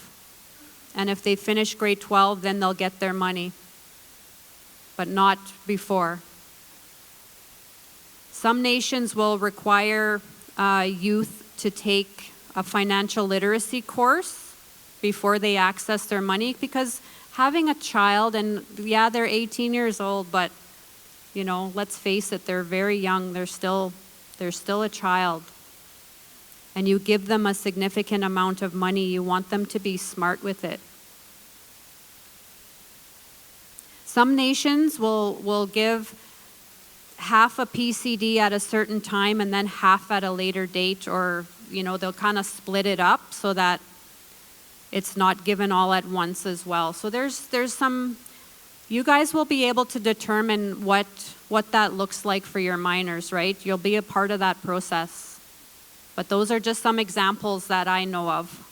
and if they finish grade 12, then they'll get their money, but not before. Some nations will require youth to take a financial literacy course before they access their money, because having a child, and yeah, they're 18 years old, but you know, let's face it, they're very young, they're still a child. And you give them a significant amount of money, you want them to be smart with it. Some nations will give half a PCD at a certain time and then half at a later date, or you know, they'll kind of split it up so that it's not given all at once as well. So there's some, you guys will be able to determine what that looks like for your minors, right? You'll be a part of that process. But those are just some examples that I know of.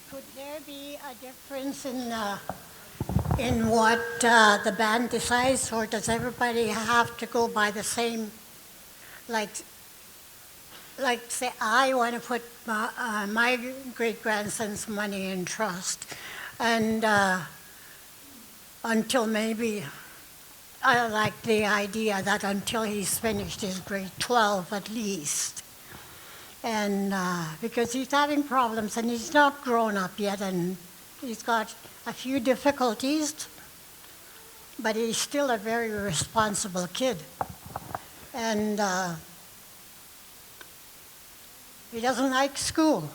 Could there be a difference in what the band decides, or does everybody have to go by the same, like say I want to put my great-grandson's money in trust, and until maybe, I like the idea that until he's finished his grade 12 at least. And because he's having problems and he's not grown up yet, and he's got a few difficulties, but he's still a very responsible kid. And he doesn't like school.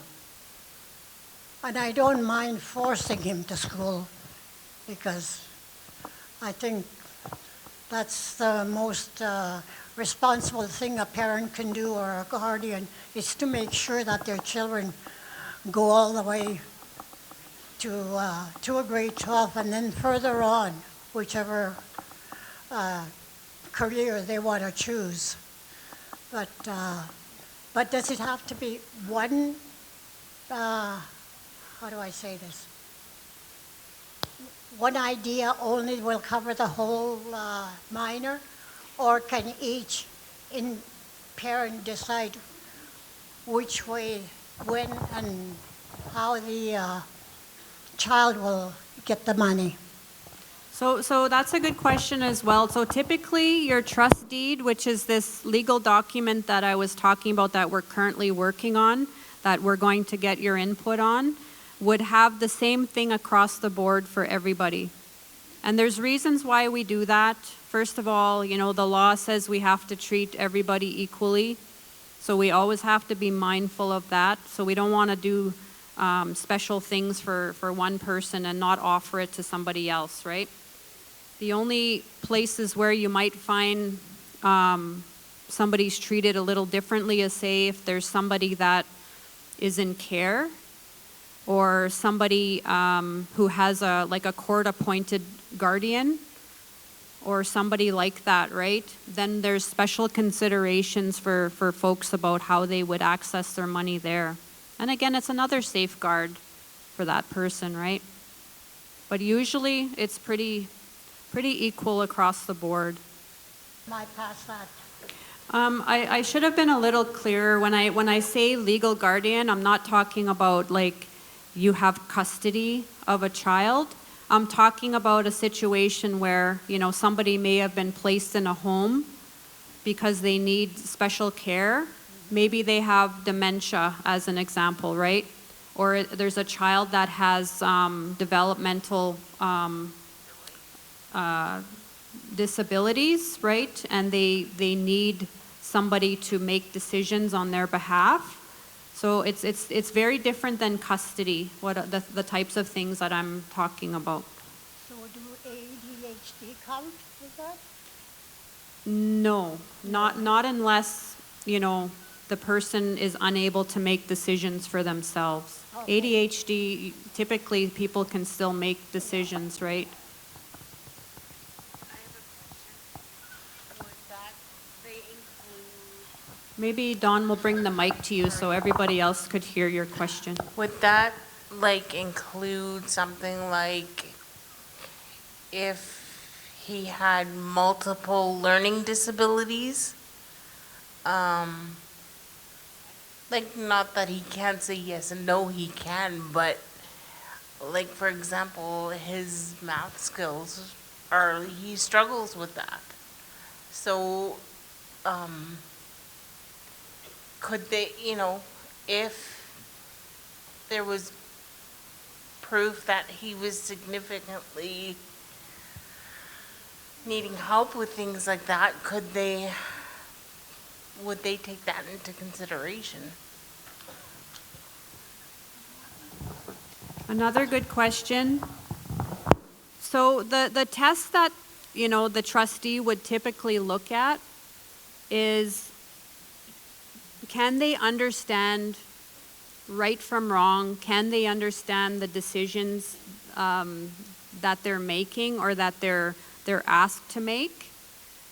And I don't mind forcing him to school, because I think that's the most responsible thing a parent can do, or a guardian, is to make sure that their children go all the way to a grade 12, and then further on, whichever career they want to choose. But does it have to be one, how do I say this? One idea only will cover the whole minor, or can each parent decide which way, when, and how the child will get the money? So that's a good question as well. So typically your trust deed, which is this legal document that I was talking about that we're currently working on, that we're going to get your input on, would have the same thing across the board for everybody. And there's reasons why we do that. First of all, you know, the law says we have to treat everybody equally. So we always have to be mindful of that. So we don't want to do special things for one person and not offer it to somebody else, right? The only places where you might find somebody's treated a little differently, as say if there's somebody that is in care, or somebody who has like a court-appointed guardian, or somebody like that, right? Then there's special considerations for folks about how they would access their money there. And again, it's another safeguard for that person, right? But usually it's pretty equal across the board. My pass that. I should have been a little clearer. When I say legal guardian, I'm not talking about like you have custody of a child. I'm talking about a situation where, you know, somebody may have been placed in a home because they need special care. Maybe they have dementia, as an example, right? Or there's a child that has developmental disabilities, right? And they need somebody to make decisions on their behalf. So it's very different than custody, the types of things that I'm talking about. So do ADHD count with that? No, not unless, you know, the person is unable to make decisions for themselves. Okay. ADHD, typically people can still make decisions, right? Maybe Dawn will bring the mic to you so everybody else could hear your question. Would that like include something like if he had multiple learning disabilities? Like, not that he can't say yes and no, he can, but like, for example, his math skills he struggles with that. So, could they, you know, if there was proof that he was significantly needing help with things like that, would they take that into consideration? Another good question. So the test that, you know, the trustee would typically look at is, can they understand right from wrong? Can they understand the decisions that they're making or that they're asked to make?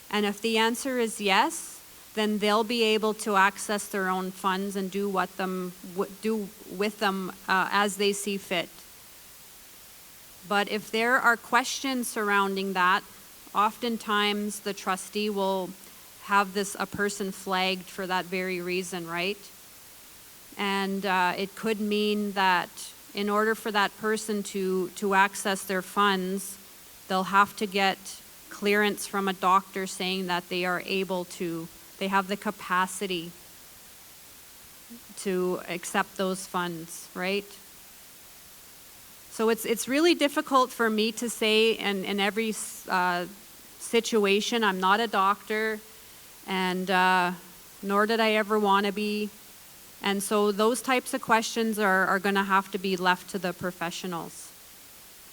And if the answer is yes, then they'll be able to access their own funds and do with them as they see fit. But if there are questions surrounding that, oftentimes the trustee will have a person flagged for that very reason, right? And it could mean that in order for that person to access their funds, they'll have to get clearance from a doctor saying that they are able to, they have the capacity to accept those funds, right? So it's really difficult for me to say in every situation. I'm not a doctor, and nor did I ever want to be. And so those types of questions are going to have to be left to the professionals.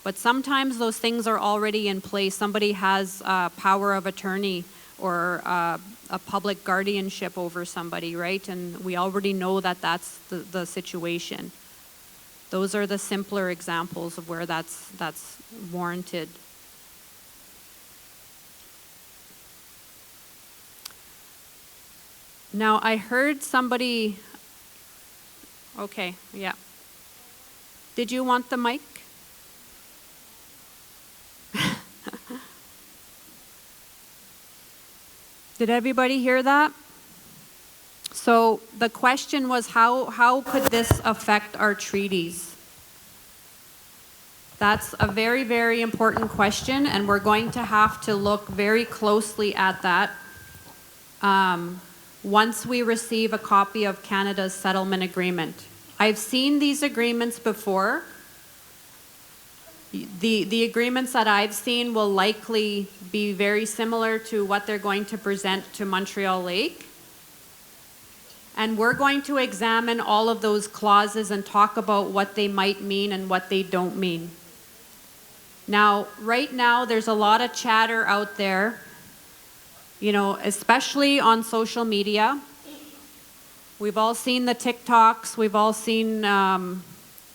But sometimes those things are already in place. Somebody has power of attorney or a public guardianship over somebody, right? And we already know that that's the situation. Those are the simpler examples of where that's warranted. Now, I heard somebody, okay, yeah. Did you want the mic? Did everybody hear that? So the question was, how could this affect our treaties? That's a very, very important question, and we're going to have to look very closely at that once we receive a copy of Canada's settlement agreement. I've seen these agreements before. The agreements that I've seen will likely be very similar to what they're going to present to Montreal Lake. And we're going to examine all of those clauses and talk about what they might mean and what they don't mean. Now, right now, there's a lot of chatter out there you know, especially on social media. We've all seen the TikToks, we've all seen,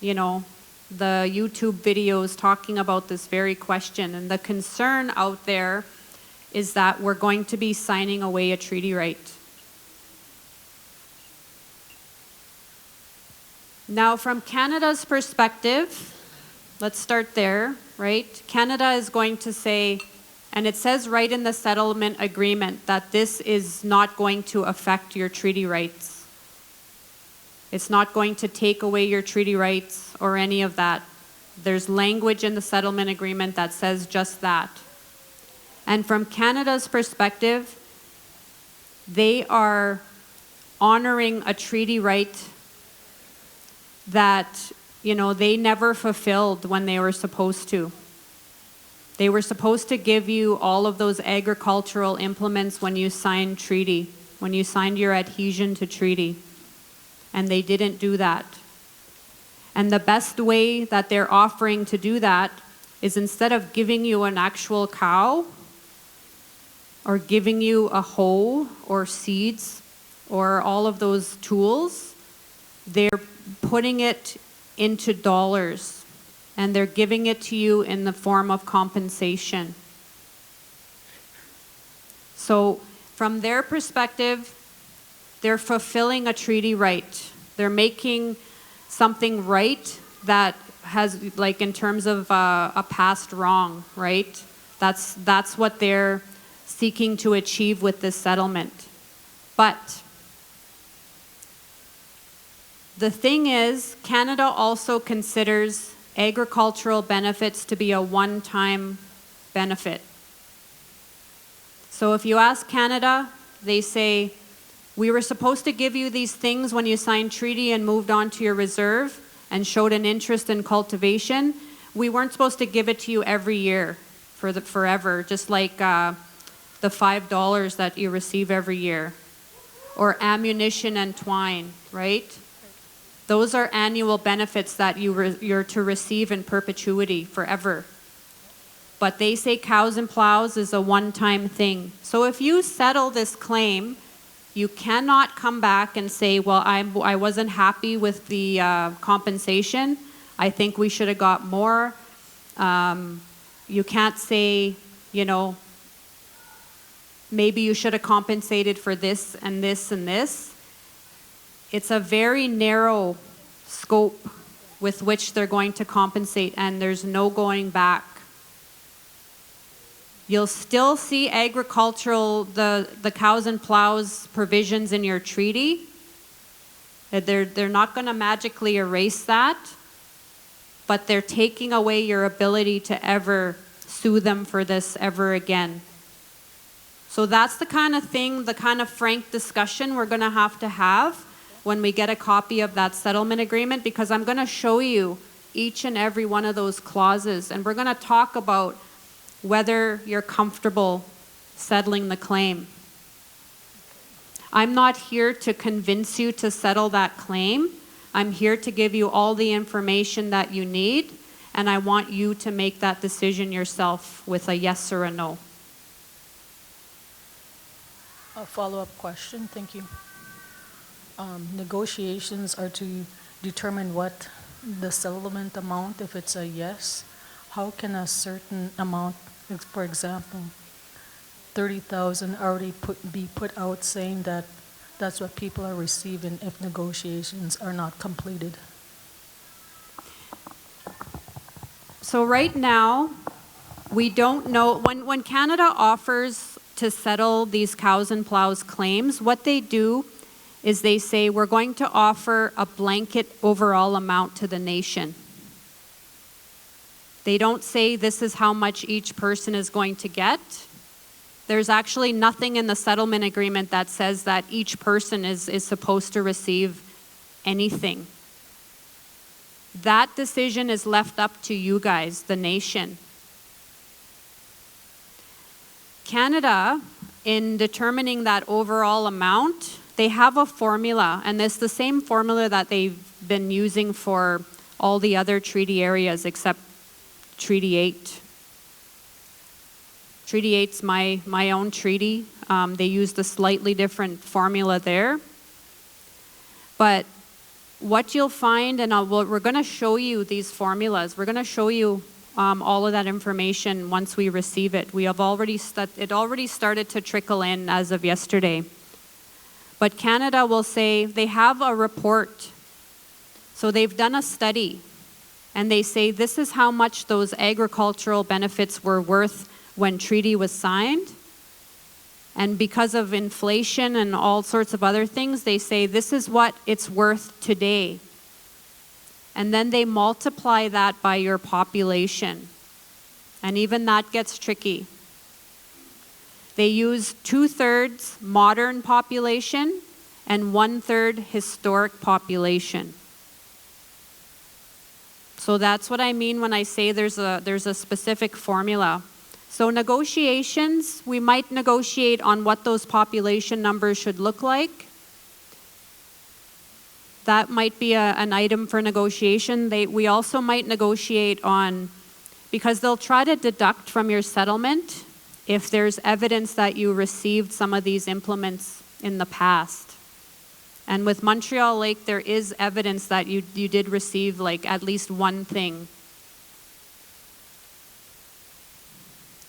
you know, the YouTube videos talking about this very question. And the concern out there is that we're going to be signing away a treaty right. Now, from Canada's perspective, let's start there, right? Canada is going to say, and it says right in the settlement agreement that this is not going to affect your treaty rights. It's not going to take away your treaty rights or any of that. There's language in the settlement agreement that says just that. And from Canada's perspective, they are honoring a treaty right that, you know, they never fulfilled when they were supposed to. They were supposed to give you all of those agricultural implements when you signed treaty, when you signed your adhesion to treaty. And they didn't do that. And the best way that they're offering to do that is instead of giving you an actual cow or giving you a hoe or seeds or all of those tools, they're putting it into dollars and they're giving it to you in the form of compensation. So from their perspective, they're fulfilling a treaty right. They're making something right that has, like, in terms of a past wrong, right? That's what they're seeking to achieve with this settlement. But the thing is, Canada also considers agricultural benefits to be a one-time benefit. So if you ask Canada, they say, we were supposed to give you these things when you signed treaty and moved on to your reserve and showed an interest in cultivation. We weren't supposed to give it to you every year for forever, just like the $5 that you receive every year. Or ammunition and twine, right? Those are annual benefits that you're to receive in perpetuity forever. But they say cows and plows is a one-time thing. So if you settle this claim, you cannot come back and say, well, I wasn't happy with the compensation. I think we should have got more. You can't say, you know, maybe you should have compensated for this and this and this. It's a very narrow scope with which they're going to compensate, and there's no going back. You'll still see agricultural, the cows and plows provisions in your treaty. They're not going to magically erase that, but they're taking away your ability to ever sue them for this ever again. So that's the kind of thing, the kind of frank discussion we're going to have when we get a copy of that settlement agreement, because I'm going to show you each and every one of those clauses, and we're going to talk about whether you're comfortable settling the claim. I'm not here to convince you to settle that claim. I'm here to give you all the information that you need, and I want you to make that decision yourself with a yes or a no. A follow-up question, thank you. Negotiations are to determine what the settlement amount, if it's a yes. How can a certain amount, for example, 30,000 already be put out saying that that's what people are receiving if negotiations are not completed? So right now, we don't know, when Canada offers to settle these cows and plows claims, what they do is they say, we're going to offer a blanket overall amount to the nation. They don't say this is how much each person is going to get. There's actually nothing in the settlement agreement that says that each person is supposed to receive anything. That decision is left up to you guys, the nation. Canada, in determining that overall amount, they have a formula, and it's the same formula that they've been using for all the other treaty areas except Treaty 8. Treaty 8's my own treaty. They used a slightly different formula there. But what you'll find, and we're going to show you these formulas. We're going to show you all of that information once we receive it. It already started to trickle in as of yesterday. But Canada will say they have a report. So they've done a study, and they say this is how much those agricultural benefits were worth when treaty was signed. And because of inflation and all sorts of other things, they say this is what it's worth today. And then they multiply that by your population. And even that gets tricky. They use 2/3 modern population and 1/3 historic population. So that's what I mean when I say there's a specific formula. So negotiations, we might negotiate on what those population numbers should look like. That might be an item for negotiation. We also might negotiate on, because they'll try to deduct from your settlement if there's evidence that you received some of these implements in the past. And with Montreal Lake, there is evidence that you did receive like at least one thing.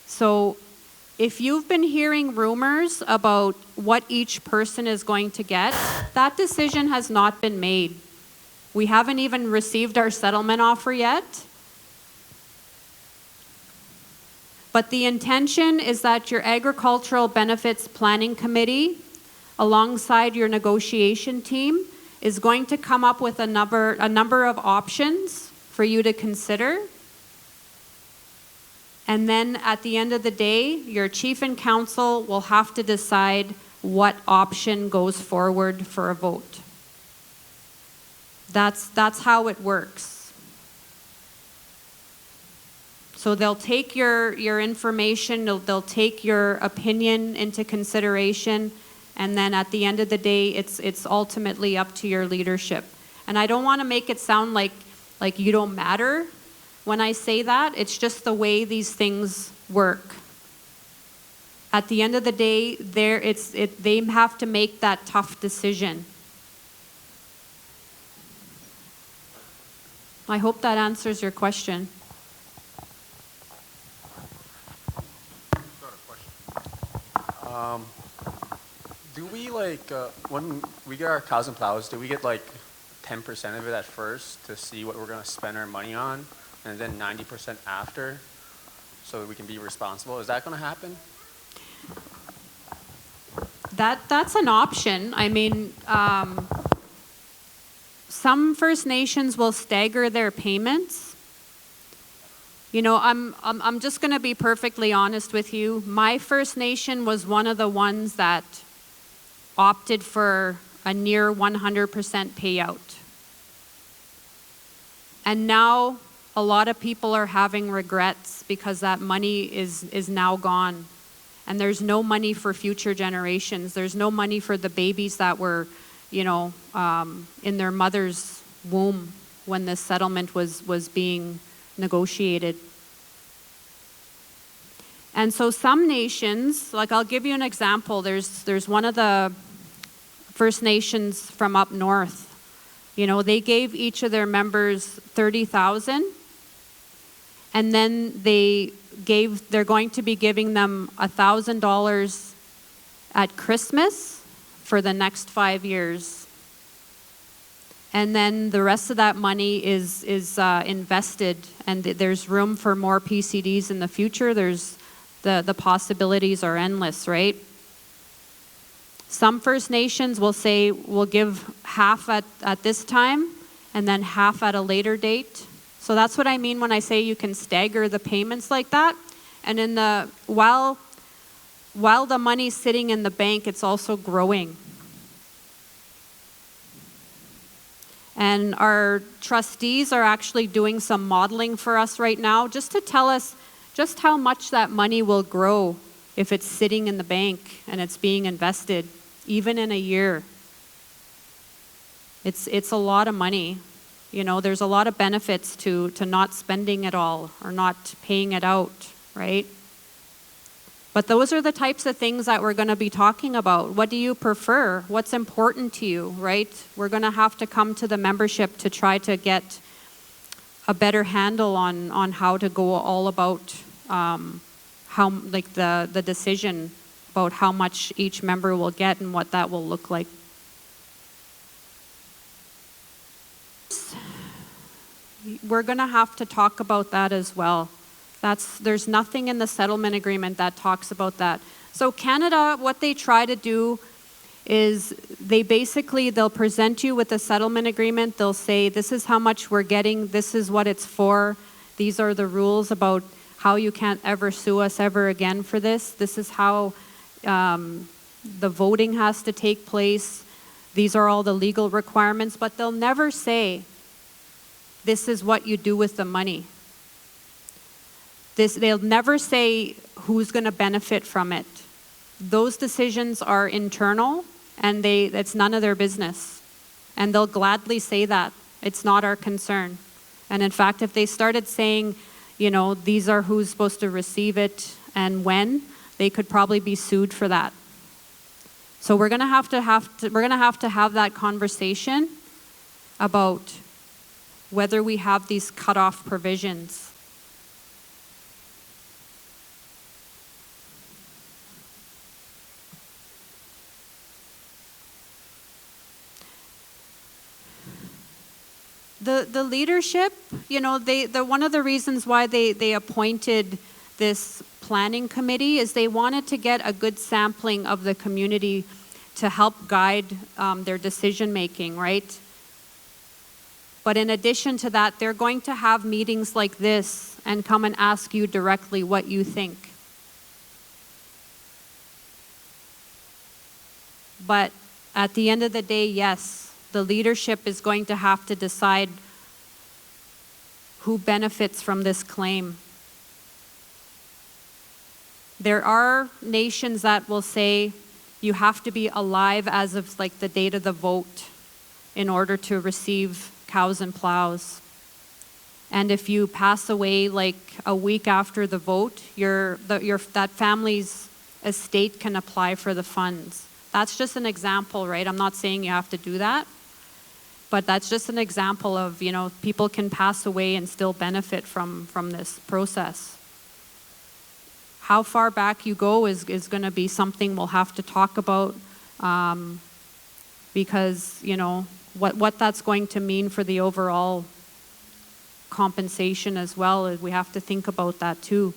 So if you've been hearing rumors about what each person is going to get, that decision has not been made. We haven't even received our settlement offer yet. But the intention is that your Agricultural Benefits Planning Committee, alongside your negotiation team, is going to come up with a number of options for you to consider. And then at the end of the day, your chief and council will have to decide what option goes forward for a vote. That's how it works. So they'll take your information, they'll take your opinion into consideration, and then at the end of the day, it's ultimately up to your leadership. And I don't want to make it sound like you don't matter when I say that. It's just the way these things work. At the end of the day, they have to make that tough decision. I hope that answers your question. Do we when we get our cows and plows, do we get 10% of it at first to see what we're going to spend our money on, and then 90% after, so that we can be responsible? Is that going to happen? That's an option. I mean, some First Nations will stagger their payments. You know, I'm just going to be perfectly honest with you. My First Nation was one of the ones that opted for a near 100% payout. And now a lot of people are having regrets because that money is now gone. And there's no money for future generations. There's no money for the babies that were, in their mother's womb when this settlement was being negotiated. And so some nations, I'll give you an example. There's one of the First Nations from up north. They gave each of their members $30,000, and then they're going to be giving them $1,000 at Christmas for the next 5 years. And then the rest of that money is invested, and there's room for more PCDs in the future. The possibilities are endless, right? Some First Nations will say we'll give half at this time and then half at a later date. So that's what I mean when I say you can stagger the payments like that. And while the money's sitting in the bank, it's also growing. And our trustees are actually doing some modeling for us right now just to tell us just how much that money will grow if it's sitting in the bank and it's being invested, even in a year. It's a lot of money. There's a lot of benefits to not spending it all or not paying it out, right? But those are the types of things that we're going to be talking about. What do you prefer? What's important to you, right? We're going to have to come to the membership to try to get a better handle on how to go all about how, like, the decision about how much each member will get and what that will look like. We're going to have to talk about that as well. There's nothing in the settlement agreement that talks about that. So Canada, what they try to do is they'll present you with a settlement agreement. They'll say, this is how much we're getting, this is what it's for, these are the rules about how you can't ever sue us ever again for this. This is how the voting has to take place. These are all the legal requirements, but they'll never say, this is what you do with the money. They'll never say who's going to benefit from it. Those decisions are internal, and it's none of their business. And they'll gladly say that. It's not our concern. And in fact, if they started saying, you know, these are who's supposed to receive it and when, they could probably be sued for that. So we're going to have to have that conversation about whether we have these cutoff provisions. The leadership, you know, one of the reasons why they appointed this planning committee is they wanted to get a good sampling of the community to help guide their decision making, right? But in addition to that, they're going to have meetings like this and come and ask you directly what you think. But at the end of the day, yes, the leadership is going to have to decide who benefits from this claim. There are nations that will say you have to be alive as of like the date of the vote in order to receive cows and plows. And if you pass away like a week after the vote, that family's estate can apply for the funds. That's just an example, right? I'm not saying you have to do that, but that's just an example of, you know, people can pass away and still benefit from this process. How far back you go is going to be something we'll have to talk about because, you know, what that's going to mean for the overall compensation as well. We have to think about that too.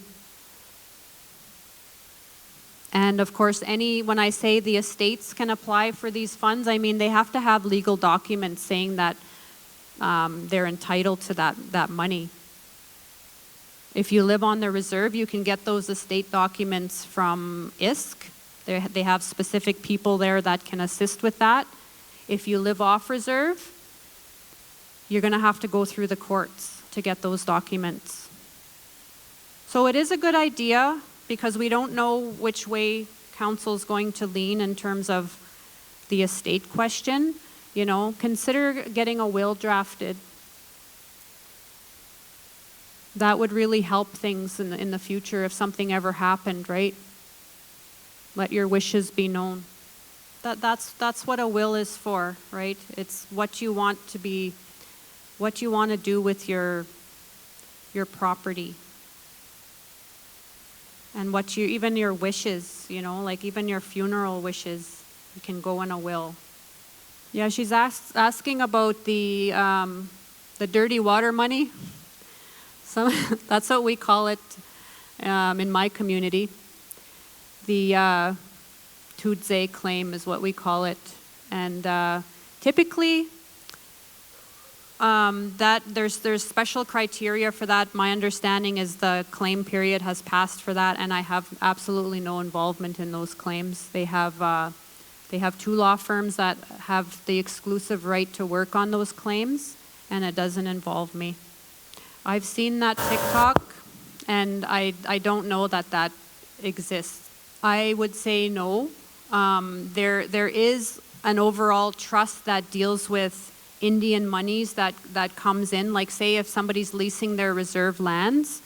And of course, when I say the estates can apply for these funds, I mean they have to have legal documents saying that they're entitled to that money. If you live on the reserve, you can get those estate documents from ISK. They have specific people there that can assist with that. If you live off reserve, you're going to have to go through the courts to get those documents. So it is a good idea because we don't know which way council is going to lean in terms of the estate question. You know, consider getting a will drafted. That would really help things in the future if something ever happened, right? Let your wishes be known. That's what a will is for, right? It's what you want to be, what you want to do with your property. And even your wishes, you know, like even your funeral wishes, you can go in a will. Yeah, she's asking about the dirty water money. So that's what we call it in my community. The Tudze claim is what we call it. And typically, that there's special criteria for that. My understanding is the claim period has passed for that, and I have absolutely no involvement in those claims. They have 2 law firms that have the exclusive right to work on those claims, and it doesn't involve me. I've seen that TikTok, and I don't know that exists. I would say no. There is an overall trust that deals with Indian monies that comes in. Like say if somebody's leasing their reserve lands,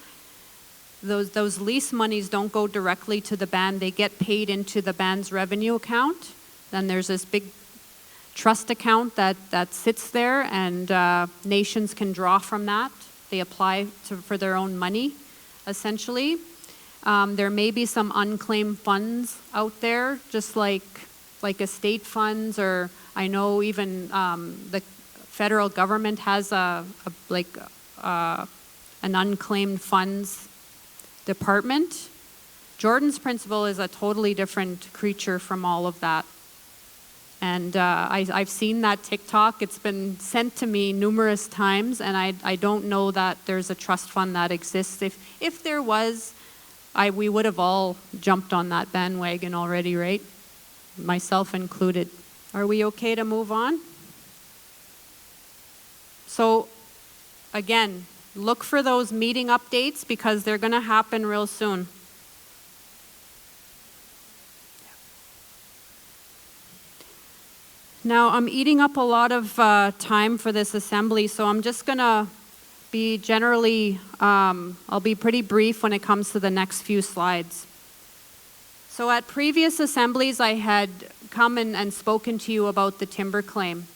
those lease monies don't go directly to the band. They get paid into the band's revenue account. Then there's this big trust account that sits there, and nations can draw from that. They apply for their own money, essentially. There may be some unclaimed funds out there, just like estate funds, or I know even the federal government has an unclaimed funds department. Jordan's principle is a totally different creature from all of that. And I've seen that TikTok. It's been sent to me numerous times, and I don't know that there's a trust fund that exists. If there was, we would have all jumped on that bandwagon already, right? Myself included. Are we okay to move on? So, again, look for those meeting updates because they're going to happen real soon. Now, I'm eating up a lot of time for this assembly, so I'm just going to be generally, I'll be pretty brief when it comes to the next few slides. So at previous assemblies, I had come and spoken to you about the timber claim.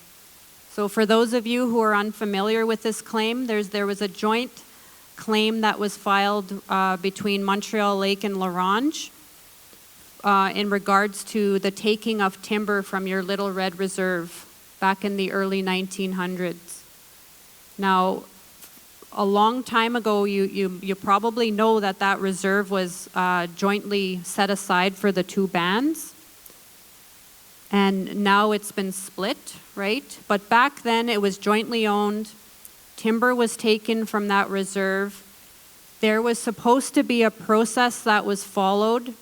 So for those of you who are unfamiliar with this claim, there was a joint claim that was filed between Montreal Lake and La Ronge in regards to the taking of timber from your Little Red Reserve back in the early 1900s. Now, a long time ago, you probably know that reserve was jointly set aside for the two bands. And now it's been split, right? But back then it was jointly owned. Timber was taken from that reserve. There was supposed to be a process that was followed.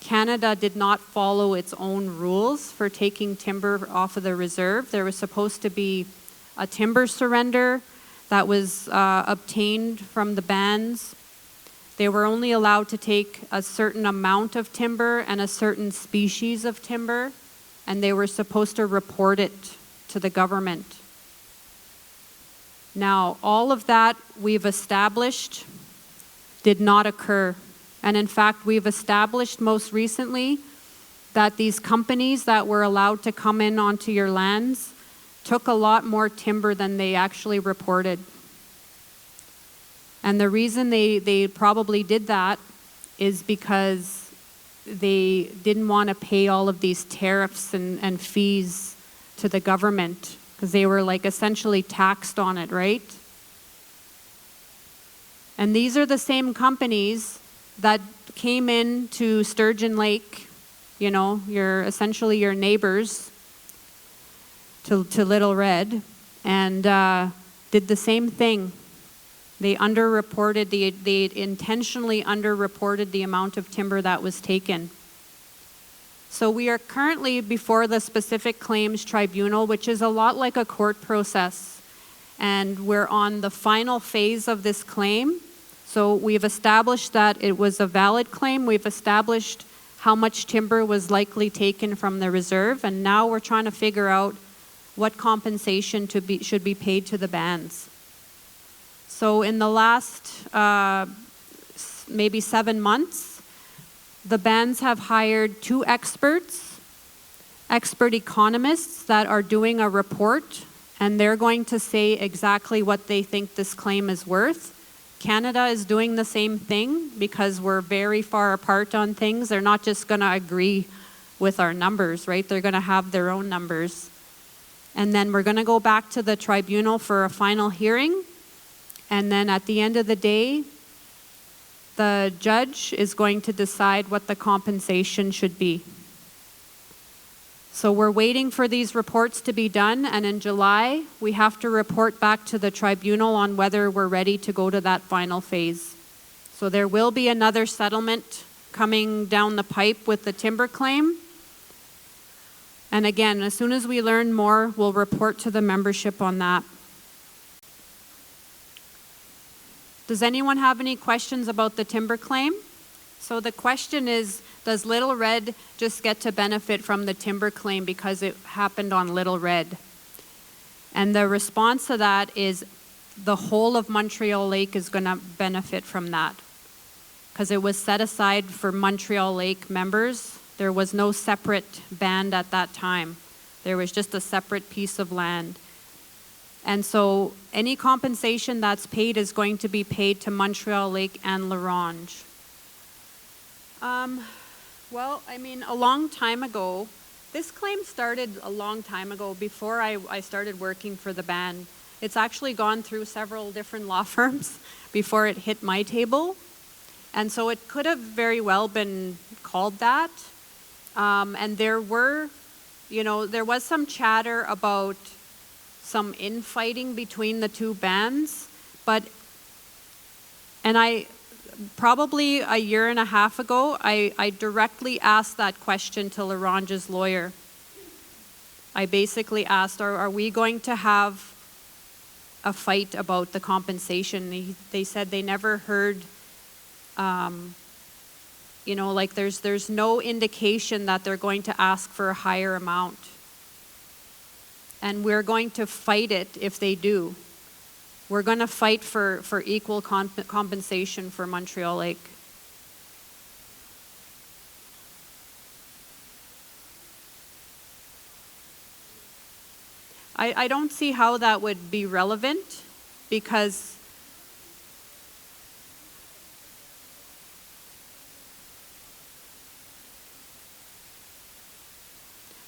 Canada did not follow its own rules for taking timber off of the reserve. There was supposed to be a timber surrender that was obtained from the bands. They were only allowed to take a certain amount of timber and a certain species of timber, and they were supposed to report it to the government. Now, all of that we've established did not occur. And in fact, we've established most recently that these companies that were allowed to come in onto your lands took a lot more timber than they actually reported. And the reason they probably did that is because they didn't want to pay all of these tariffs and fees to the government because they were like essentially taxed on it, right? And these are the same companies that came in to Sturgeon Lake, you know, essentially your neighbors to Little Red, and did the same thing. They underreported, they intentionally underreported the amount of timber that was taken. So we are currently before the Specific Claims Tribunal, which is a lot like a court process. And we're on the final phase of this claim. So we've established that it was a valid claim. We've established how much timber was likely taken from the reserve. And now we're trying to figure out what compensation should be paid to the bands. So in the last maybe 7 months, the bands have hired 2 expert economists that are doing a report, and they're going to say exactly what they think this claim is worth. Canada is doing the same thing because we're very far apart on things. They're not just going to agree with our numbers, right? They're going to have their own numbers. And then we're going to go back to the tribunal for a final hearing. And then at the end of the day, the judge is going to decide what the compensation should be. So we're waiting for these reports to be done, and in July, we have to report back to the tribunal on whether we're ready to go to that final phase. So there will be another settlement coming down the pipe with the timber claim. And again, as soon as we learn more, we'll report to the membership on that. Does anyone have any questions about the timber claim? So the question is, does Little Red just get to benefit from the timber claim because it happened on Little Red? And the response to that is the whole of Montreal Lake is going to benefit from that. because it was set aside for Montreal Lake members. There was no separate band at that time. There was just a separate piece of land. And so any compensation that's paid is going to be paid to Montreal Lake and La Ronge. Well, I mean, a long time ago, this claim started a long time ago before I started working for the band. It's actually gone through several different law firms before it hit my table. And so it could have very well been called that. And there were, there was some chatter about some infighting between the two bands, probably a year and a half ago, I directly asked that question to La Ronge's lawyer. I basically asked, are we going to have a fight about the compensation? They said they never heard, there's no indication that they're going to ask for a higher amount. And we're going to fight it if they do. We're going to fight for equal compensation for Montreal Lake. I don't see how that would be relevant, because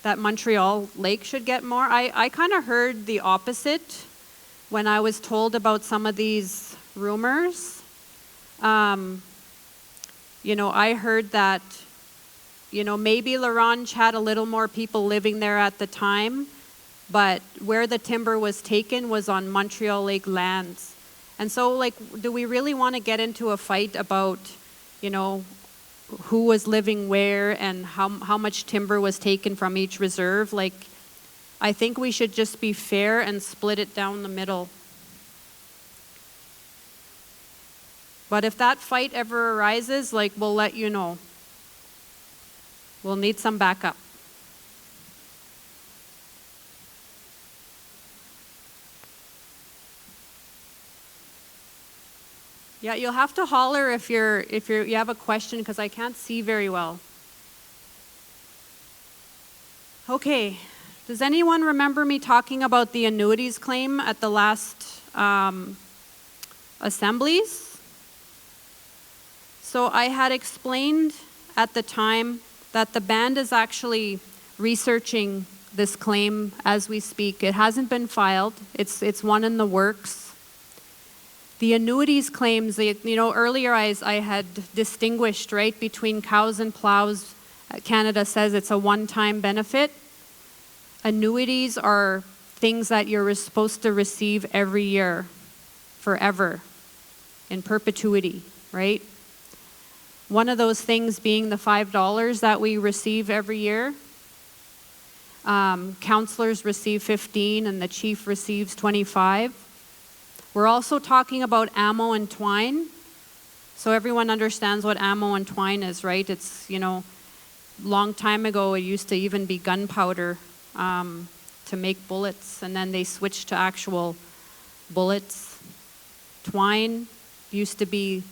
that Montreal Lake should get more. I kind of heard the opposite when I was told about some of these rumors. I heard that, maybe La Ronge had a little more people living there at the time, but where the timber was taken was on Montreal Lake lands. And so, do we really want to get into a fight about, who was living where and how much timber was taken from each reserve? I think we should just be fair and split it down the middle. But if that fight ever arises, we'll let you know. We'll need some backup. Yeah, you'll have to holler if you have a question, because I can't see very well. Okay. Does anyone remember me talking about the annuities claim at the last Assemblies? So I had explained at the time that the band is actually researching this claim as we speak. It hasn't been filed. It's one in the works. The annuities claims, earlier I had distinguished, right, between cows and plows. Canada says it's a one-time benefit. Annuities are things that you're supposed to receive every year, forever, in perpetuity, right? One of those things being the $5 that we receive every year. Counselors receive 15 and the chief receives 25. We're also talking about ammo and twine. So everyone understands what ammo and twine is, right? It's, long time ago it used to even be gunpowder to make bullets, and then they switched to actual bullets. Twine used to be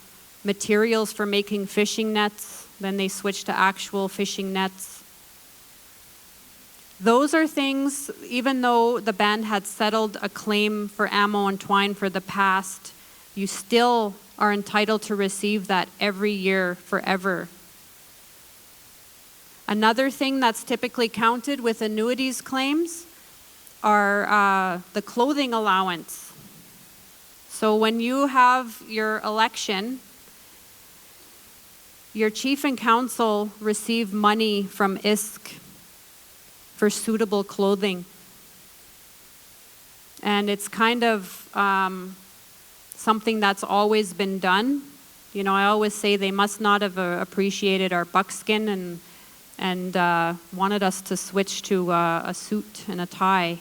materials for making fishing nets, then they switched to actual fishing nets. Those are things, even though the band had settled a claim for ammo and twine for the past, you still are entitled to receive that every year forever. Another thing that's typically counted with annuities claims are the clothing allowance. So when you have your election, your chief and council receive money from ISK for suitable clothing. And it's kind of something that's always been done. I always say they must not have appreciated our buckskin and wanted us to switch to a suit and a tie.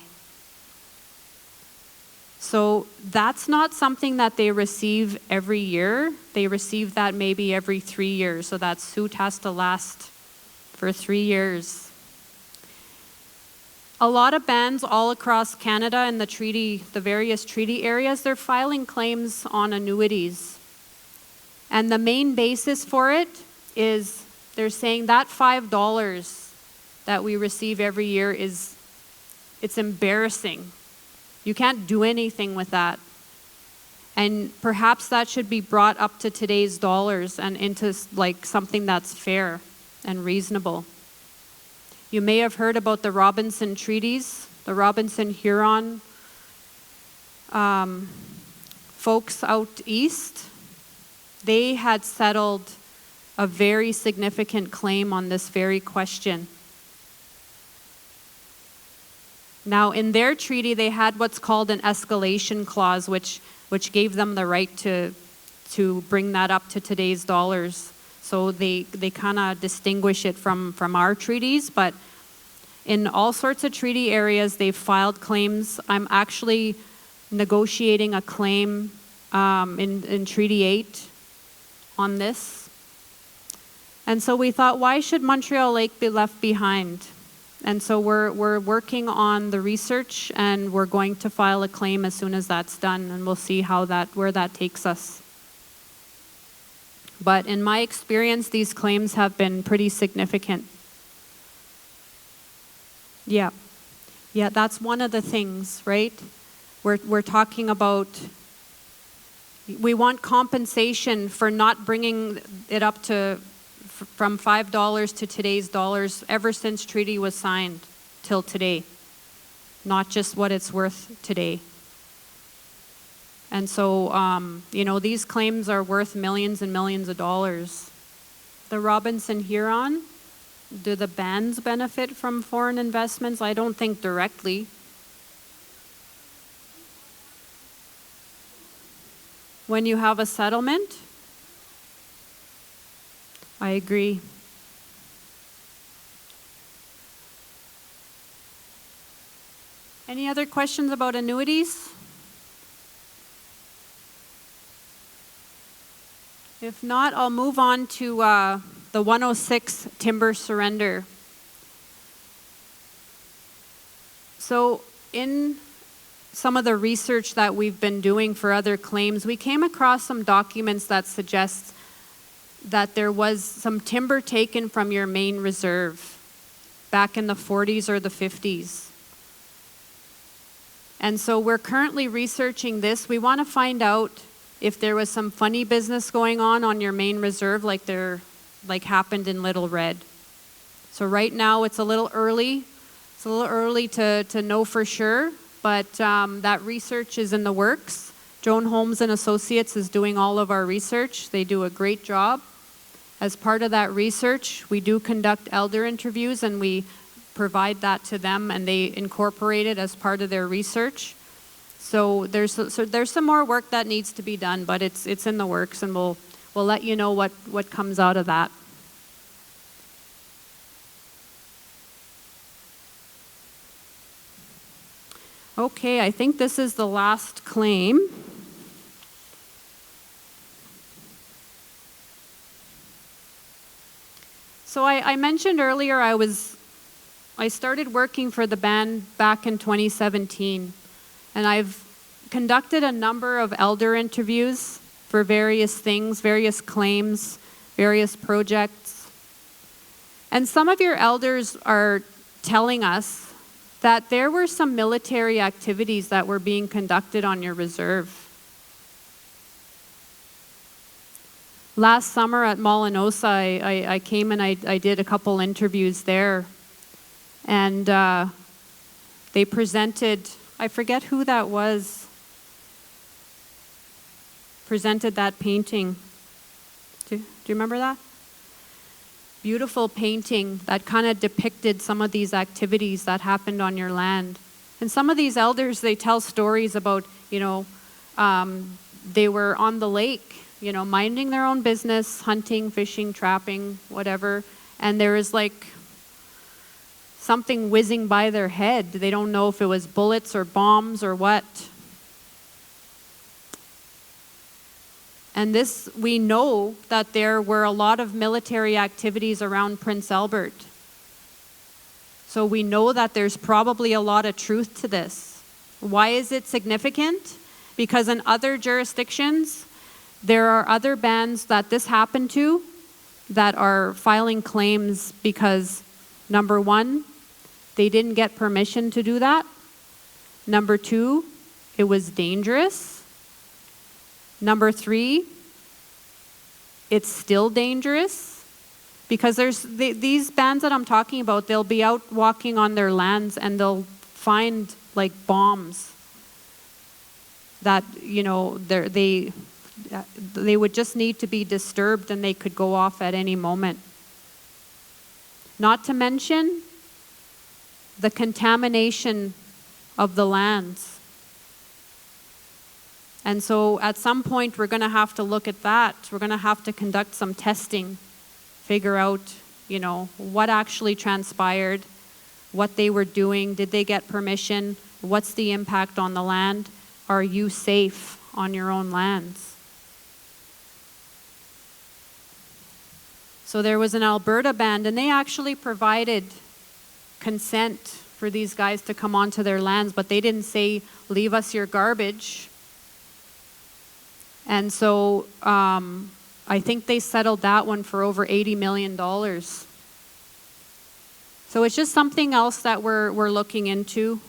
So that's not something that they receive every year. They receive that maybe every 3 years. So that suit has to last for 3 years. A lot of bands all across Canada and the various treaty areas, they're filing claims on annuities. And the main basis for it is they're saying that $5 that we receive every year it's embarrassing. You can't do anything with that. And perhaps that should be brought up to today's dollars and into like something that's fair and reasonable. You may have heard about the Robinson Treaties, the Robinson-Huron folks out east. They had settled a very significant claim on this very question. Now, in their treaty, they had what's called an escalation clause, which gave them the right to bring that up to today's dollars. So they kind of distinguish it from our treaties, but in all sorts of treaty areas, they've filed claims. I'm actually negotiating a claim in Treaty 8 on this. And so we thought, why should Montreal Lake be left behind? And so we're working on the research, and we're going to file a claim as soon as that's done, and we'll see where that takes us. But in my experience, these claims have been pretty significant. Yeah, that's one of the things, right? We're talking about, we want compensation for not bringing it up to from $5 to today's dollars ever since treaty was signed till today, not just what it's worth today. And so, these claims are worth millions and millions of dollars. The Robinson-Huron, do the bands benefit from foreign investments? I don't think directly. When you have a settlement, I agree. Any other questions about annuities? If not, I'll move on to the 106 timber surrender. So in some of the research that we've been doing for other claims, we came across some documents that suggest that there was some timber taken from your main reserve back in the 40s or the 50s. And so we're currently researching this. We want to find out if there was some funny business going on your main reserve like happened in Little Red. So right now it's a little early. It's a little early to know for sure, but that research is in the works. Joan Holmes and Associates is doing all of our research. They do a great job. As part of that research, we do conduct elder interviews, and we provide that to them, and they incorporate it as part of their research. So there's some more work that needs to be done, but it's in the works, and we'll let you know what comes out of that. Okay, I think this is the last claim. So I mentioned earlier I started working for the band back in 2017, and I've conducted a number of elder interviews for various things, various claims, various projects. And some of your elders are telling us that there were some military activities that were being conducted on your reserve. Last summer at Molinosa, I came and I did a couple interviews there. And they presented, I forget who that was, presented that painting. Do you remember that? Beautiful painting that kind of depicted some of these activities that happened on your land. And some of these elders, they tell stories about, they were on the lake, minding their own business, hunting, fishing, trapping, whatever. And there was like something whizzing by their head. They don't know if it was bullets or bombs or what. And this, we know that there were a lot of military activities around Prince Albert. So we know that there's probably a lot of truth to this. Why is it significant? Because in other jurisdictions, There are other bands that this happened to that are filing claims because, number one, they didn't get permission to do that. Number two, it was dangerous. Number three, it's still dangerous because these bands that I'm talking about, they'll be out walking on their lands and they'll find like bombs that, you know, they would just need to be disturbed and they could go off at any moment. Not to mention the contamination of the lands. And so at some point we're going to have to look at that. We're going to have to conduct some testing, figure out, you know, what actually transpired, what they were doing, did they get permission, what's the impact on the land, are you safe on your own lands? So there was an Alberta band, and they actually provided consent for these guys to come onto their lands, but they didn't say, leave us your garbage. And so I think they settled that one for over $80 million. So it's just something else that we're looking into.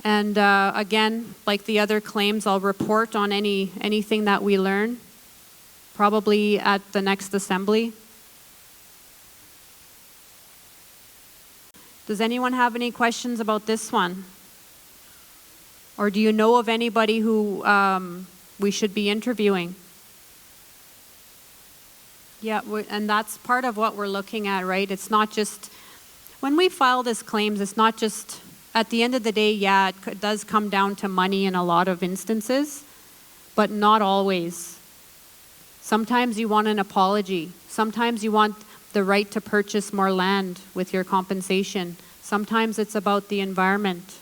And again, like the other claims, I'll report on anything that we learn, probably at the next assembly. Does anyone have any questions about this one? Or do you know of anybody who we should be interviewing? Yeah, and that's part of what we're looking at, right? It's not just, when we file these claims, it's not just, at the end of the day, yeah, it does come down to money in a lot of instances, but not always. Sometimes you want an apology. Sometimes you want the right to purchase more land with your compensation. Sometimes it's about the environment.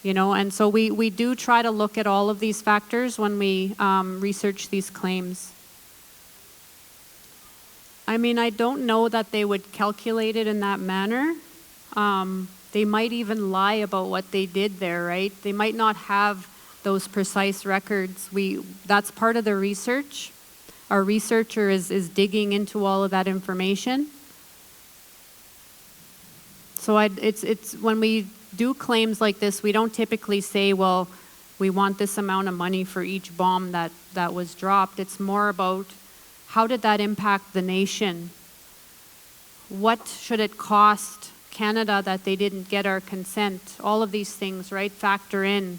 You know, and so we do try to look at all of these factors when we research these claims. I mean, I don't know that they would calculate it in that manner. They might even lie about what they did there, right? They might not have those precise records. That's part of the research. Our researcher is digging into all of that information. So it's when we do claims like this, we don't typically say, well, we want this amount of money for each bomb that was dropped. It's more about how did that impact the nation? What should it cost Canada that they didn't get our consent? All of these things, right, factor in.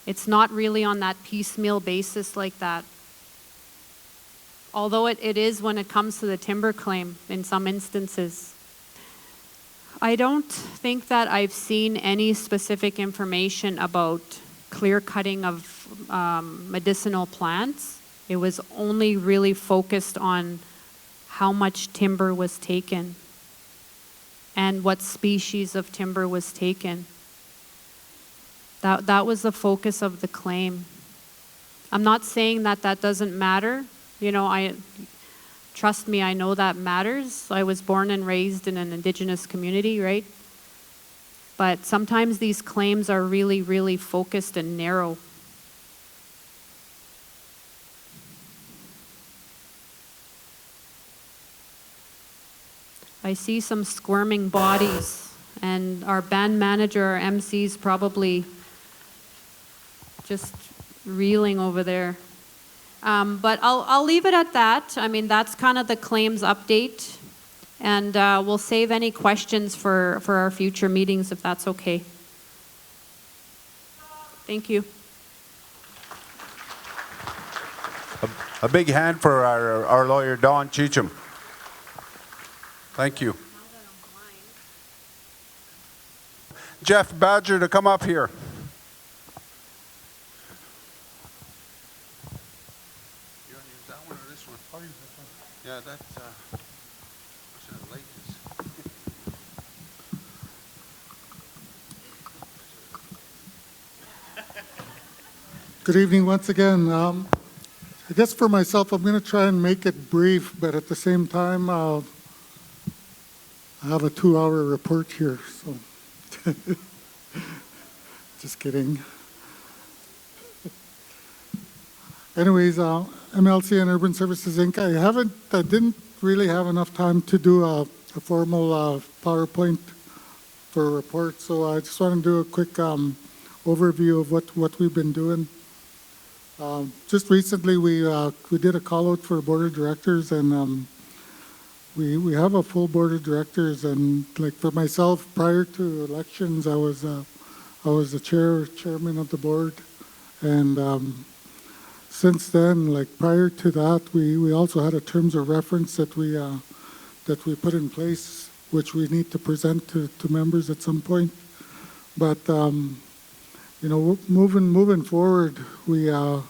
It's not really on that piecemeal basis like that. Although it is when it comes to the timber claim in some instances. I don't think that I've seen any specific information about clear cutting of medicinal plants. It was only really focused on how much timber was taken and what species of timber was taken. That was the focus of the claim. I'm not saying that doesn't matter. You know, trust me, I know that matters. I was born and raised in an Indigenous community, right? But sometimes these claims are really, really focused and narrow. I see some squirming bodies, and our band manager, our MC's probably just reeling over there. But I'll leave it at that. I mean, that's kind of the claims update. And we'll save any questions for our future meetings if that's okay. Thank you. A big hand for our lawyer, Don Cheecham. Thank you. Jeff Badger to come up here. You want to use that one or this one? I'll use this one. Yeah, that's what's the latest? Good evening once again. I guess for myself, I'm going to try and make it brief, but at the same time, I have a 2-hour report here, so just kidding. anyways, MLC and Urban Services Inc. I didn't really have enough time to do a formal PowerPoint for a report, so I just want to do a quick overview of what we've been doing. Just recently, we did a call out for board of directors, and we have a full board of directors. And like for myself, prior to elections, I was the chairman of the board, and since then, like prior to that, we also had a terms of reference that we put in place, which we need to present to members at some point. But you know, moving forward, we had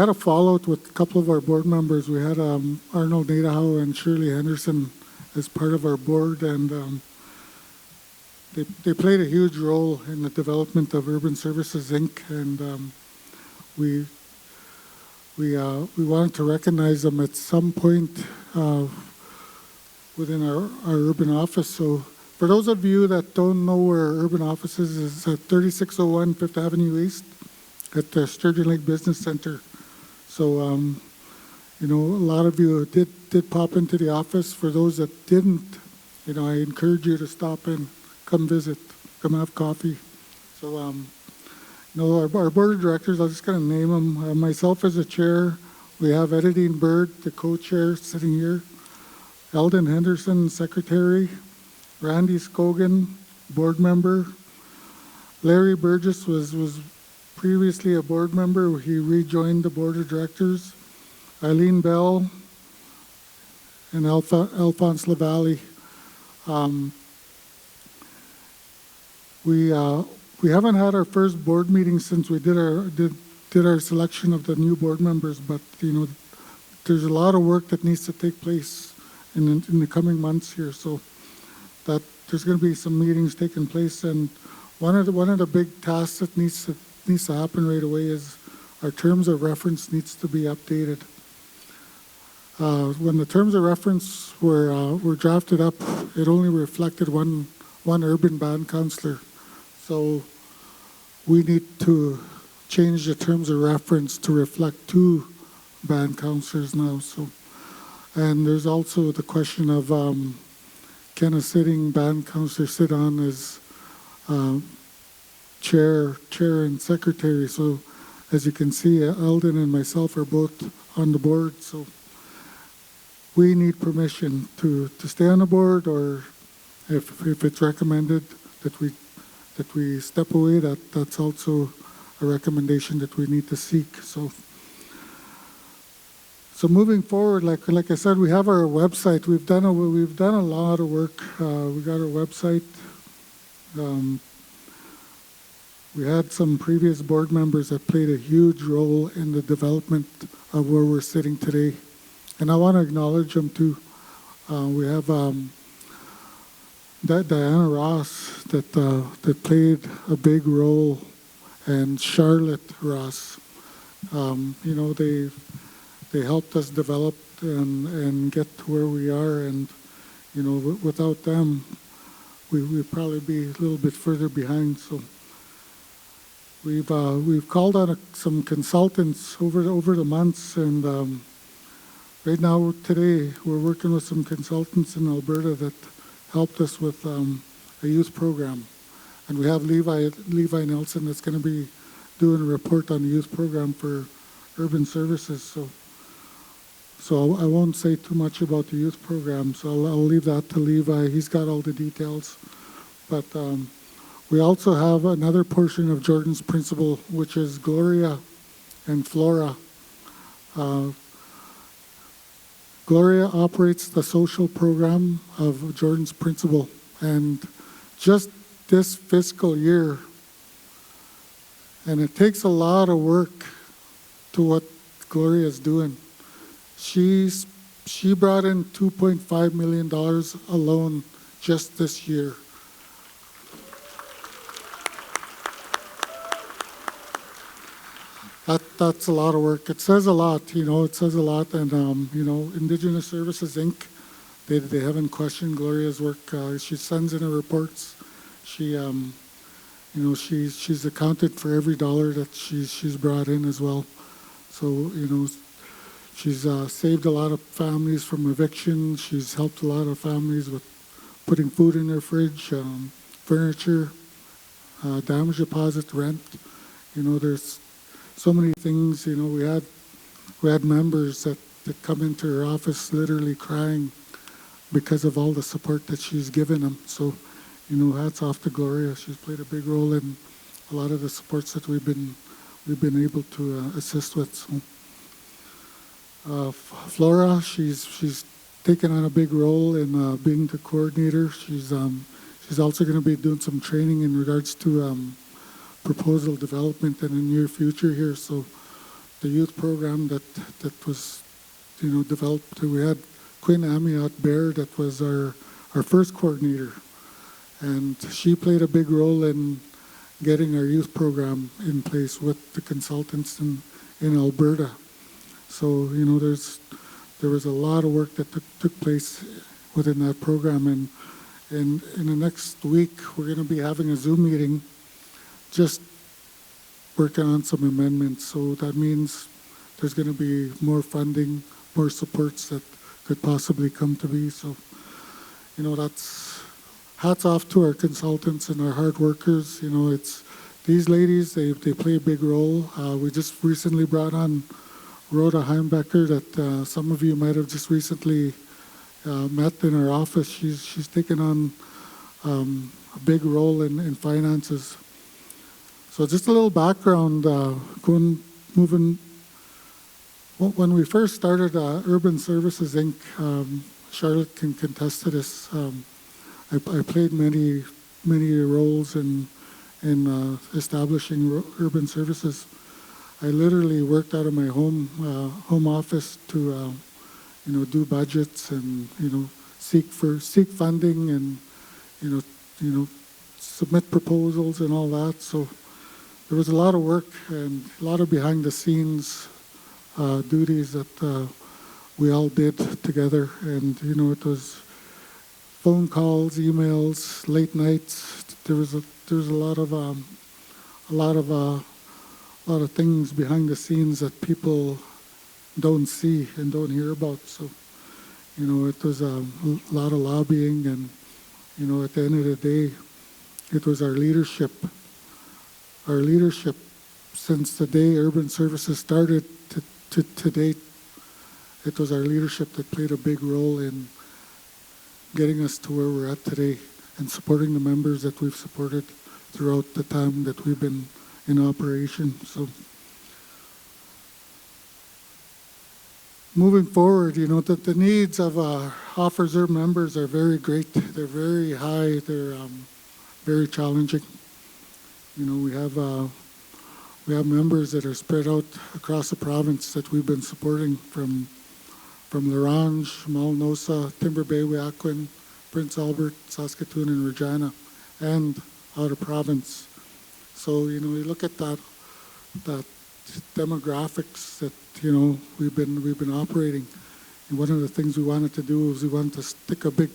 a fallout with a couple of our board members. We had Arnold Nadahow and Shirley Henderson as part of our board, and they played a huge role in the development of Urban Services Inc. And we wanted to recognize them at some point within our urban office. So for those of you that don't know where our urban office is, it's at 3601 Fifth Avenue East at the Sturgeon Lake Business Center. So, you know, a lot of you did pop into the office. For those that didn't, you know, I encourage you to stop in, come visit, come have coffee. So, you know, our board of directors, I'm just going to name them. Myself as the chair, we have Edidine Bird, the co-chair, sitting here. Eldon Henderson, secretary. Randy Scogan, board member. Larry Burgess was previously a board member. He rejoined the board of directors. Eileen Bell and Alphonse Lavallee. We haven't had our first board meeting since we did our selection of the new board members, but you know, there's a lot of work that needs to take place in the coming months here. So that there's going to be some meetings taking place, and one of the big tasks that needs to happen right away is our terms of reference needs to be updated. When the terms of reference were drafted up, it only reflected one urban band councillor. So we need to change the terms of reference to reflect 2 band councillors now. So, and there's also the question of can a sitting band councillor sit on as chair and secretary? So as you can see, Eldon and myself are both on the board. So we need permission to stay on the board, or if it's recommended that we step away, that's also a recommendation that we need to seek. So moving forward, like I said, we have our website. We've done a lot of work. We got our website. We had some previous board members that played a huge role in the development of where we're sitting today, and I want to acknowledge them too. We have Diana Ross that played a big role, and Charlotte Ross. You know, they helped us develop and get to where we are, and you know, without them, we'd probably be a little bit further behind. So we've called on some consultants over the months, and right now today we're working with some consultants in Alberta that helped us with a youth program, and we have Levi Nelson that's going to be doing a report on the youth program for Urban Services. So I won't say too much about the youth program, so I'll leave that to Levi. He's got all the details. But we also have another portion of Jordan's principle, which is Gloria and Flora. Gloria operates the social program of Jordan's principle, and just this fiscal year, and it takes a lot of work to what Gloria is doing. She brought in $2.5 million alone just this year. That's a lot of work. It says a lot, you know, it says a lot. And, you know, Indigenous Services Inc., they haven't questioned Gloria's work. She sends in her reports. She, you she's accounted for every dollar that she's brought in as well. So, she's saved a lot of families from eviction. She's helped a lot of families with putting food in their fridge, furniture, damage deposit, rent. There's so many things. We had members that come into her office literally crying because of all the support that she's given them. So, hats off to Gloria. She's played a big role in a lot of the supports that we've been able to assist with. So, Flora, she's taken on a big role in being the coordinator. She's also going to be doing some training in regards to proposal development in the near future here. So, the youth program that was developed, we had Quinn Amiot Bear that was our first coordinator, and she played a big role in getting our youth program in place with the consultants in Alberta. So there was a lot of work that took place within that program, and in the next week we're going to be having a Zoom meeting just working on some amendments. So that means there's going to be more funding, more supports that could possibly come to be. So, that's hats off to our consultants and our hard workers. It's these ladies, they play a big role. We just recently brought on Rhoda Heimbecker that some of you might have just recently met in our office. She's taken on a big role in finances. So just a little background, moving. When we first started Urban Services Inc., Charlotte can contest to this. I played many roles in establishing urban services. I literally worked out of my home office to do budgets and seek funding and submit proposals and all that. So there was a lot of work and a lot of behind the scenes duties that we all did together, and it was phone calls, emails, late nights. There was a lot of things behind the scenes that people don't see and don't hear about. So it was a lot of lobbying, and at the end of the day, it was our leadership since the day Urban Services started to date. It was our leadership that played a big role in getting us to where we're at today and supporting the members that we've supported throughout the time that we've been in operation. So moving forward, the needs of officer members are very great. They're very high. They're very challenging. We have members that are spread out across the province that we've been supporting from Larange, Malnosa, Timber Bay, Wahkwin, Prince Albert, Saskatoon, and Regina, and out of province. So you look at that demographics that we've been operating. And one of the things we wanted to do was we wanted to stick a big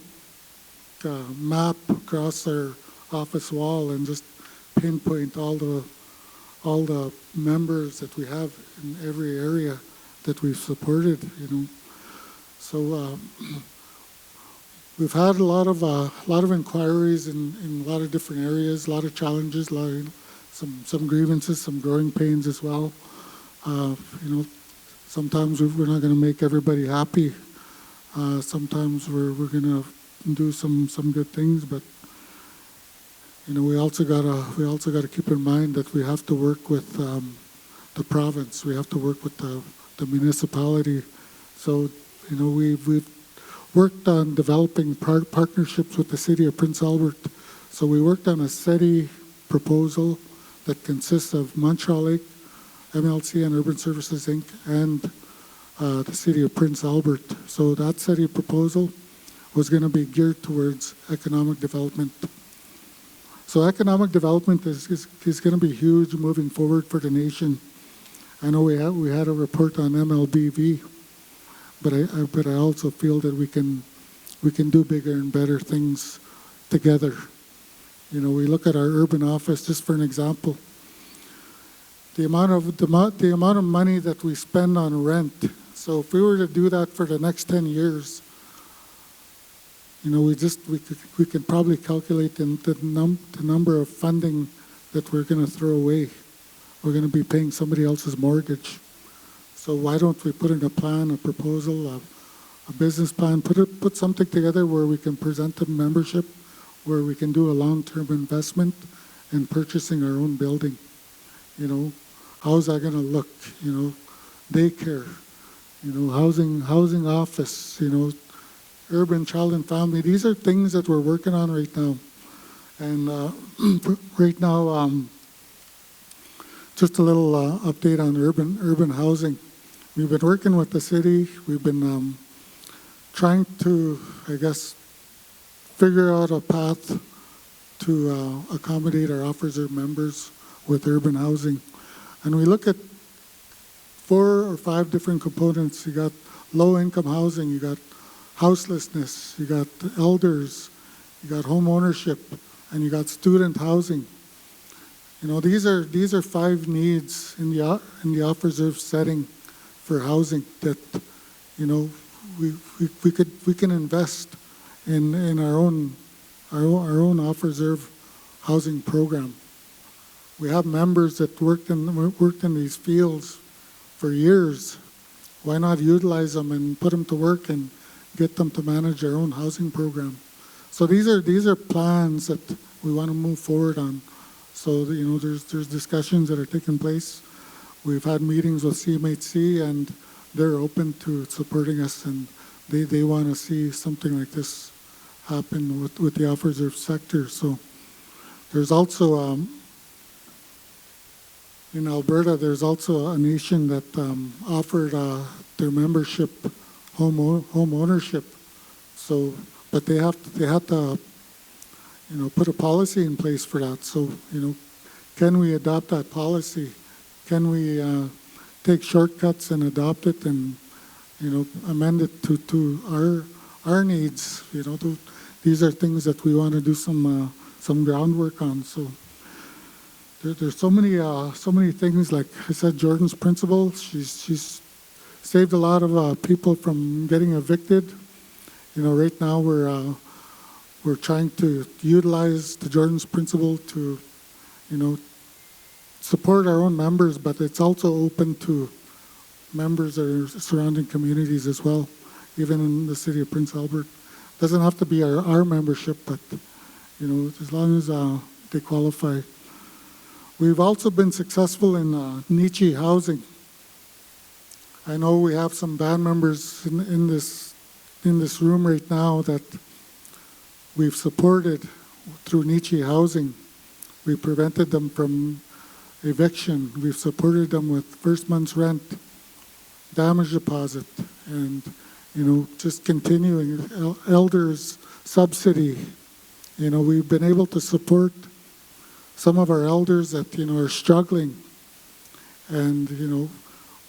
map across our office wall and just pinpoint all the members that we have in every area that we've supported. So we've had a lot of inquiries in a lot of different areas, a lot of challenges, some grievances, some growing pains as well. Sometimes we're not going to make everybody happy. Sometimes we're going to do some good things, but we also gotta keep in mind that we have to work with the province. We have to work with the municipality. So we've worked on developing partnerships with the city of Prince Albert. So we worked on a city proposal that consists of Montreal Lake, MLC and Urban Services Inc., and the city of Prince Albert. So that city proposal was going to be geared towards economic development. So economic development is going to be huge moving forward for the nation. I know we had a report on MLBV, but I also feel that we can do bigger and better things together. We look at our urban office, just for an example. The amount of money that we spend on rent. So if we were to do that for the next 10 years, we can probably calculate the number of funding that we're going to throw away. We're going to be paying somebody else's mortgage. So why don't we put in a plan, a proposal, a business plan, put something together where we can present a membership, where we can do a long-term investment in purchasing our own building. How's that going to look? Daycare, housing office, urban child and family. These are things that we're working on right now. And right now, just a little update on urban housing. We've been working with the city. We've been trying to, figure out a path to accommodate our officer members with urban housing. And we look at 4 or 5 different components. You got low-income housing, you got houselessness, you got elders, you got home ownership, and you got student housing. These are 5 needs in the off-reserve setting for housing that we can invest in our own off-reserve housing program. We have members that worked in these fields for years. Why not utilize them and put them to work and get them to manage their own housing program? So these are plans that we want to move forward on. So there's discussions that are taking place. We've had meetings with CMHC, and they're open to supporting us, and they want to see something like this happen with the off-reserve sector. So there's also in Alberta, there's also a nation that offered their membership home ownership. So, but they have to put a policy in place for that. So, can we adopt that policy? Can we take shortcuts and adopt it and, amend it to our needs? These are things that we want to do some groundwork on. So there's so many things. Like I said, Jordan's principle. She's saved a lot of people from getting evicted. Right now we're trying to utilize the Jordan's principle to, support our own members, but it's also open to members that are surrounding communities as well, even in the city of Prince Albert. Doesn't have to be our membership, but as long as they qualify. We've also been successful in niche housing. I know we have some band members in this room right now that we've supported through niche housing. We prevented them from eviction. We've supported them with first month's rent, damage deposit, and just continuing elders subsidy. We've been able to support some of our elders that are struggling, and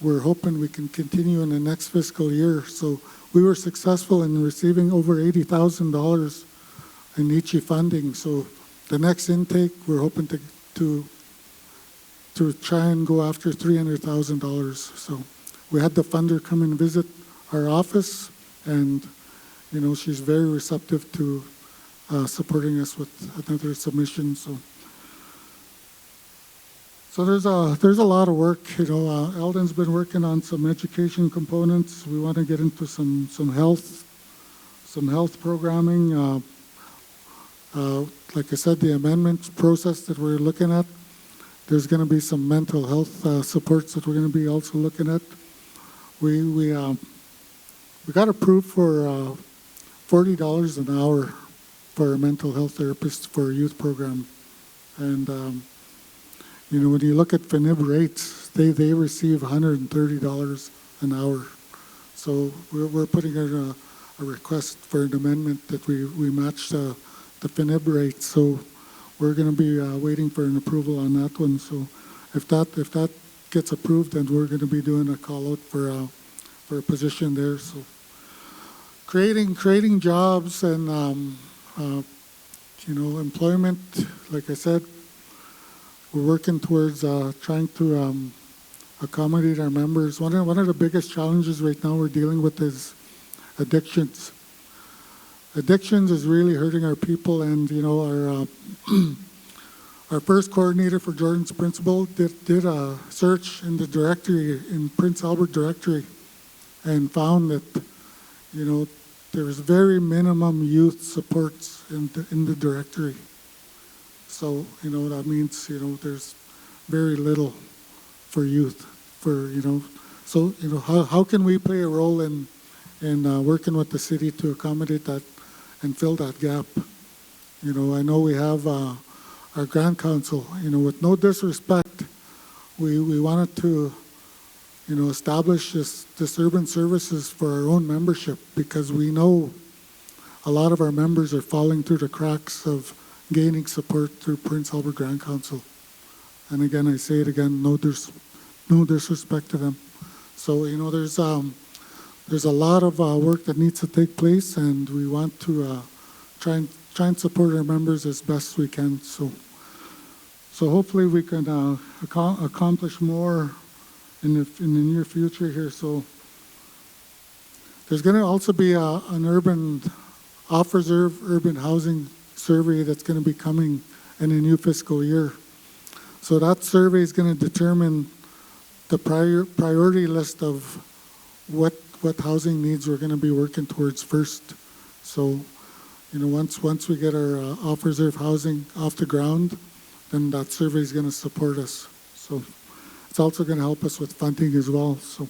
we're hoping we can continue in the next fiscal year. So we were successful in receiving over $80,000 in niche funding. So the next intake, we're hoping to try and go after $300,000. So we had the funder come and visit our office, and she's very receptive to supporting us with another submission. So there's a lot of work. Eldon's been working on some education components. We want to get into some health programming. Like I said, the amendment process that we're looking at. There's going to be some mental health supports that we're going to be also looking at. We got approved for $40 an hour for a mental health therapist for a youth program, and when you look at FNIB rates, they receive $130 an hour. So we're putting in a request for an amendment that we match the FNIB rate. So we're going to be waiting for an approval on that one. So if that gets approved, then we're going to be doing a call out for a position there. So creating jobs and employment, like I said, we're working towards trying to accommodate our members. One of the biggest challenges right now we're dealing with is addictions. Addictions is really hurting our people, and our our first coordinator for Jordan's Principal did a search in the directory, in Prince Albert directory, and found that there was very minimum youth supports in the directory. So that means there's very little for youth. So how can we play a role in working with the city to accommodate that and fill that gap? I know we have our Grand Council. With no disrespect, we wanted to establish this urban services for our own membership, because we know a lot of our members are falling through the cracks of gaining support through Prince Albert Grand Council. And again, I say it again, no disrespect to them. So there's a lot of work that needs to take place, and we want to try and support our members as best we can. So hopefully we can accomplish more in the near future here. So there's going to also be an urban off-reserve urban housing survey that's going to be coming in the new fiscal year. So that survey is going to determine the priority list of what housing needs we're going to be working towards first. So once we get our off-reserve housing off the ground, then that survey is going to support us. So it's also going to help us with funding as well. So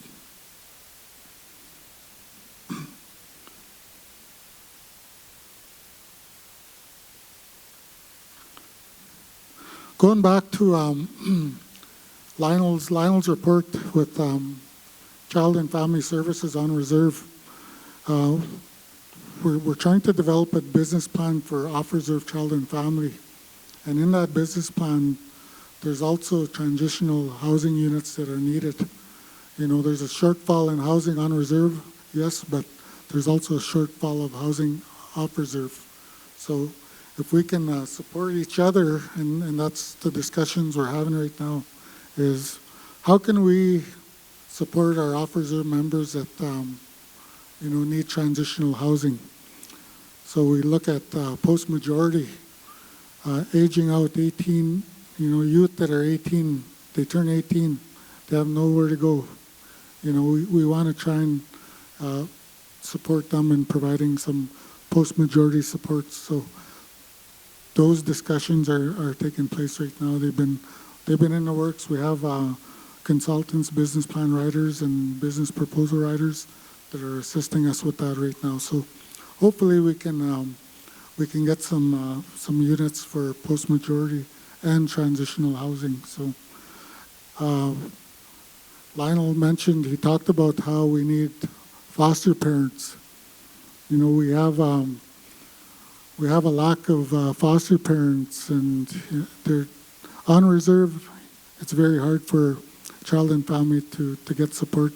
going back to Lionel's report with Child and Family Services on reserve, we're trying to develop a business plan for off-reserve child and family. And in that business plan, there's also transitional housing units that are needed. There's a shortfall in housing on reserve, yes, but there's also a shortfall of housing off reserve. So if we can support each other, and that's the discussions we're having right now, is how can we support our off reserve members that need transitional housing. So we look at post-majority, aging out 18, youth that are 18, they turn 18, they have nowhere to go. We want to try and support them in providing some post-majority support. So those discussions are taking place right now. They've been in the works. We have consultants, business plan writers, and business proposal writers that are assisting us with that right now. So hopefully we can get some units for post-majority and transitional housing. So Lionel mentioned, he talked about how we need foster parents. We have a lack of foster parents, and they're on reserve. It's very hard for child and family to get support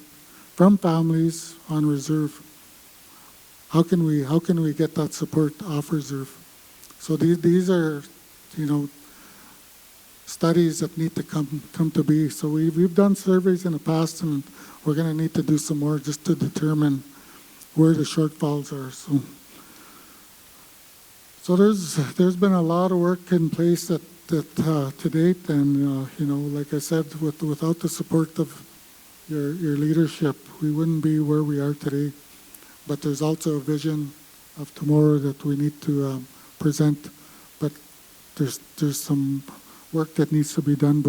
from families on reserve. How can we get that support off reserve? So these are, studies that need to come to be. So we've done surveys in the past, and we're going to need to do some more just to determine where the shortfalls are. So there's been a lot of work in place that to date, and like I said, without the support of your leadership, we wouldn't be where we are today. But there's also a vision of tomorrow that we need to present. But there's some work that needs to be done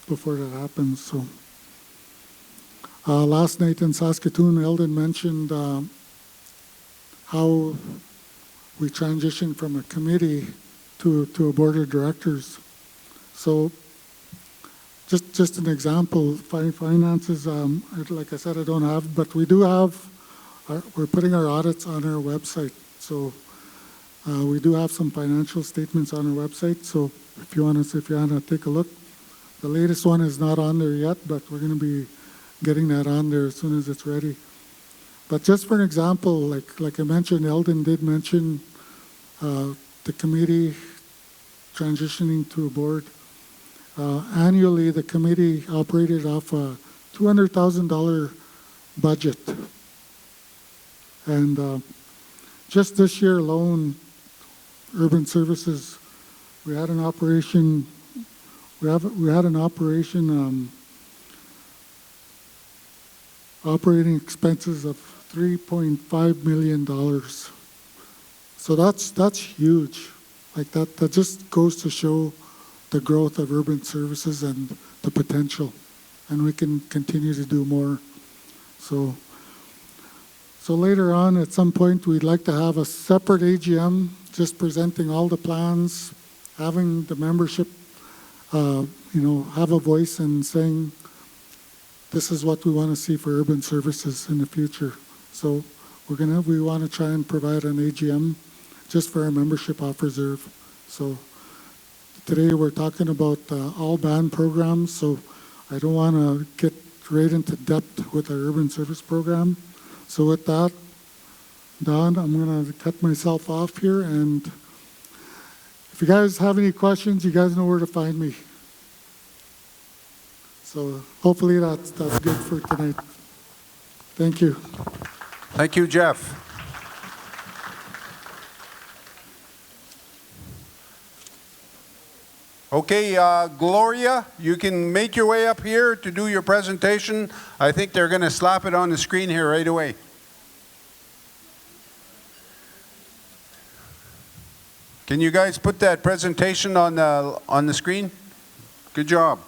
before that happens. So last night in Saskatoon, Eldon mentioned how we transitioned from a committee to a board of directors. So just an example, finances, like I said, I don't have, but we do have, we're putting our audits on our website. So we do have some financial statements on our website. So if you want to take a look, the latest one is not on there yet, but we're going to be getting that on there as soon as it's ready. But just for an example, like I mentioned, Eldon did mention the committee transitioning to a board. Annually, the committee operated off a $200,000 budget. And just this year alone, Urban Services, we had an operation, operating expenses of $3.5 million. So that's huge. Like that just goes to show the growth of Urban Services and the potential. And we can continue to do more. So later on, at some point, we'd like to have a separate AGM, just presenting all the plans, having the membership, have a voice and saying, this is what we want to see for Urban Services in the future. So we want to try and provide an AGM just for our membership off reserve. So today we're talking about all band programs, so I don't want to get right into depth with our urban service program. So with that, Don, I'm going to cut myself off here, and if you guys have any questions, you guys know where to find me. So hopefully that's good for tonight. Thank you. Thank you, Jeff. Okay, Gloria, you can make your way up here to do your presentation. I think they're going to slap it on the screen here right away. Can you guys put that presentation on the screen? Good job.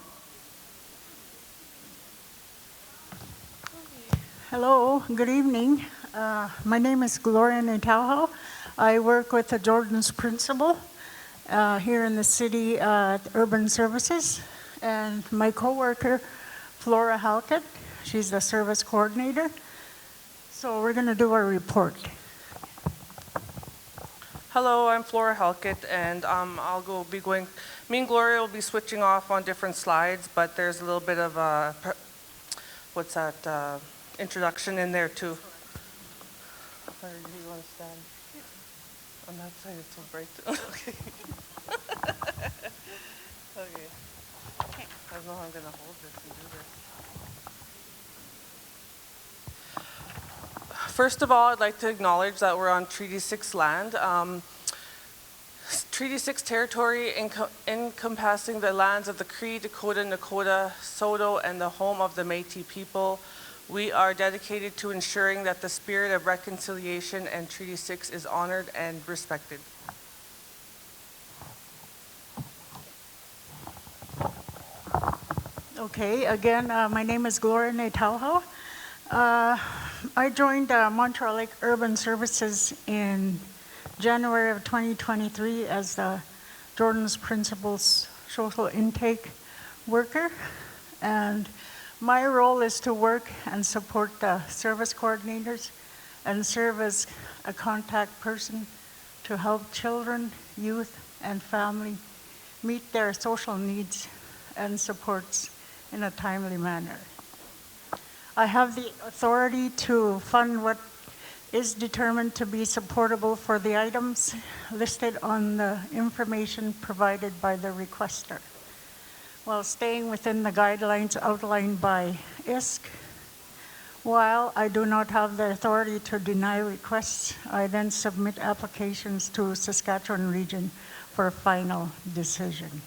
Hello, good evening. My name is Gloria Natauho. I work with the Jordan's Principal here in the city at Urban Services. And my coworker, Flora Halkett, she's the service coordinator. So we're going to do our report. Hello, I'm Flora Halkett, and me and Gloria will be switching off on different slides, but there's a little bit of introduction in there too. Where do you want to stand? On that side, it's so bright. Okay. Okay. I don't know how I'm going to hold this and do this. First of all, I'd like to acknowledge that we're on Treaty 6 land. Treaty 6 territory encompassing the lands of the Cree, Dakota, Nakota, Saulteaux, and the home of the Métis people. We are dedicated to ensuring that the spirit of reconciliation and Treaty 6 is honored and respected. Okay, again, my name is Gloria Natauho. I joined Montreal Lake Urban Services in January of 2023 as the Jordan's Principal's social intake worker. And my role is to work and support the service coordinators and serve as a contact person to help children, youth, and family meet their social needs and supports in a timely manner. I have the authority to fund what is determined to be supportable for the items listed on the information provided by the requester, while staying within the guidelines outlined by ISK. While I do not have the authority to deny requests, I then submit applications to Saskatchewan Region for a final decision.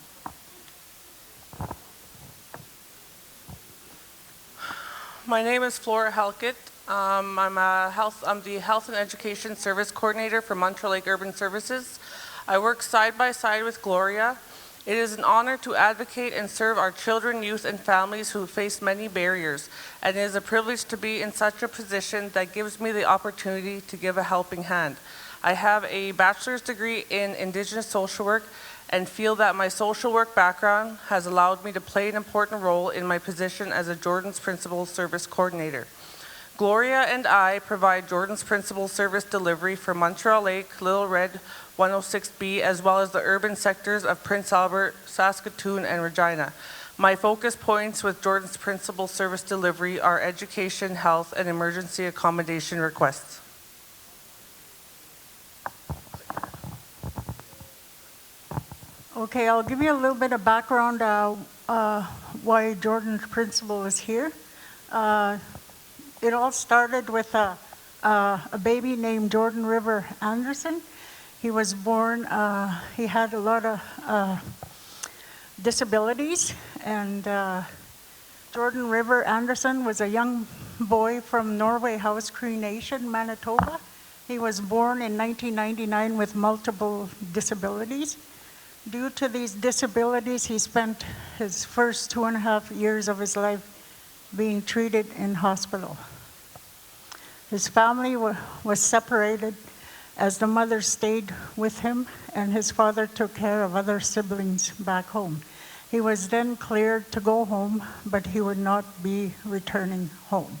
My name is Flora Halkett. I'm the Health and Education Service Coordinator for Montreal Lake Urban Services. I work side by side with Gloria. It is an honor to advocate and serve our children, youth, and families who face many barriers, and it is a privilege to be in such a position that gives me the opportunity to give a helping hand. I have a bachelor's degree in Indigenous social work and feel that my social work background has allowed me to play an important role in my position as a Jordan's Principal Service Coordinator. Gloria and I provide Jordan's Principal Service delivery for Montreal Lake, Little Red, 106B, as well as the urban sectors of Prince Albert, Saskatoon, and Regina. My focus points with Jordan's Principal Service delivery are education, health, and emergency accommodation requests. Okay, I'll give you a little bit of background why Jordan's principal is here. It all started with a baby named Jordan River Anderson. He was born, he had a lot of disabilities, and Jordan River Anderson was a young boy from Norway House Cree Nation, Manitoba. He was born in 1999 with multiple disabilities. Due to these disabilities, he spent his first 2.5 years of his life being treated in hospital. His family was separated as the mother stayed with him and his father took care of other siblings back home. He was then cleared to go home, but he would not be returning home.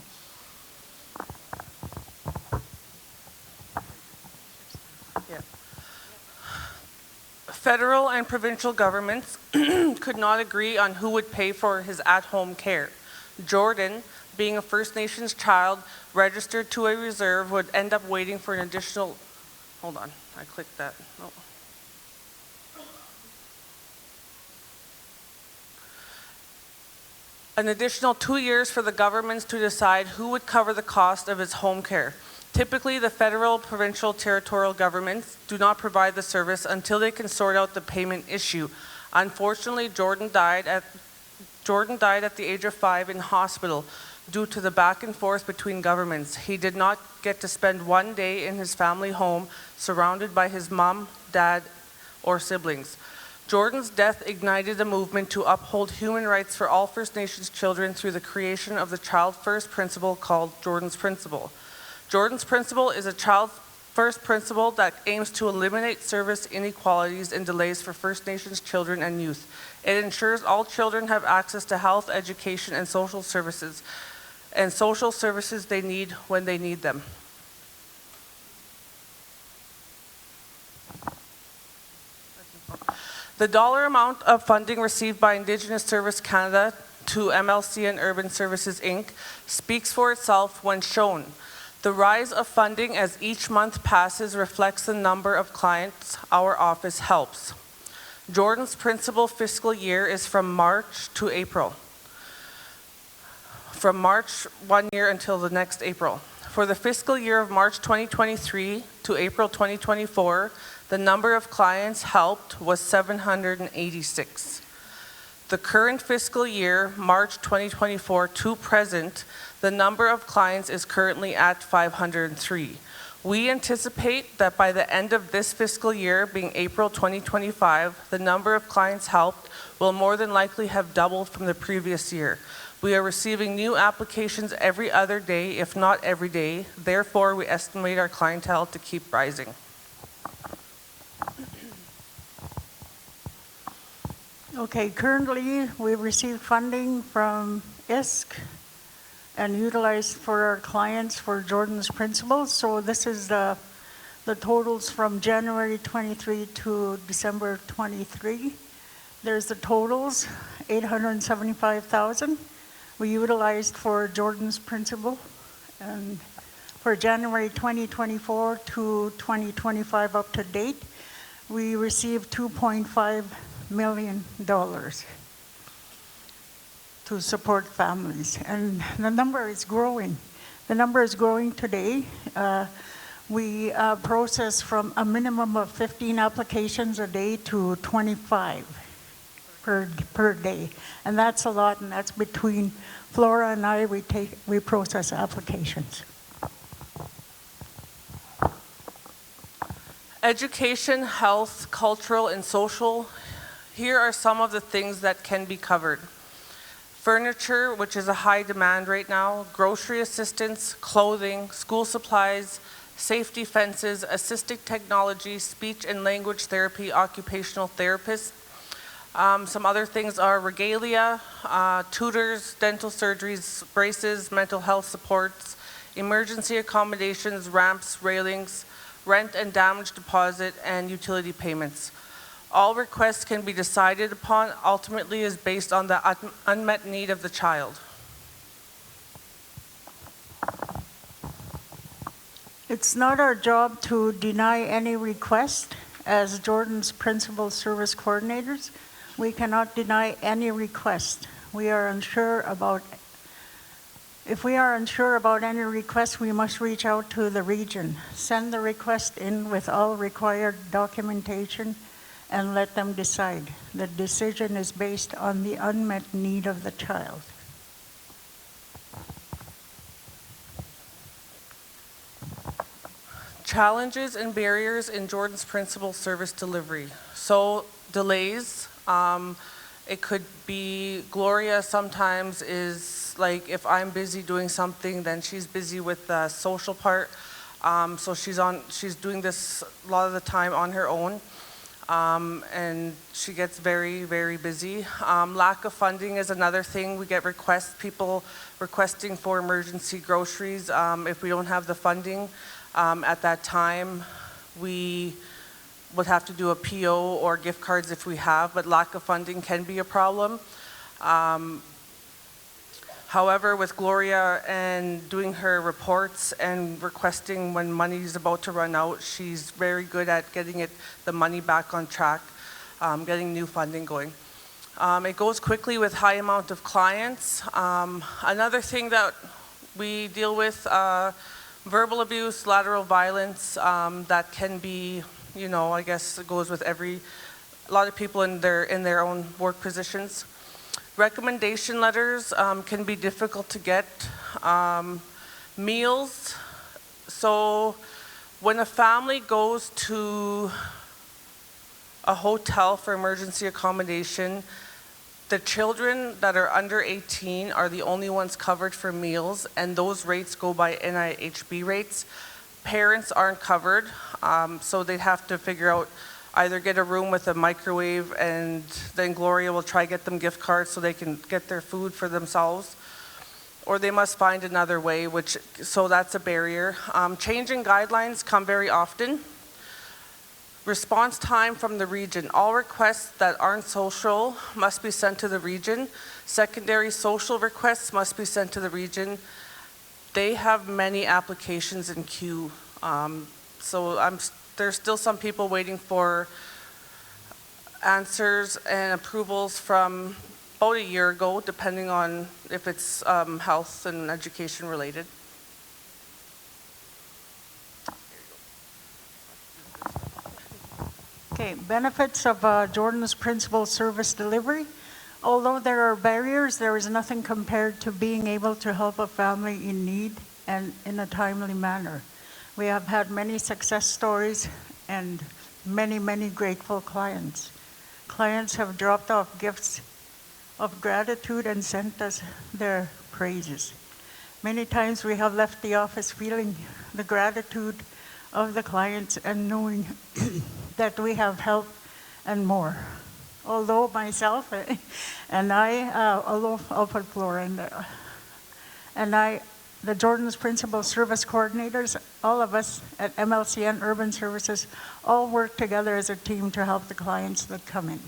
Federal and provincial governments could not agree on who would pay for his at-home care. Jordan, being a First Nations child registered to a reserve, would end up waiting for an additional, hold on, I clicked that. Oh. An additional 2 years for the governments to decide who would cover the cost of his home care. Typically, the federal, provincial, territorial governments do not provide the service until they can sort out the payment issue. Unfortunately, Jordan died at the age of 5 in hospital due to the back and forth between governments. He did not get to spend 1 day in his family home surrounded by his mom, dad, or siblings. Jordan's death ignited a movement to uphold human rights for all First Nations children through the creation of the Child First principle called Jordan's Principle. Jordan's Principle is a Child First principle that aims to eliminate service inequalities and delays for First Nations children and youth. It ensures all children have access to health, education, and social services they need when they need them. The dollar amount of funding received by Indigenous Service Canada to MLC and Urban Services Inc. speaks for itself when shown. The rise of funding as each month passes reflects the number of clients our office helps. Jordan's principal fiscal year is from March to April. From March 1 year until the next April. For the fiscal year of March 2023 to April 2024, the number of clients helped was 786. The current fiscal year, March 2024 to present, the number of clients is currently at 503. We anticipate that by the end of this fiscal year, being April 2025, the number of clients helped will more than likely have doubled from the previous year. We are receiving new applications every other day, if not every day. Therefore, we estimate our clientele to keep rising. Okay, currently we receive funding from ISK and utilized for our clients for Jordan's Principle. So this is the totals from January 23 to December 23. There's the totals, 875,000 we utilized for Jordan's Principle. And for January 2024 to 2025 up to date, we received $2.5 million to support families. And the number is growing. The number is growing today. We process from a minimum of 15 applications a day to 25 per day. And that's a lot, and that's between Flora and I, we process applications. Education, health, cultural, and social. Here are some of the things that can be covered. Furniture, which is a high demand right now, grocery assistance, clothing, school supplies, safety fences, assistive technology, speech and language therapy, occupational therapists. Some other things are regalia, tutors, dental surgeries, braces, mental health supports, emergency accommodations, ramps, railings, rent and damage deposit, and utility payments. All requests can be decided upon ultimately is based on the unmet need of the child. It's not our job to deny any request. as Jordan's principal service coordinators, we cannot deny any request. We are unsure about, if we are unsure about any request, we must reach out to the region, send the request in with all required documentation, and let them decide. The decision is based on the unmet need of the child. Challenges and barriers in Jordan's principal service delivery. So delays, it could be Gloria sometimes is like if I'm busy doing something, then she's busy with the social part. So she's doing this a lot of the time on her own. And she gets very, very busy. Lack of funding is another thing. We get requests, people requesting for emergency groceries. If we don't have the funding at that time, we would have to do a PO or gift cards if we have, but lack of funding can be a problem. However, with Gloria and doing her reports and requesting when money is about to run out, she's very good at getting the money back on track, getting new funding going. It goes quickly with high amount of clients. Another thing that we deal with, verbal abuse, lateral violence, that can be, you know, I guess it goes with a lot of people in their own work positions. Recommendation letters can be difficult to get. Meals, so when a family goes to a hotel for emergency accommodation, the children that are under 18 are the only ones covered for meals, and those rates go by NIHB rates. Parents aren't covered, so they'd have to figure out either get a room with a microwave, and then Gloria will try get them gift cards so they can get their food for themselves, or they must find another way, so that's a barrier. Changing guidelines come very often. Response time from the region. All requests that aren't social must be sent to the region. Secondary social requests must be sent to the region. They have many applications in queue, so there's still some people waiting for answers and approvals from about a year ago, depending on if it's health and education related. Okay, benefits of Jordan's principal service delivery. Although there are barriers, there is nothing compared to being able to help a family in need and in a timely manner. We have had many success stories and many, many grateful clients. Clients have dropped off gifts of gratitude and sent us their praises. Many times we have left the office feeling the gratitude of the clients and knowing that we have helped and more. Although myself and I'll put Flora in there, and the Jordan's principal service coordinators, all of us at MLCN Urban Services, all work together as a team to help the clients that come in.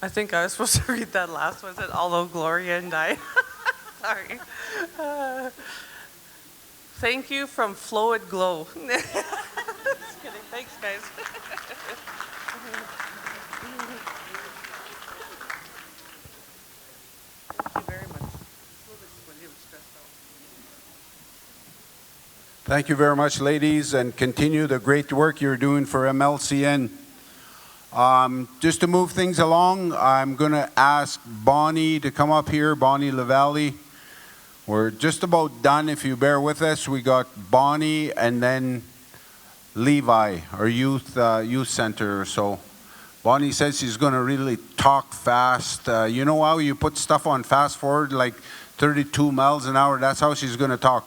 I think I was supposed to read that last one. Was it although Gloria and I? Sorry. Thank you from Flow and Glow. Just kidding. Thanks, guys. Thank you very much, ladies, and continue the great work you're doing for MLCN. Just to move things along, I'm going to ask Bonnie to come up here, Bonnie LaValle. We're just about done, if you bear with us. We got Bonnie and then Levi, our youth center. So Bonnie says she's going to really talk fast. You know how you put stuff on fast forward, like 32 miles an hour? That's how she's going to talk.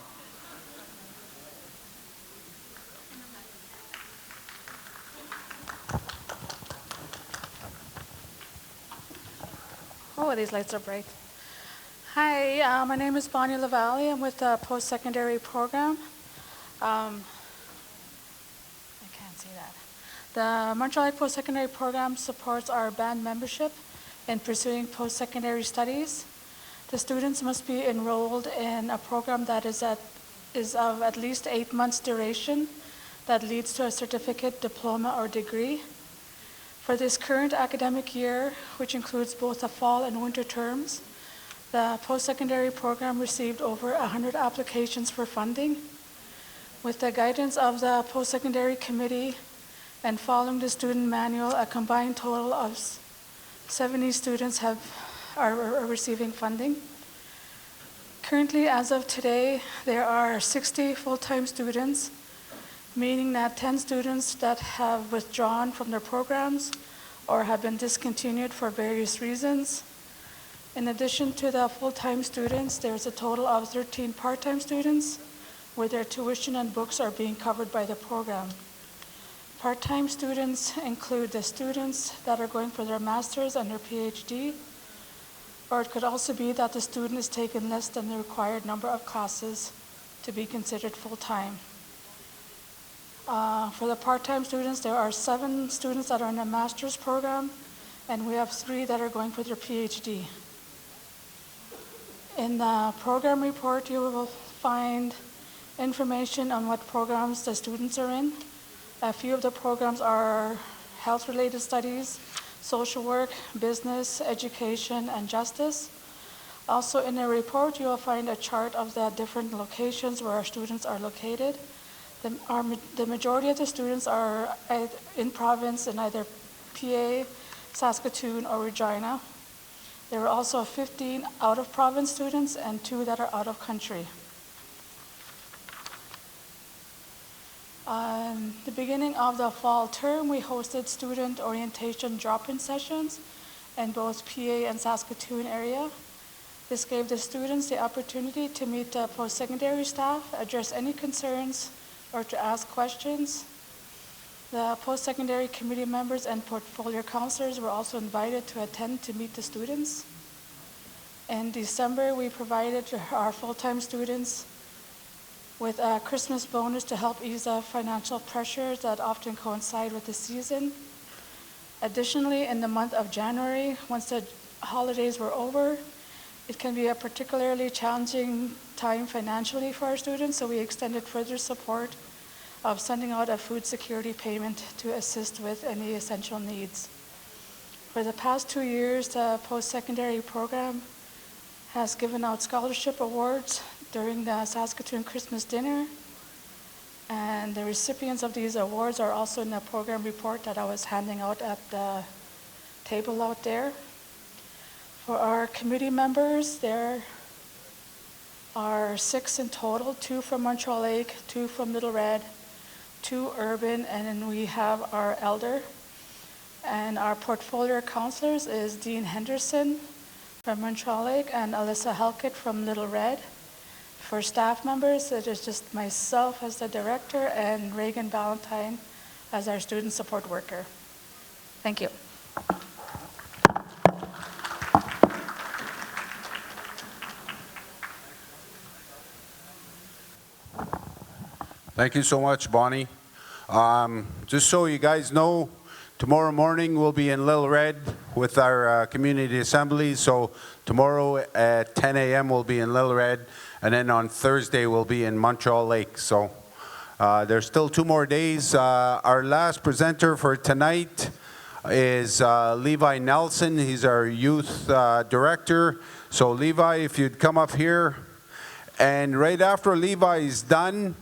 Oh, these lights are bright. Hi, my name is Bonnie LaValle. I'm with the post-secondary program. I can't see that. The Montreal Lake Post-Secondary Program supports our band membership in pursuing post-secondary studies. The students must be enrolled in a program that is of at least 8 months duration. that leads to a certificate, diploma, or degree. For this current academic year, which includes both the fall and winter terms, the post-secondary program received over 100 applications for funding. With the guidance of the post-secondary committee and following the student manual, a combined total of 70 students are receiving funding. Currently, as of today, there are 60 full-time students, meaning that 10 students that have withdrawn from their programs or have been discontinued for various reasons. In addition to the full-time students, there's a total of 13 part-time students where their tuition and books are being covered by the program. Part-time students include the students that are going for their master's and their PhD, or it could also be that the student is taking less than the required number of classes to be considered full-time. For the part-time students, there are 7 students that are in a master's program, and we have 3 that are going for their PhD. In the program report, you will find information on what programs the students are in. A few of the programs are health-related studies, social work, business, education, and justice. Also in the report, you will find a chart of the different locations where our students are located. The majority of the students are in province in either PA, Saskatoon, or Regina. There are also 15 out-of-province students and 2 that are out of country. The beginning of the fall term, we hosted student orientation drop-in sessions in both PA and Saskatoon area. This gave the students the opportunity to meet the post-secondary staff, address any concerns, or to ask questions. The post-secondary committee members and portfolio counselors were also invited to attend to meet the students. In December, we provided our full-time students with a Christmas bonus to help ease the financial pressures that often coincide with the season. Additionally, in the month of January, once the holidays were over, it can be a particularly challenging time financially for our students, so we extended further support of sending out a food security payment to assist with any essential needs. For the past 2 years, the post-secondary program has given out scholarship awards during the Saskatoon Christmas dinner, and the recipients of these awards are also in the program report that I was handing out at the table out there. For our committee members, there are 6 in total, 2 from Montreal Lake, 2 from Little Red, 2 urban, and then we have our elder. And our portfolio counselors is Dean Henderson from Montreal Lake and Alyssa Halkett from Little Red. For staff members, it is just myself as the director and Reagan Ballantyne as our student support worker. Thank you. Thank you so much, Bonnie. Just so you guys know, tomorrow morning we'll be in Little Red with our community assemblies. So tomorrow at 10 a.m. we'll be in Little Red, and then on Thursday we'll be in Montreal Lake. So there's still 2 more days. Our last presenter for tonight is Levi Nelson. He's our youth director. So Levi, if you'd come up here. And right after Levi is done,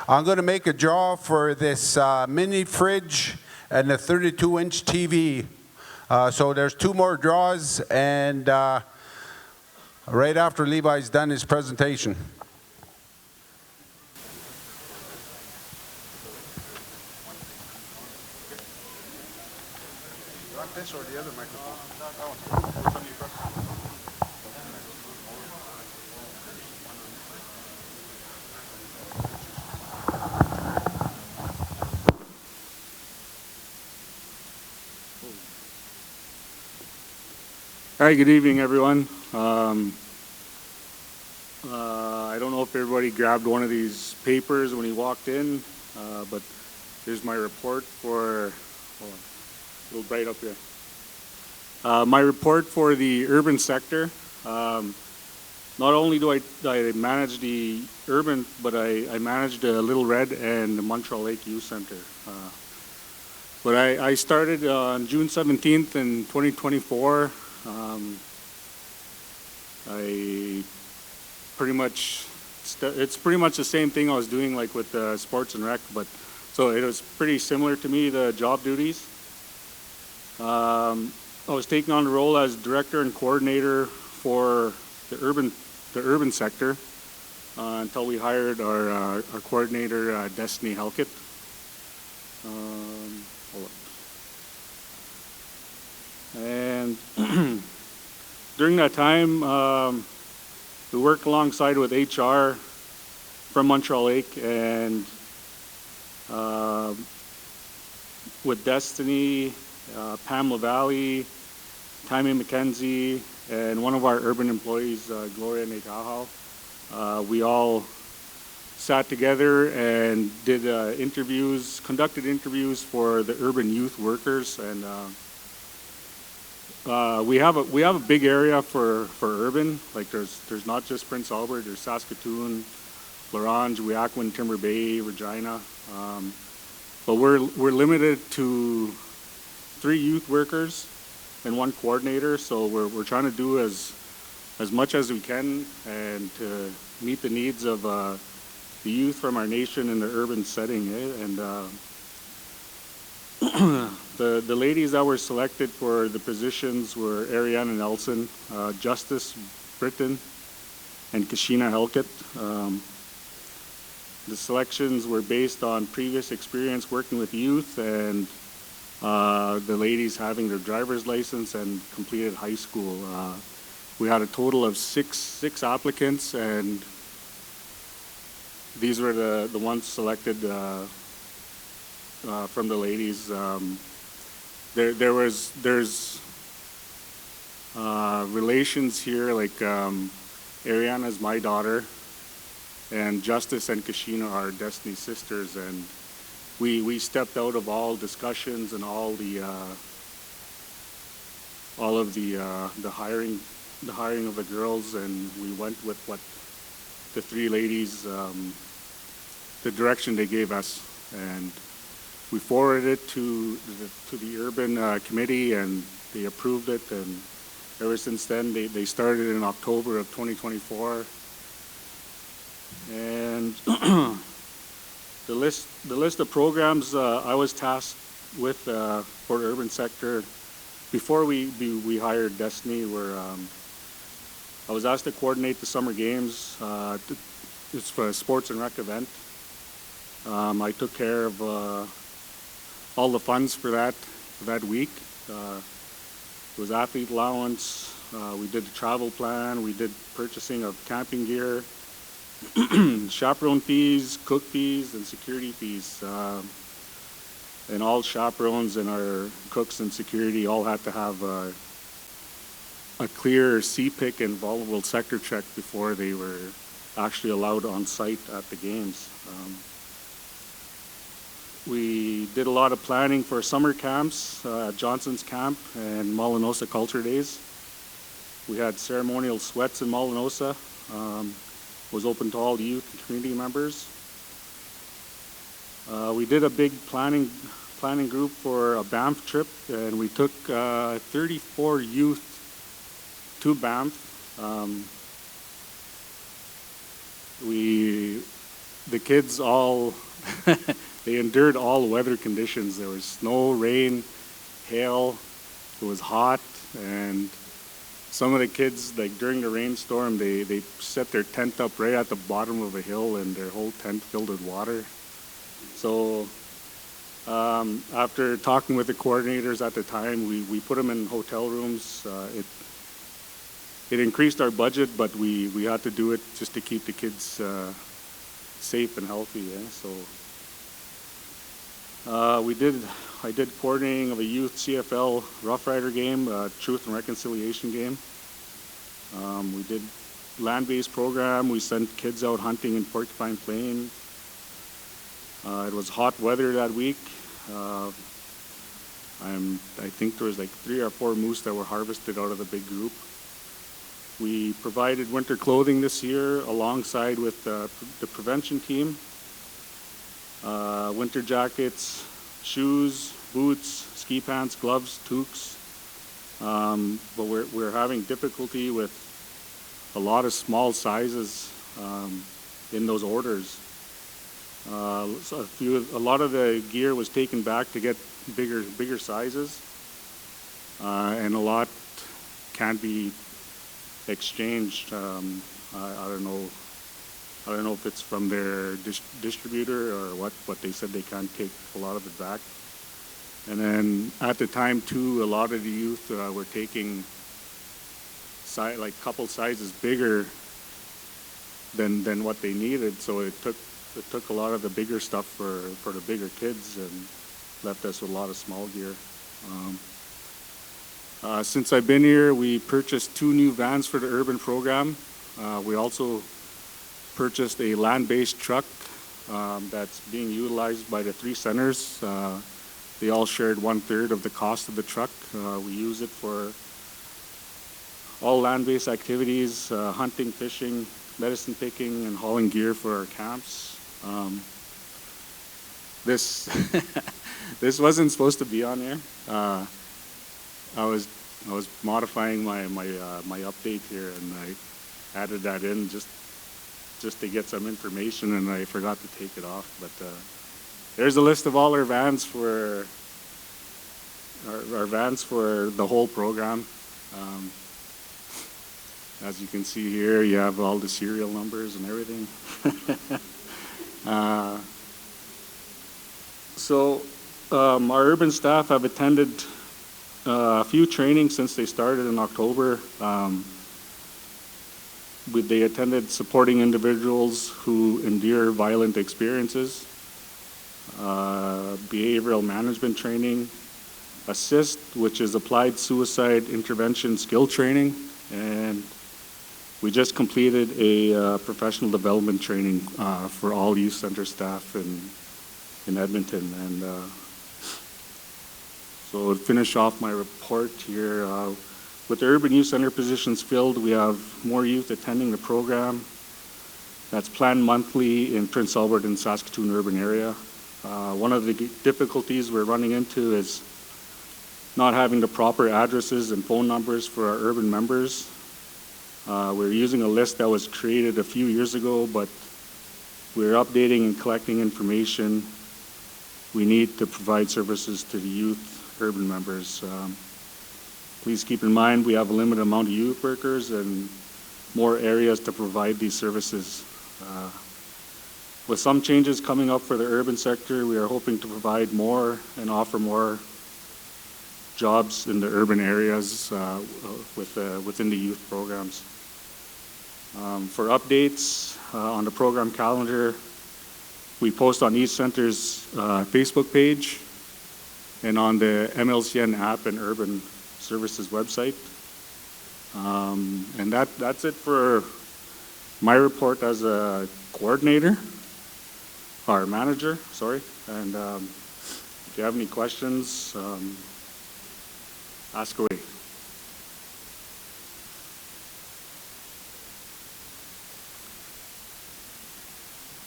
I'm going to make a draw for this mini fridge and the 32-inch TV. So there's 2 more draws, and right after Levi's done his presentation. You want this or the other microphone? That one. Which one do you prefer? Hi, good evening, everyone. I don't know if everybody grabbed one of these papers when he walked in, but here's my report for, hold on, a little bright up here. My report for the urban sector. not only do I manage the urban, but I manage the Little Red and the Montreal Lake Youth Center. But I started on June 17th in 2024. I pretty much, it's pretty much the same thing I was doing like with sports and rec, but so it was pretty similar to me, the job duties. I was taking on the role as director and coordinator for the urban sector until we hired our coordinator, Destiny Halkett. And during that time, we worked alongside with HR from Montreal Lake and with Destiny, Pam LaValle, Tammy McKenzie, and one of our urban employees, Gloria Netahau. We all sat together and did interviews, conducted interviews for the urban youth workers, and we have a big area for urban. Like there's not just Prince Albert, there's Saskatoon, Larange, Weaquin, Timber Bay, Regina, but we're limited to 3 youth workers and 1 coordinator. So we're trying to do as much as we can and to meet the needs of the youth from our nation in the urban setting. And the ladies that were selected for the positions were Ariana Nelson, Justice Britton, and Kashina Halkett. The selections were based on previous experience working with youth and the ladies having their driver's license and completed high school. We had a total of six applicants, and these were the ones selected from the ladies. There's relations here, like Ariana's my daughter, and Justice and Kashina are Destiny's sisters, and we stepped out of all discussions and all of the hiring of the girls, and we went with what the 3 ladies, the direction they gave us, and we forwarded it to the urban committee, and they approved it, and ever since then they started in October of 2024, and the list of programs I was tasked with for the urban sector before we hired Destiny were I was asked to coordinate the summer games. It's for a sports and rec event. I took care of all the funds for that week. It was athlete allowance. We did the travel plan. We did purchasing of camping gear, chaperone fees, cook fees, and security fees. And all chaperones and our cooks and security all had to have a clear CPIC and vulnerable sector check before they were actually allowed on site at the games. We did a lot of planning for summer camps at Johnson's Camp and Molinosa Culture Days. We had ceremonial sweats in Molinosa. Was open to all youth and community members. We did a big planning group for a Banff trip, and we took 34 youth to Banff. The kids all, they endured all weather conditions. There was snow, rain, hail, it was hot, and some of the kids, like during the rainstorm, they set their tent up right at the bottom of a hill, and their whole tent filled with water. So after talking with the coordinators at the time, we put them in hotel rooms. It increased our budget, but we had to do it just to keep the kids safe and healthy. Yeah? So I did coordinating of a youth CFL Rough Rider game, Truth and Reconciliation game. We did land-based program. We sent kids out hunting in Porcupine Plain. It was hot weather that week. I think there was like 3 or 4 moose that were harvested out of the big group. We provided winter clothing this year alongside with the prevention team. Winter jackets, shoes, boots, ski pants, gloves, toques. But we're having difficulty with a lot of small sizes in those orders. So a lot of the gear was taken back to get bigger sizes, and a lot can't be exchanged. I don't know if it's from their distributor or what they said they can't take a lot of it back. And then at the time too, a lot of the youth were taking like couple sizes bigger than what they needed. So it took a lot of the bigger stuff for the bigger kids and left us with a lot of small gear. Since I've been here, we purchased 2 new vans for the urban program. We also purchased a land-based truck that's being utilized by the 3 centers. They all shared 1/3 of the cost of the truck. We use it for all land-based activities, hunting, fishing, medicine picking, and hauling gear for our camps. This wasn't supposed to be on there. I was modifying my update here, and I added that in just to get some information, and I forgot to take it off. But there's a list of all our vans for the whole program. As you can see here, you have all the serial numbers and everything. So our urban staff have attended a few trainings since they started in October. They attended supporting individuals who endure violent experiences, behavioral management training, ASSIST, which is applied suicide intervention skill training, and we just completed a professional development training for all youth center staff in Edmonton. And so to finish off my report here, with the urban youth center positions filled, we have more youth attending the program. That's planned monthly in Prince Albert and Saskatoon urban area. One of the difficulties we're running into is not having the proper addresses and phone numbers for our urban members. We're using a list that was created a few years ago, but we're updating and collecting information. We need to provide services to the youth urban members. Please keep in mind we have a limited amount of youth workers and more areas to provide these services. With some changes coming up for the urban sector, we are hoping to provide more and offer more jobs in the urban areas within the youth programs. For updates on the program calendar, we post on each center's Facebook page and on the MLCN app and urban services website. And that's it for my report as a coordinator, or manager, sorry. And if you have any questions, ask away.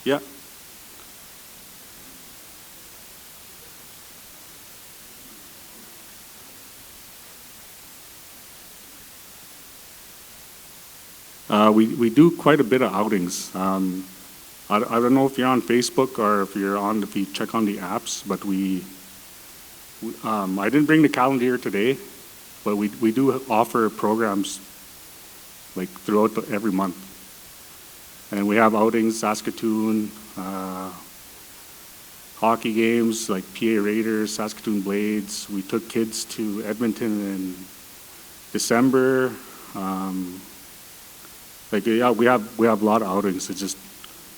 Yeah. We do quite a bit of outings. I don't know if you're on Facebook or if you check on the apps, but I didn't bring the calendar here today, but we do offer programs like throughout every month. And we have outings, Saskatoon, hockey games like PA Raiders, Saskatoon Blades. We took kids to Edmonton in December. We have a lot of outings. It's just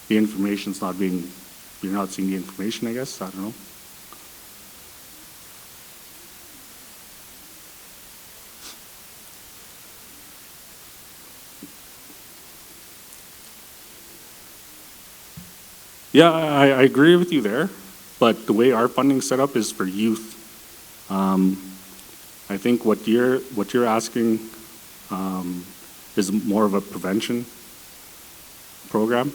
the information's you're not seeing the information, I guess. I don't know. Yeah, I agree with you there, but the way our funding set up is for youth. I think what you're asking is more of a prevention program.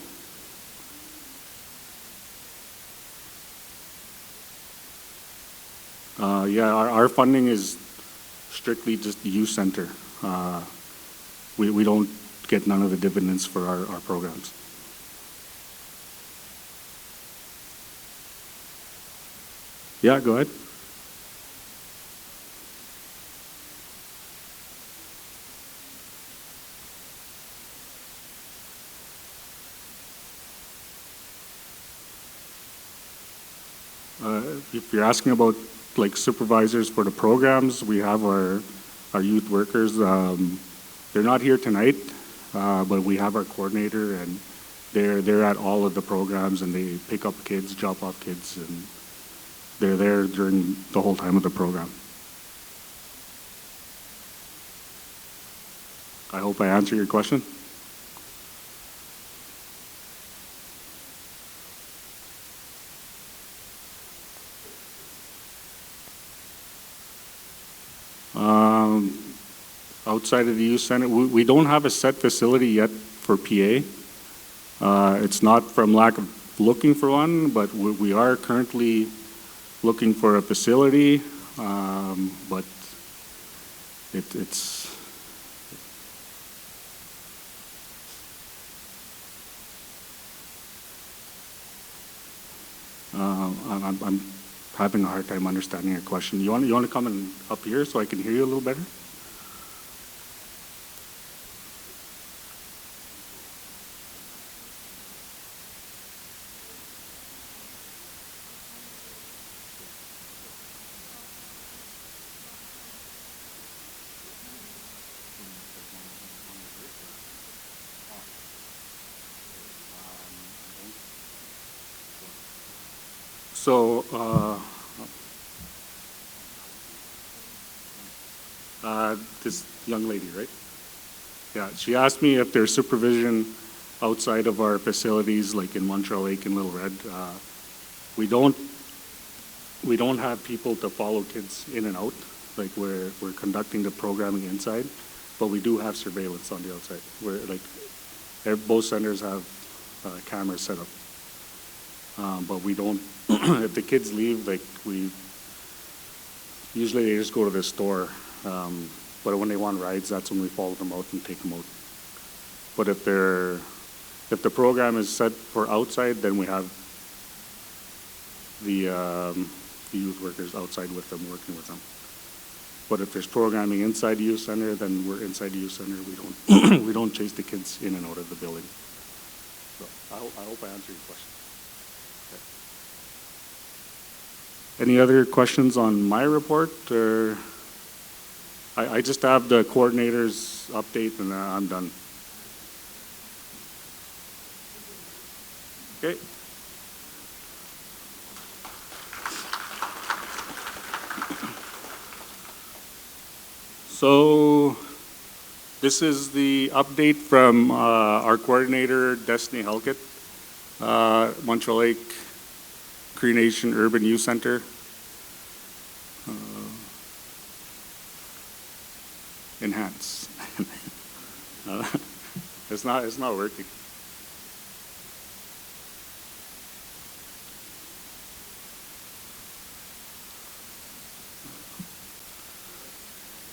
Yeah, our funding is strictly just the youth center. We don't get none of the dividends for our programs. Yeah, go ahead. If you're asking about like supervisors for the programs, we have our youth workers. They're not here tonight, but we have our coordinator, and they're at all of the programs, and they pick up kids, drop off kids, and they're there during the whole time of the program. I hope I answered your question. Outside of the youth center, we don't have a set facility yet for PA. It's not from lack of looking for one, but we are currently looking for a facility, but it's I'm having a hard time understanding your question. You want to come up here so I can hear you a little better? So, this young lady, right? Yeah, she asked me if there's supervision outside of our facilities, like in Montreal Lake and Little Red. We don't have people to follow kids in and out. Like we're conducting the programming inside, but we do have surveillance on the outside. Where like both centers have cameras set up, but we don't. If the kids leave, like usually they just go to the store. But when they want rides, that's when we follow them out and take them out. But if the program is set for outside, then we have the youth workers outside with them, working with them. But if there's programming inside the youth center, then we're inside the youth center. We don't chase the kids in and out of the building. So I hope I answered your question. Okay. Any other questions on my report, or? I just have the coordinator's update, and I'm done. Okay. So this is the update from our coordinator, Destiny Halkett, Montreal Lake Cree Nation Urban Youth Center. Enhance. It's not working.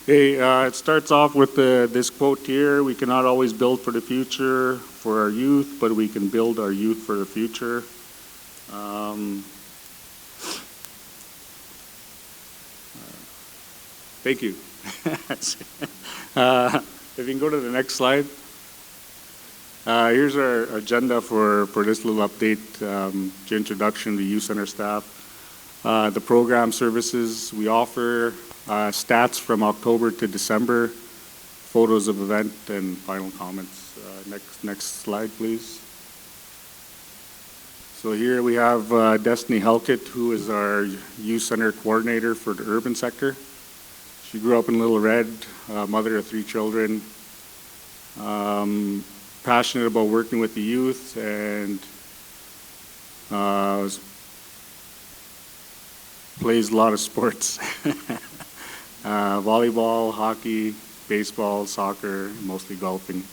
Okay, it starts off with this quote here: "We cannot always build for the future for our youth, but we can build our youth for the future." Thank you. If you can go to the next slide. Here's our agenda for this little update, the introduction to youth center staff. The program services we offer, stats from October to December, photos of event, and final comments. Next slide, please. So here we have Destiny Halkett, who is our youth center coordinator for the urban sector. She grew up in Little Red, mother of 3 children, passionate about working with the youth, and plays a lot of sports. Volleyball, hockey, baseball, soccer, mostly golfing,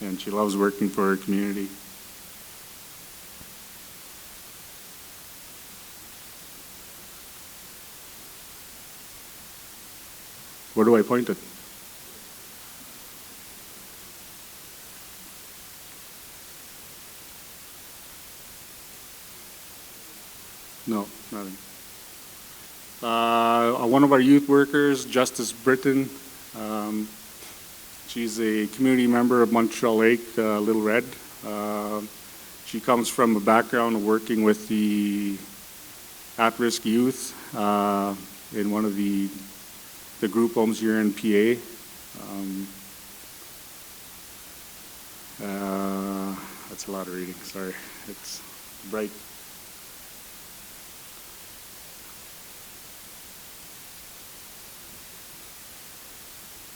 and she loves working for her community. Where do I point it? No, nothing. One of our youth workers, Justice Britton, she's a community member of Montreal Lake, Little Red. She comes from a background of working with the at-risk youth in one of the group homes here in PA. That's a lot of reading, sorry. It's bright.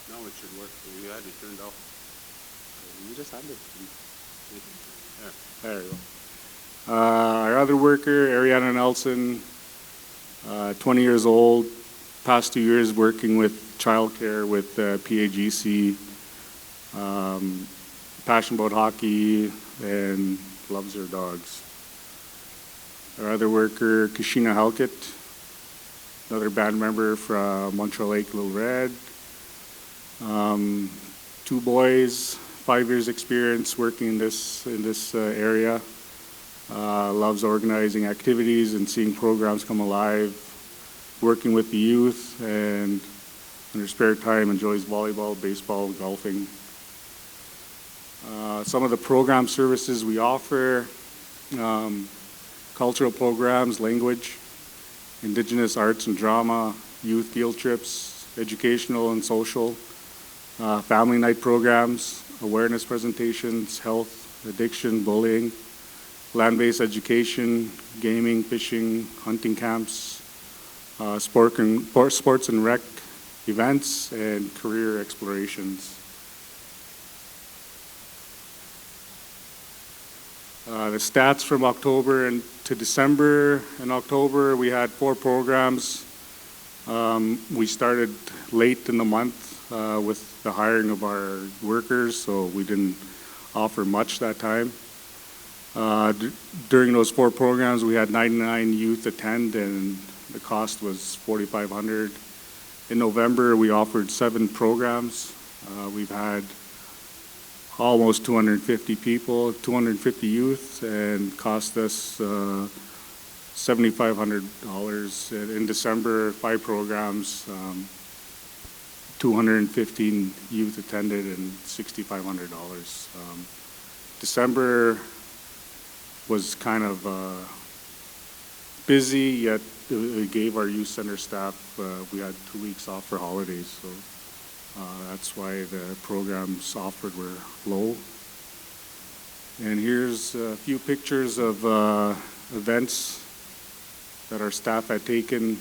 No, it should work. You had it turned off. You just had it. There you go. Our other worker, Ariana Nelson, 20 years old, past 2 years working with childcare with PAGC, passionate about hockey, and loves her dogs. Our other worker, Kashina Halkett, another band member from Montreal Lake, Little Red. 2 boys, 5 years experience working in this area. Loves organizing activities and seeing programs come alive, working with the youth, and in her spare time enjoys volleyball, baseball, golfing. Some of the program services we offer, cultural programs, language, Indigenous arts and drama, youth field trips, educational and social, family night programs, awareness presentations, health, addiction, bullying, land-based education, gaming, fishing, hunting camps, sports and rec events, and career explorations. The stats from October to December. In October, we had 4 programs. We started late in the month with the hiring of our workers, so we didn't offer much that time. During those 4 programs, we had 99 youth attend, and the cost was $4,500. In November, we offered 7 programs. We've had almost 250 people, 250 youth, and cost us $7,500. In December, 5 programs, 215 youth attended, and $6,500. December was kind of busy, yet it gave our youth center staff, we had 2 weeks off for holidays, so that's why the programs offered were low. And here's a few pictures of events that our staff had taken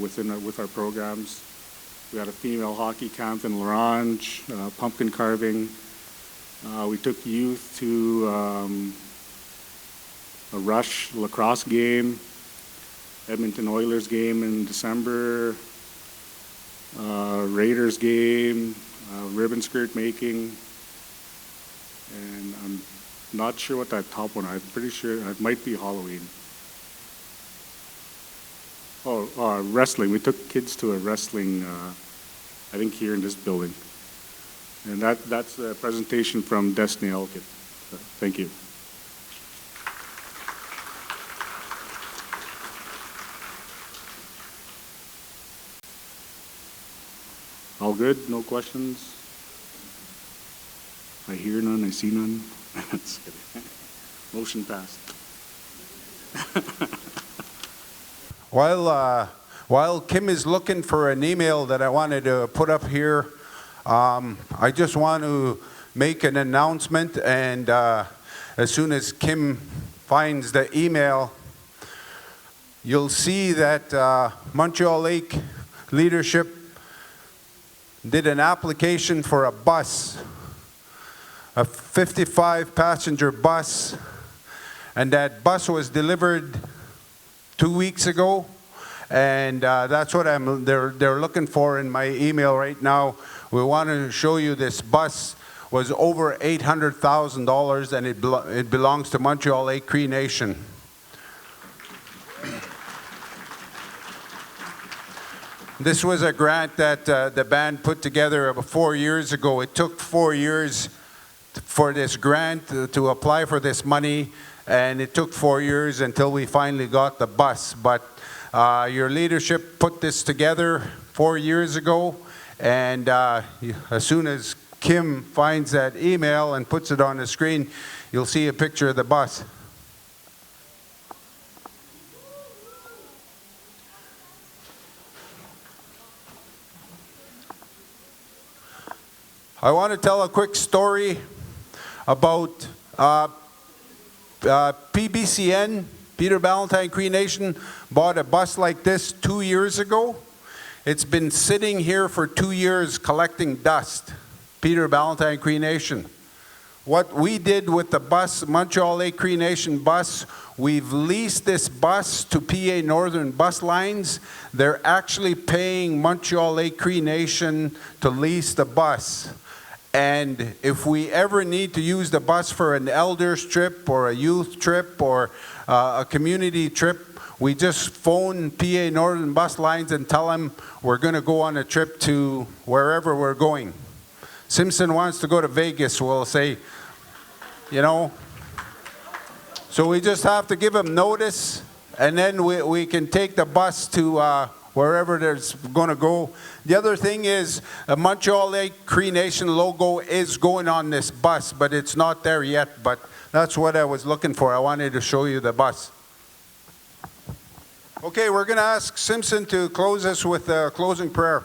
with our programs. We had a female hockey camp in L'Orange, pumpkin carving. We took youth to a Rush lacrosse game, Edmonton Oilers game in December, Raiders game, ribbon skirt making, and I'm not sure what that top one is. I'm pretty sure it might be Halloween. Oh, wrestling. We took kids to a wrestling, I think here in this building. And that's a presentation from Destiny Elkett. So, thank you. All good? No questions? I hear none, I see none. Just kidding. Motion passed. While Kim is looking for an email that I wanted to put up here, I just want to make an announcement, and as soon as Kim finds the email, you'll see that Montreal Lake leadership did an application for a bus, a 55-passenger bus, and that bus was delivered 2 weeks ago, And that's what they're looking for in my email right now. We want to show you this bus was over $800,000, and it belongs to Montreal Lake Cree Nation. This was a grant that the band put together about 4 years ago. It took 4 years for this grant to apply for this money, and it took 4 years until we finally got the bus. But your leadership put this together 4 years ago, and as soon as Kim finds that email and puts it on the screen, you'll see a picture of the bus. I want to tell a quick story about PBCN, Peter Ballantyne Cree Nation, bought a bus like this 2 years ago. It's been sitting here for 2 years collecting dust. Peter Ballantyne Cree Nation. What we did with the bus, Montreal Lake Cree Nation bus, we've leased this bus to PA Northern Bus Lines. They're actually paying Montreal Lake Cree Nation to lease the bus. And if we ever need to use the bus for an elders trip or a youth trip or a community trip, we just phone PA Northern Bus Lines and tell them we're going to go on a trip to wherever we're going. Simpson wants to go to Vegas, we'll say, you know. So we just have to give them notice, and then we can take the bus to wherever there's going to go. The other thing is, the Montreal Lake Cree Nation logo is going on this bus, but it's not there yet. But that's what I was looking for. I wanted to show you the bus. Okay, we're going to ask Simpson to close us with a closing prayer.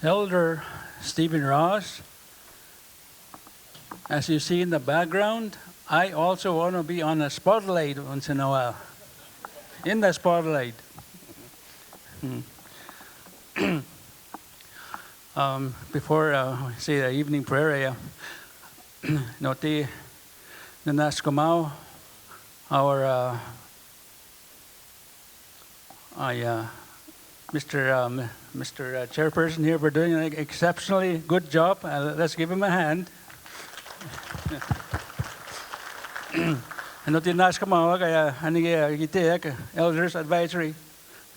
Elder Stephen Ross, as you see in the background, I also want to be on the spotlight once in a while. In the spotlight. Before I say the evening prayer, Noti Nanaskomao, our Mr. Chairperson here, for doing an exceptionally good job. Let's give him a hand. Ano tinaskamao kaya anige gitiek Elders Advisory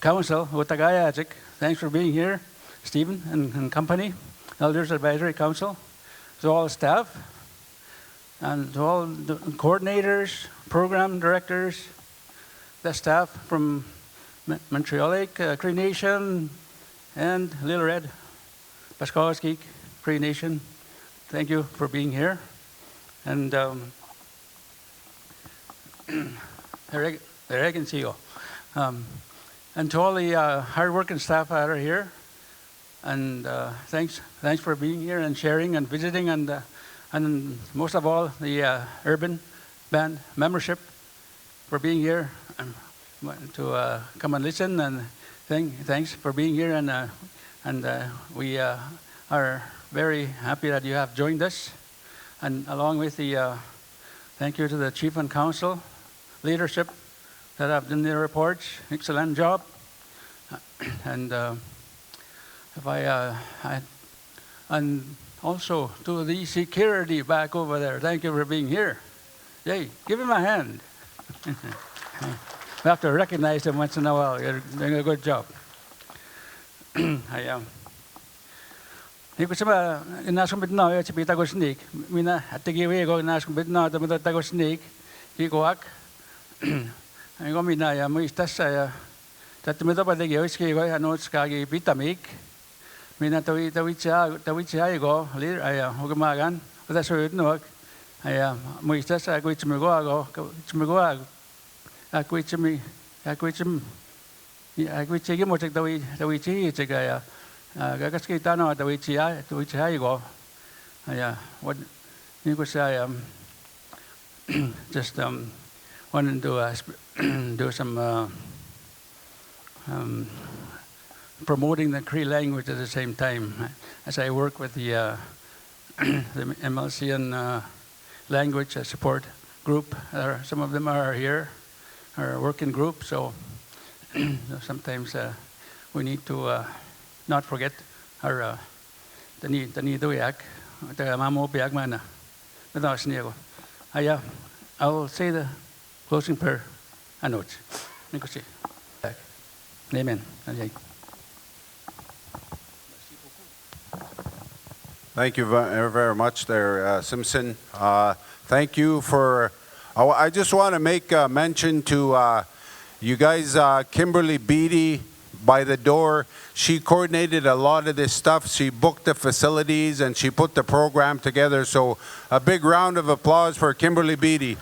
Council Utagayajik. Thanks for being here, Stephen and company. Elders Advisory Council, to all staff, and to all the coordinators, program directors, the staff from Montreal Lake Cree Nation, and Little Red, Pascowski Cree Nation. Thank you for being here. And there I can see you. And to all the hard-working staff that are here, and thanks for being here and sharing and visiting, and most of all the urban band membership for being here to come and listen, and thanks for being here, and we are very happy that you have joined us, and along with the thank you to the Chief and Council leadership that have done their reports. Excellent job. And and also to the security back over there, thank you for being here. Yay, give him a hand. We have to recognize them once in a while. You're doing a good job. Ni ko sama inaskong bitnaw ya chipita ko sneak. Mina atigiwi ko inaskong bitnaw ta ko sneak. Ki ko ak. Ay ko mina ya mo istas ya. Tatimito pa degi oiski ko ano skagi pitamik. Mina tawicha ko lir ay hugamagan. Ota soyut no ak. Ay mo istas ko itmigo ako. Ako itchigi mo tek tawichi chegaya. Gagas kita no tawichi go. Aya what you could say just wanted to do some promoting the Cree language at the same time. As I work with the MLCN language support group, some of them are here, our working group, so sometimes we need to not forget our the nidoyak, the mamo biag mana. I'll say the closing prayer. Anoch. Amen. Thank you very much there, Simpson. Thank you for, I just want to make a mention to you guys, Kimberly Beatty by the door. She coordinated a lot of this stuff. She booked the facilities and she put the program together. So a big round of applause for Kimberly Beatty.